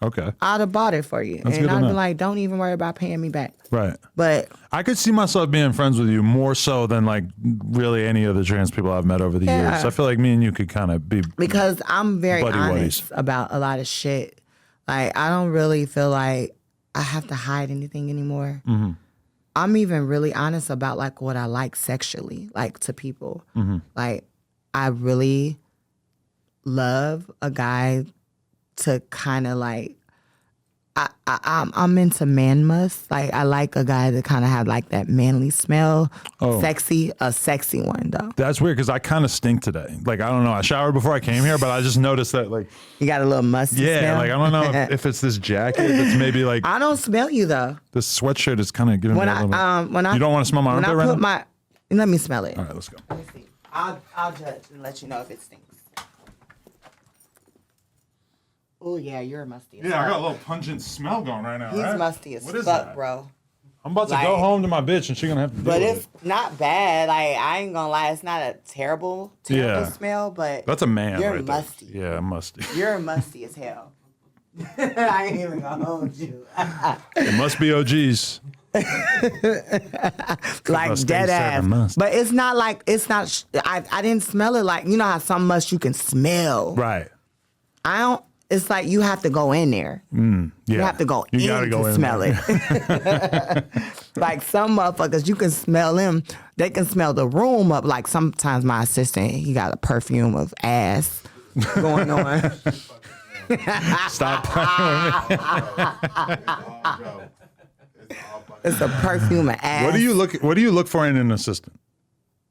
Okay. I'd have bought it for you. That's good and to I'd be know. like, don't even worry about paying me back. Right. But I could see myself being friends with you more so than like really any of the trans people I've met over the Yeah. years. I feel like me and you could kind of be because I'm very Buddy honest buddies. about a lot of shit. Like I don't really feel like I have to hide anything anymore. Mm-hmm. I'm even really honest about like what I like sexually, like to people. Mm-hmm. Like I really love a guy to kind of like I'm into man musk. Like I like a guy that kind of have like that manly smell, sexy, a sexy one though. That's weird because I kind of stink today. Like I don't know. I showered before I came here, but I just noticed that like You got a little musty smell. like I don't know if it's this jacket that's maybe like I don't smell you though. this sweatshirt is kind of giving When me a little bit. I You don't want to smell my when I armpit put right now? my let me smell it. All right, let's go. Let me see. I'll judge and let you know if it stinks. Oh yeah, you're musty as Yeah, I fuck. got a little pungent smell going right now. He's right? musty as What is fuck, that? bro. I'm about to Like- go home to my bitch and she's gonna have to deal But with it's it. not bad. Like I ain't gonna lie, it's not a terrible Yeah. smell, but That's a man you're right musty. there. Yeah, I'm musty. You're musty as hell. I ain't even gonna hold you. It must be OGs. Like Must dead be ass. serving must. But it's not like I didn't smell it like you know how some must you can smell. Right. I don't. It's like you have to go in there. Yeah. You have to go You in gotta go to in smell there. it. Like some motherfuckers, you can smell them. They can smell the room up. Like sometimes my assistant, he got a perfume of ass going on. Stop playing with me. It's a perfume of ass. What do you look for in an assistant?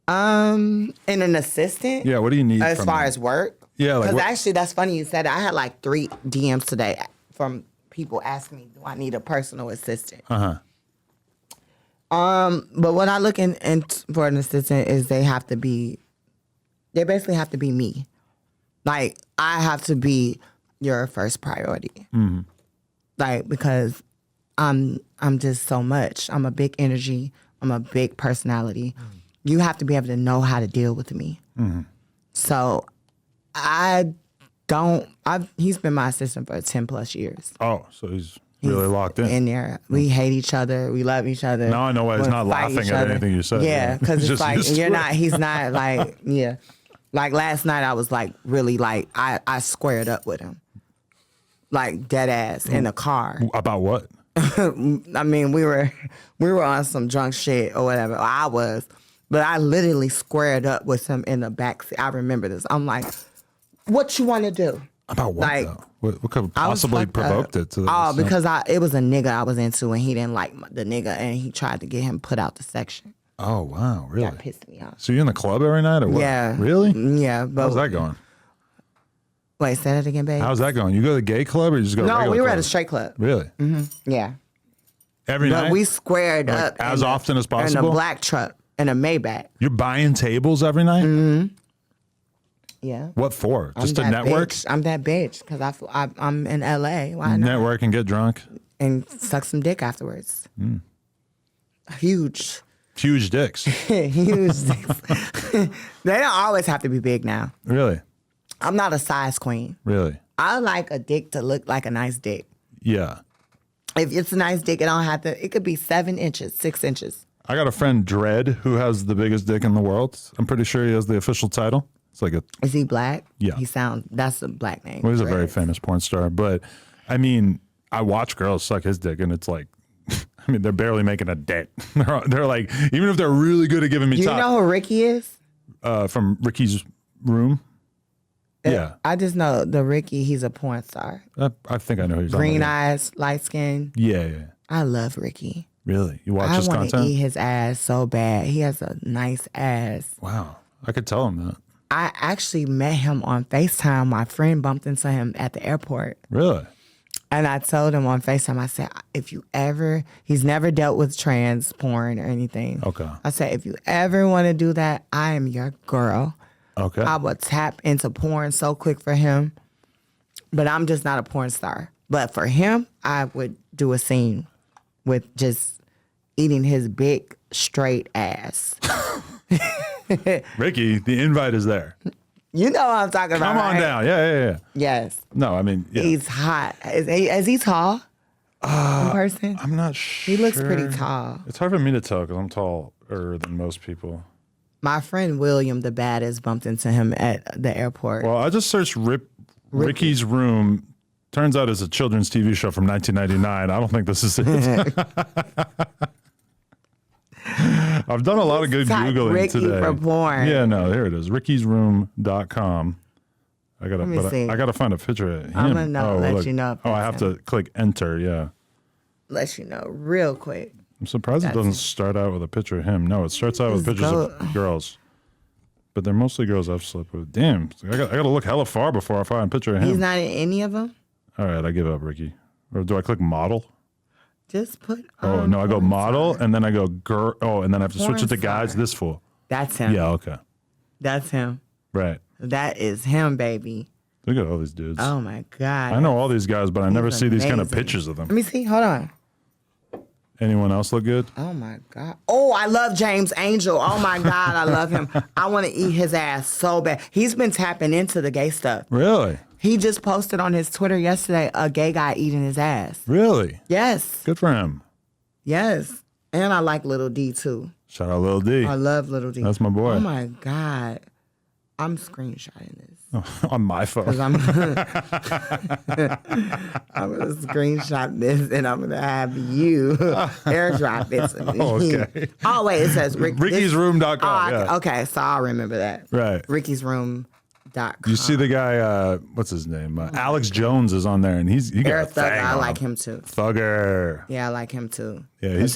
In an assistant? Yeah, what do you need As from far them? as work? Yeah, like Because what- actually, that's funny you said that. I had like 3 DMs today from people asking me, do I need a personal assistant? Uh-huh. But what I look in for an assistant is they basically have to be me. Like, I have to be your first priority. Mm-hmm. Like, because I'm just so much. I'm a big energy. I'm a big personality. You have to be able to know how to deal with me. Mm-hmm. So he's been my assistant for 10 plus years. Oh, so he's really locked in. In there. We hate each other. We love each other. Now I know why he's We not fight laughing each at other. anything you said. Yeah, because He's it's just like, used to it. he's not like, yeah. Like last night I was like, really like, I squared up with him. Like dead ass in the car. About what? I mean, we were on some drunk shit or whatever. I was. But I literally squared up with him in the backseat. I remember this. I'm like, what you want to do? About what, Like, though? What could have I was possibly fucked provoked up. it to Oh, this? because it was a nigga I was into and he didn't like the nigga and he tried to get him put out the section. Oh, wow, really? That pissed me off. So you in the club every night or what? Yeah. Really? Yeah. But How's that going? Wait, say that again, babe. How's that going? You go to the gay club or you just go to No, regular we were club? at a straight club. Really? Yeah. Every But night? we squared Like, up. as in a- often as In a possible? black truck, in a Maybach. You're buying tables every night? Mm-hmm. Yeah. What for? Just to I'm that network? Bitch. I'm that bitch because I'm in LA. Why not? Network and get drunk? And suck some dick afterwards. Mm. Huge. Huge dicks. Huge dicks. They don't always have to be big now. Really? I'm not a size queen. Really? I like a dick to look like a nice dick. Yeah. If it's a nice dick, it could be 7 inches, 6 inches. I got a friend, Dredd, who has the biggest dick in the world. I'm pretty sure he has the official title. It's like a, Is he black? Yeah. That's a black name. well, he's a very Dreads. famous porn star. But I mean, I watch girls suck his dick and it's like, I mean, they're barely making a dent. They're like, even if they're really good at giving me Do you top. know who Ricky is? From Ricky's Room. Yeah. I just know the Ricky, he's a porn star. I think I know who he's Green on. eyes, light skin. Yeah. I love Ricky. Really? You watch I his want to content? eat his ass so bad. He has a nice ass. Wow. I could tell him that. I actually met him on FaceTime. My friend bumped into him at the airport. Really? And I told him on FaceTime, I said, he's never dealt with trans porn or anything. Okay. I said, if you ever want to do that, I am your girl. Okay. I would tap into porn so quick for him. But I'm just not a porn star. But for him, I would do a scene with just eating his big straight ass. Ricky, the invite is there. You know what I'm talking about. Come on right? down. Yeah. Yes. No, I mean, yeah. He's hot. Is he tall? In person? I'm not sure. He looks pretty tall. It's hard for me to tell because I'm taller than most people. My friend William, the baddest, bumped into him at the airport. Well, I just searched Ricky's Room. Turns out it's a children's TV show from 1999. I don't think this is it. I've done a lot of good Type Googling Ricky today. for porn. Yeah, no, here it is. Ricky'sRoom.com. I see. gotta find a picture of him. I'm gonna let look. you know if Oh, I that's have to click enter. Yeah. Let you know real quick. I'm surprised it doesn't start out with a picture of him. No, it starts out with Just pictures go- of girls. But they're mostly girls I've slept with. Damn, I gotta look hella far before I find a picture of him. He's not in any of them. All right, I give up, Ricky. Or do I click model? Just put. Oh no, I go porn model star. and then I go girl. Oh, and then I have to switch Porn it to guys. star. This fool. That's him. Yeah, okay, That's him. right. That is him, baby. Look at all these dudes. Oh my God. I know all these guys, but I never see these kind of amazing. pictures of Let them. me see. Hold on. Anyone else look good? Oh my God. Oh, I love James Angel. Oh my God, I love him. I want to eat his ass so bad. He's been tapping into the gay stuff. Really? He just posted on his Twitter yesterday a gay guy eating his ass. Really? Yes. Good for him. Yes. And I like Little D too. Shout out Lil D. I love Little D. That's my boy. Oh my God. I'm screenshotting this. On my phone. Because I'm I'm gonna screenshot this and I'm gonna have you airdrop it to me. Okay. Oh wait, it says Ricky'sRoom.com. Yeah. Okay, so I'll remember that. Right. Ricky'sRoom.com. You see the guy, what's his name? Alex Jones is on there, and he got a Eric Thugger, thing I on like him too. Thugger. Yeah, I like him too. Yeah, 'Cause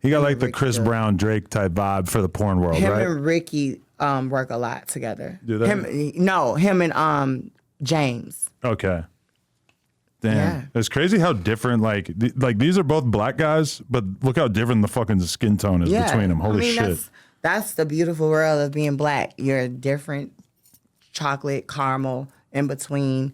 he got like the Ricky Chris do. Brown Drake type vibe for the porn world, him right? and Ricky work a lot together. Do they? Him and James. Okay. Damn. Yeah. It's crazy how different, like these are both black guys, but look how different the fucking skin tone is between them. Holy shit. That's the beautiful world of being black. You're different, chocolate, caramel, in between,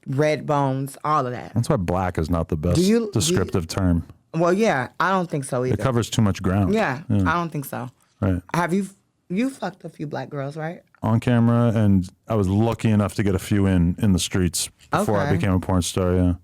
red bones, all of that. That's why black is not the best descriptive term. Well, yeah, I don't think so either. It covers too much ground. Yeah, I don't think so. Right. Have you fucked a few black girls, right? On camera, and I was lucky enough to get a few in the streets before I Okay. became a porn star, yeah.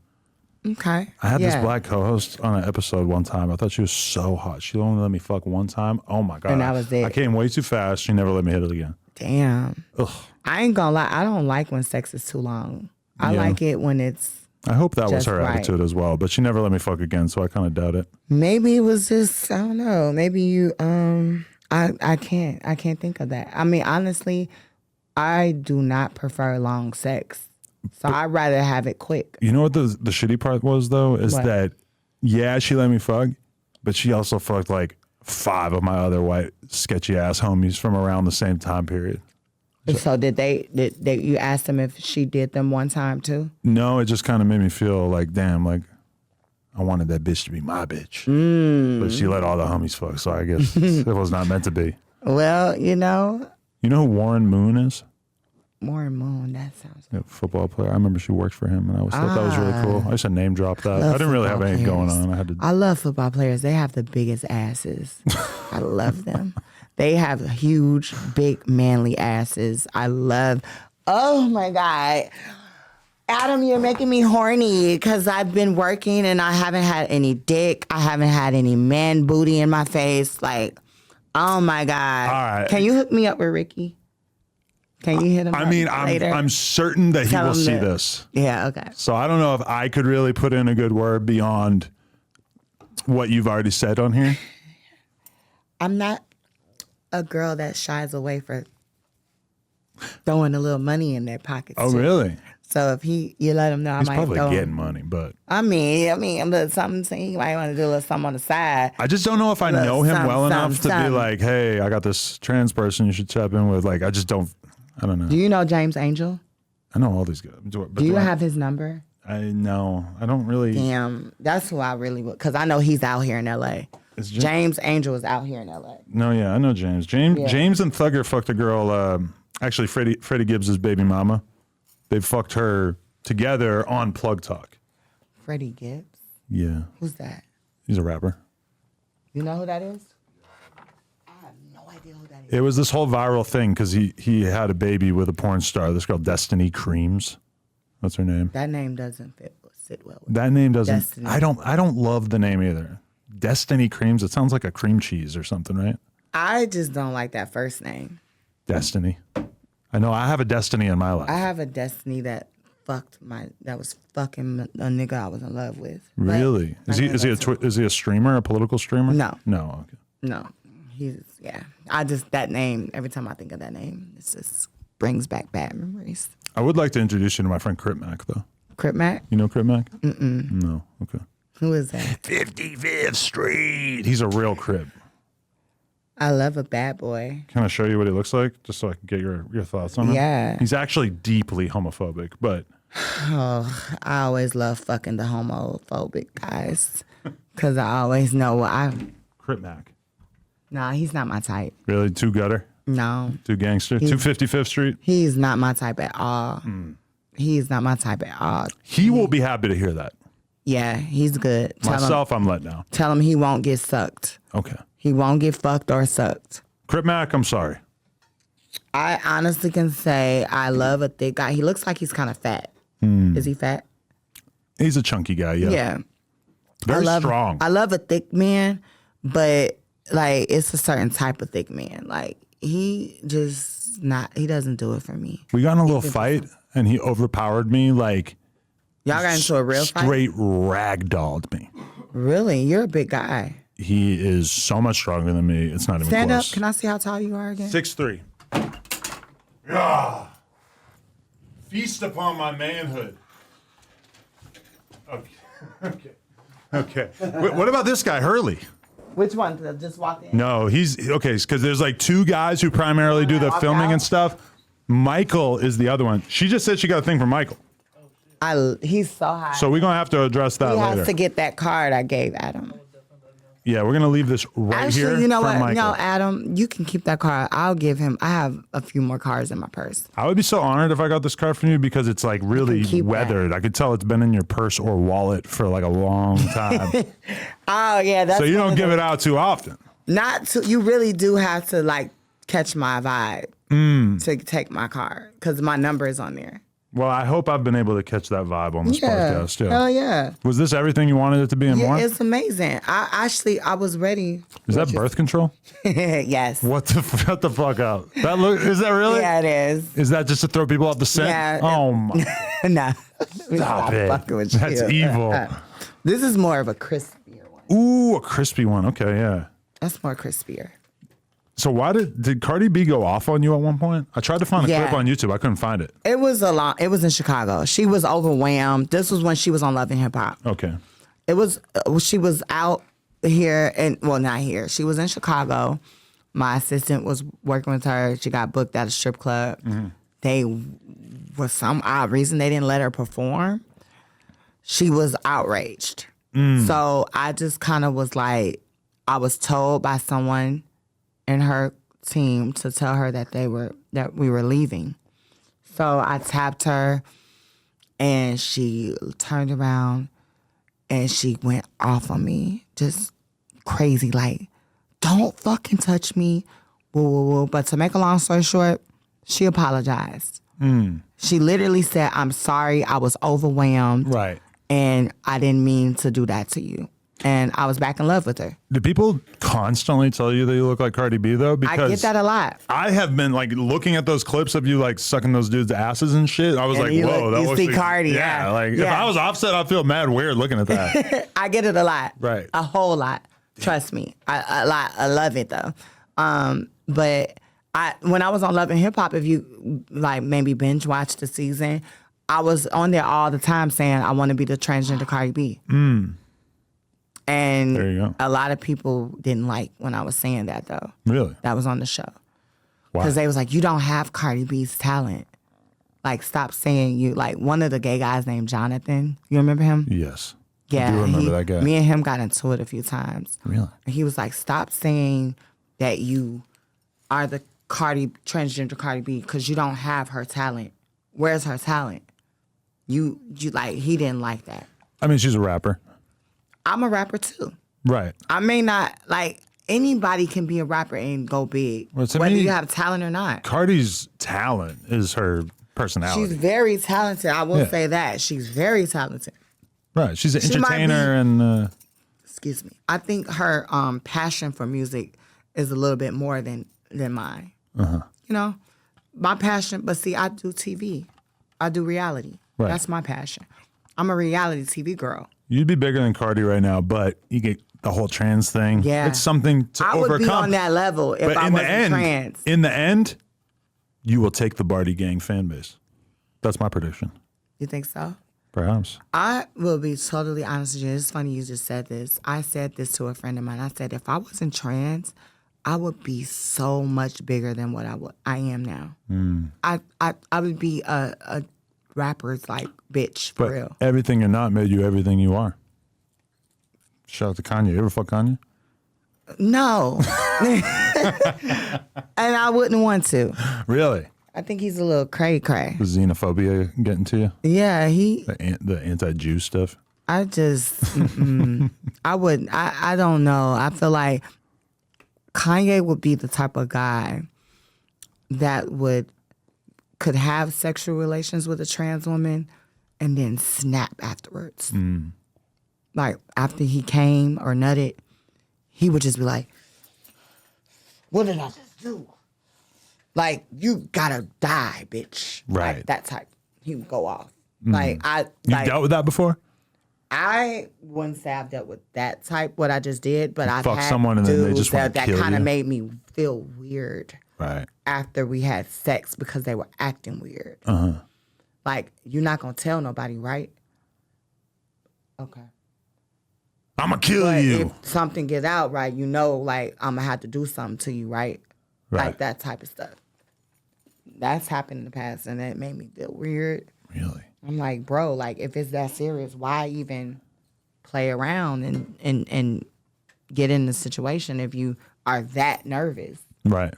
Okay. I had this black co-host on an episode one time. I thought she was so hot. She only let me fuck one time. Oh my God. And that was it. I came way too fast. She never let me hit it again. Damn. Ugh. I ain't gonna lie. I don't like when sex is too long. I Yeah. like it when it's I hope that was Just her right. attitude as well, but she never let me fuck again, so I kind of doubt it. maybe it was just I don't know. Maybe you I can't think of that. I mean, honestly, I do not prefer long sex. So I'd rather have it quick. You know what the shitty part was though is What? that yeah, she let me fuck, but she also fucked like 5 of my other white sketchy ass homies from around the same time period. So did you ask them if she did them one time too? No, it just kind of made me feel like damn, like I wanted that bitch to be my bitch, but she let all the homies fuck. So I guess it was not meant to be. Well, You know who Warren Moon is? Warren Moon, that sounds A football player. I remember she worked for him, and I always thought that was really cool. I used to name drop that. I didn't really have anything going on. I had to. I love football players. They have the biggest asses. I love them. They have huge, big, manly asses. I love. Oh my God, Adam, you're making me horny because I've been working and I haven't had any dick. I haven't had any man booty in my face. Like, oh my God. All right. Can you hook me up with Ricky? Can you hit him? I up mean, later? I'm certain that he Tell will him see that- this. Yeah. Okay. So I don't know if I could really put in a good word beyond what you've already said on here. I'm not a girl that shies away for throwing a little money in their pockets. Oh, too. really? So if you let him know, He's I might probably throw. getting money, but I mean, but something he might want to do a little something on the side. I just don't know if I Look, know him some- well enough some- to be some. like, hey, I got this trans person you should tap in with. Like, I just don't. I don't know. Do you know James Angel? I know all these guys. Do you have his number? I know. I don't really. Damn, that's who I really would, because I know he's out here in L.A. Is James Angel is out here in L.A. No, yeah, I know James. James and Thugger fucked a girl. Actually, Freddie Gibbs' baby mama. They fucked her together on Plug Talk. Freddie Gibbs? Yeah. Who's that? He's a rapper. You know who that is? I have no idea who that is. It was this whole viral thing because he had a baby with a porn star. This girl, Destiny Creams. That's her name. That name doesn't sit well with That name doesn't. Destiny. I don't love the name either. Destiny Creams. It sounds like a cream cheese or something, right? I just don't like that first name. Destiny. I know. I have a Destiny in my life. I have a Destiny that was fucking a nigga I was in love with. But Really? Is he a streamer, a political streamer? No. No. Okay. No, that name. Every time I think of that name, it just brings back bad memories. I would like to introduce you to my friend Crip Mac, though. Crip Mac? You know Crip Mac? No. Okay. Who is that? 55th Street. He's a real Crip. I love a bad boy. Can I show you what he looks like, just so I can get your thoughts on him? Yeah. He's actually deeply homophobic, but Oh, I always love fucking the homophobic guys, cause I always know what I. Crip Mac. Nah, he's not my type. Really, too gutter, No, too gangster, 255th Street. he's not my type at all. He's not my type at all. He will be happy to hear that. Yeah, he's good. Myself, I'm let down. Tell him he won't get sucked. Okay. He won't get fucked or sucked. Crip Mac, I'm sorry. I honestly can say I love a thick guy. He looks like he's kind of fat. Is he fat? He's a chunky guy, yeah. Yeah. Very strong. I love a thick man, but like it's a certain type of thick man. Like he doesn't do it for me. We got in a little fight, and he overpowered me, like Y'all got into a real fight? straight ragdolled me. Really? You're a big guy. He is so much stronger than me. It's not even Stand close. up. Can I see how tall you are again? 6'3". Ah. Feast upon my manhood. Okay. What about this guy, Hurley? Which one? Just walk in? No, he's okay, because there's like two guys who primarily do the walk filming out? and stuff. Michael is the other one. She just said she got a thing for Michael. He's so high. So we're going to have to address that he later. has to get that card I gave Adam. Yeah, we're going to leave this right here Actually, you know for what? Michael. No, Adam, you can keep that card. I'll give him. I have a few more cards in my purse. I would be so honored if I got this card from you because it's like really keep weathered. I could tell it's been in your purse or wallet for like a long time. Oh yeah, that's So you one don't of give the- it out too often. Not to. You really do have to like catch my vibe to take my card because my number is on there. Well, I hope I've been able to catch that vibe on this podcast. Yeah. Hell yeah. Was this everything you wanted it to be and Yeah, more? it's amazing. I was ready. Is that birth control? Yes. What the fuck out? Is that really? Yeah, it is. Is that just to throw people off the scent? Yeah. Oh my. No. Stop it. Fucking with That's you. evil. This is more of a crispier one. Ooh, a crispy one. Okay, yeah. That's more crispier. So why did Cardi B go off on you at one point? I tried to find a Yeah. clip on YouTube. I couldn't find it. It was in Chicago. She was overwhelmed. This was when she was on Love and Hip Hop. Okay. It was she was out here not here. She was in Chicago. My assistant was working with her. She got booked at a strip club. They, for some odd reason, they didn't let her perform. She was outraged. So I just kind of was like, I was told by someone in her team to tell her that we were leaving. So I tapped her, and she turned around, and she went off on me, just crazy, like, don't fucking touch me, woo, woo, woo. But to make a long story short, she apologized. She literally said, I'm sorry, I was overwhelmed. Right. And I didn't mean to do that to you. And I was back in love with her. Do people constantly tell you that you look like Cardi B though? Because I get that a lot. I have been like looking at those clips of you like sucking those dudes' asses and shit. I was And like, you whoa, look- that you looks see like, Cardi, yeah. yeah. Like if Yeah. I was Offset, I'd feel mad weird looking at that. I get it a lot. Right. A whole lot. Trust me. A lot. I love it though. But when I was on Love and Hip Hop, if you like maybe binge watch the season, I was on there all the time saying I want to be the transgender Cardi B. And There you go. a lot of people didn't like when I was saying that though. Really? That was on the show. Wow. Because they was like, you don't have Cardi B's talent. Like, stop saying you. Like, one of the gay guys named Jonathan. You remember him? Yes. Yeah. I do remember that guy. Me and him got into it a few times. Really? And he was like, stop saying that you are the transgender Cardi B because you don't have her talent. Where's her talent? You like, he didn't like that. I mean, she's a rapper. I'm a rapper too. Right. I may not, like, anybody can be a rapper and go big, Well, to whether me, you have talent or not. Cardi's talent is her personality. She's very talented. I will say that. She's very talented. Right. She's an She might entertainer and... Excuse me. I think her passion for music is a little bit more than mine. You know, my passion, but see, I do TV. I do reality. Right. That's my passion. I'm a reality TV girl. You'd be bigger than Cardi right now, but you get the whole trans thing. Yeah. It's something to I overcome. would be on that level if but I in wasn't the end, trans. in the end, you will take the Barty Gang fan base. That's my prediction. You think so? Perhaps. I will be totally honest with you. It's funny you just said this. I said this to a friend of mine. I said, if I wasn't trans, I would be so much bigger than what I am now. I would be a rapper's like bitch for But real. everything you're not made you everything you are. Shout out to Kanye. You ever fuck Kanye? No. And I wouldn't want to. Really? I think he's a little cray-cray. Was xenophobia getting to you? Yeah, The anti-Jew stuff? I just, I wouldn't, I don't know. I feel like Kanye would be the type of guy that could have sexual relations with a trans woman and then snap afterwards. Like, after he came or nutted, he would just be like, what did I just do? Like, you gotta die, bitch. Right. Like, that type. He would go off. Like, You dealt with that before? I wouldn't say I've dealt with that type, what I just did, but I've fuck had someone and then they dudes just wanna that kill kind of you? made me feel weird Right. after we had sex because they were acting weird. Like, you're not going to tell nobody, right? Okay. I'm going to kill But you. if something get out, right, you know, like, I'm going to have to do something to you, right? Right. Like, that type of stuff. That's happened in the past, and it made me feel weird. Really? I'm like, bro, like, if it's that serious, why even play around and get in the situation if you are that nervous? Right.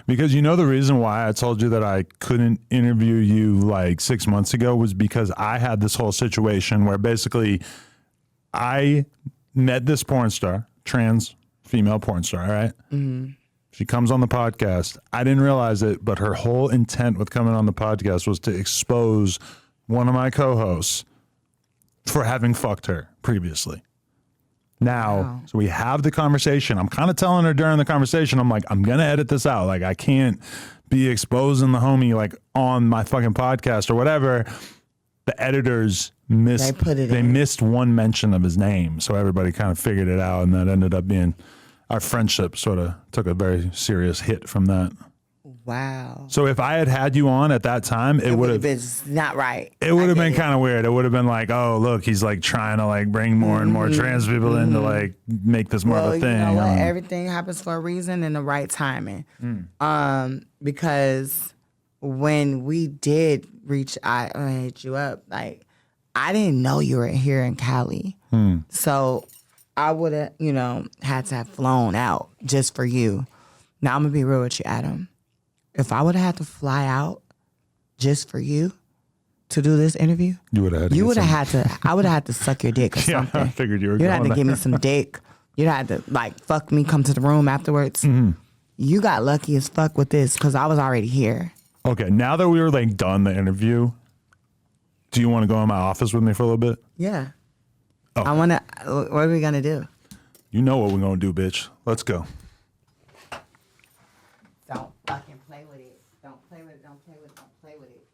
Because you know the reason why I told you that I couldn't interview you like 6 months ago was because I had this whole situation where basically I met this porn star, trans female porn star, right? Mm-hmm. She comes on the podcast. I didn't realize it, but her whole intent with coming on the podcast was to expose one of my co-hosts for having fucked her previously. Now, So we have the conversation. I'm kind of telling her during the conversation, I'm like, I'm going to edit this out. Like, I can't be exposing the homie like on my fucking podcast or whatever. The editors missed, they missed one mention of his name. So everybody kind of figured it out. And that ended up being, our friendship sort of took a very serious hit from that. Wow. So if I had had you on at that time, it would have been not right. It would have been kind of weird. It would have been like, oh, look, he's like trying to like bring more and more trans people in to like make this more of a thing. You know what? Everything happens for a reason and the right timing. Because when we did reach, I hit you up, like, I didn't know you were here in Cali. So I would have, had to have flown out just for you. Now, I'm going to be real with you, Adam. If I would have had to fly out just for you to do this interview, you would have I would have had to suck your dick or something. I figured you were You'd going have to there. give me some dick. You'd have to like fuck me, come to the room afterwards. You got lucky as fuck with this because I was already here. Okay, now that we were like done the interview, do you want to go in my office with me for a little bit? Yeah. Oh. I want to, what are we going to do? You know what we're going to do, bitch. Let's go. Don't fucking play with it. Don't play with it. Don't play with it. Don't play with it.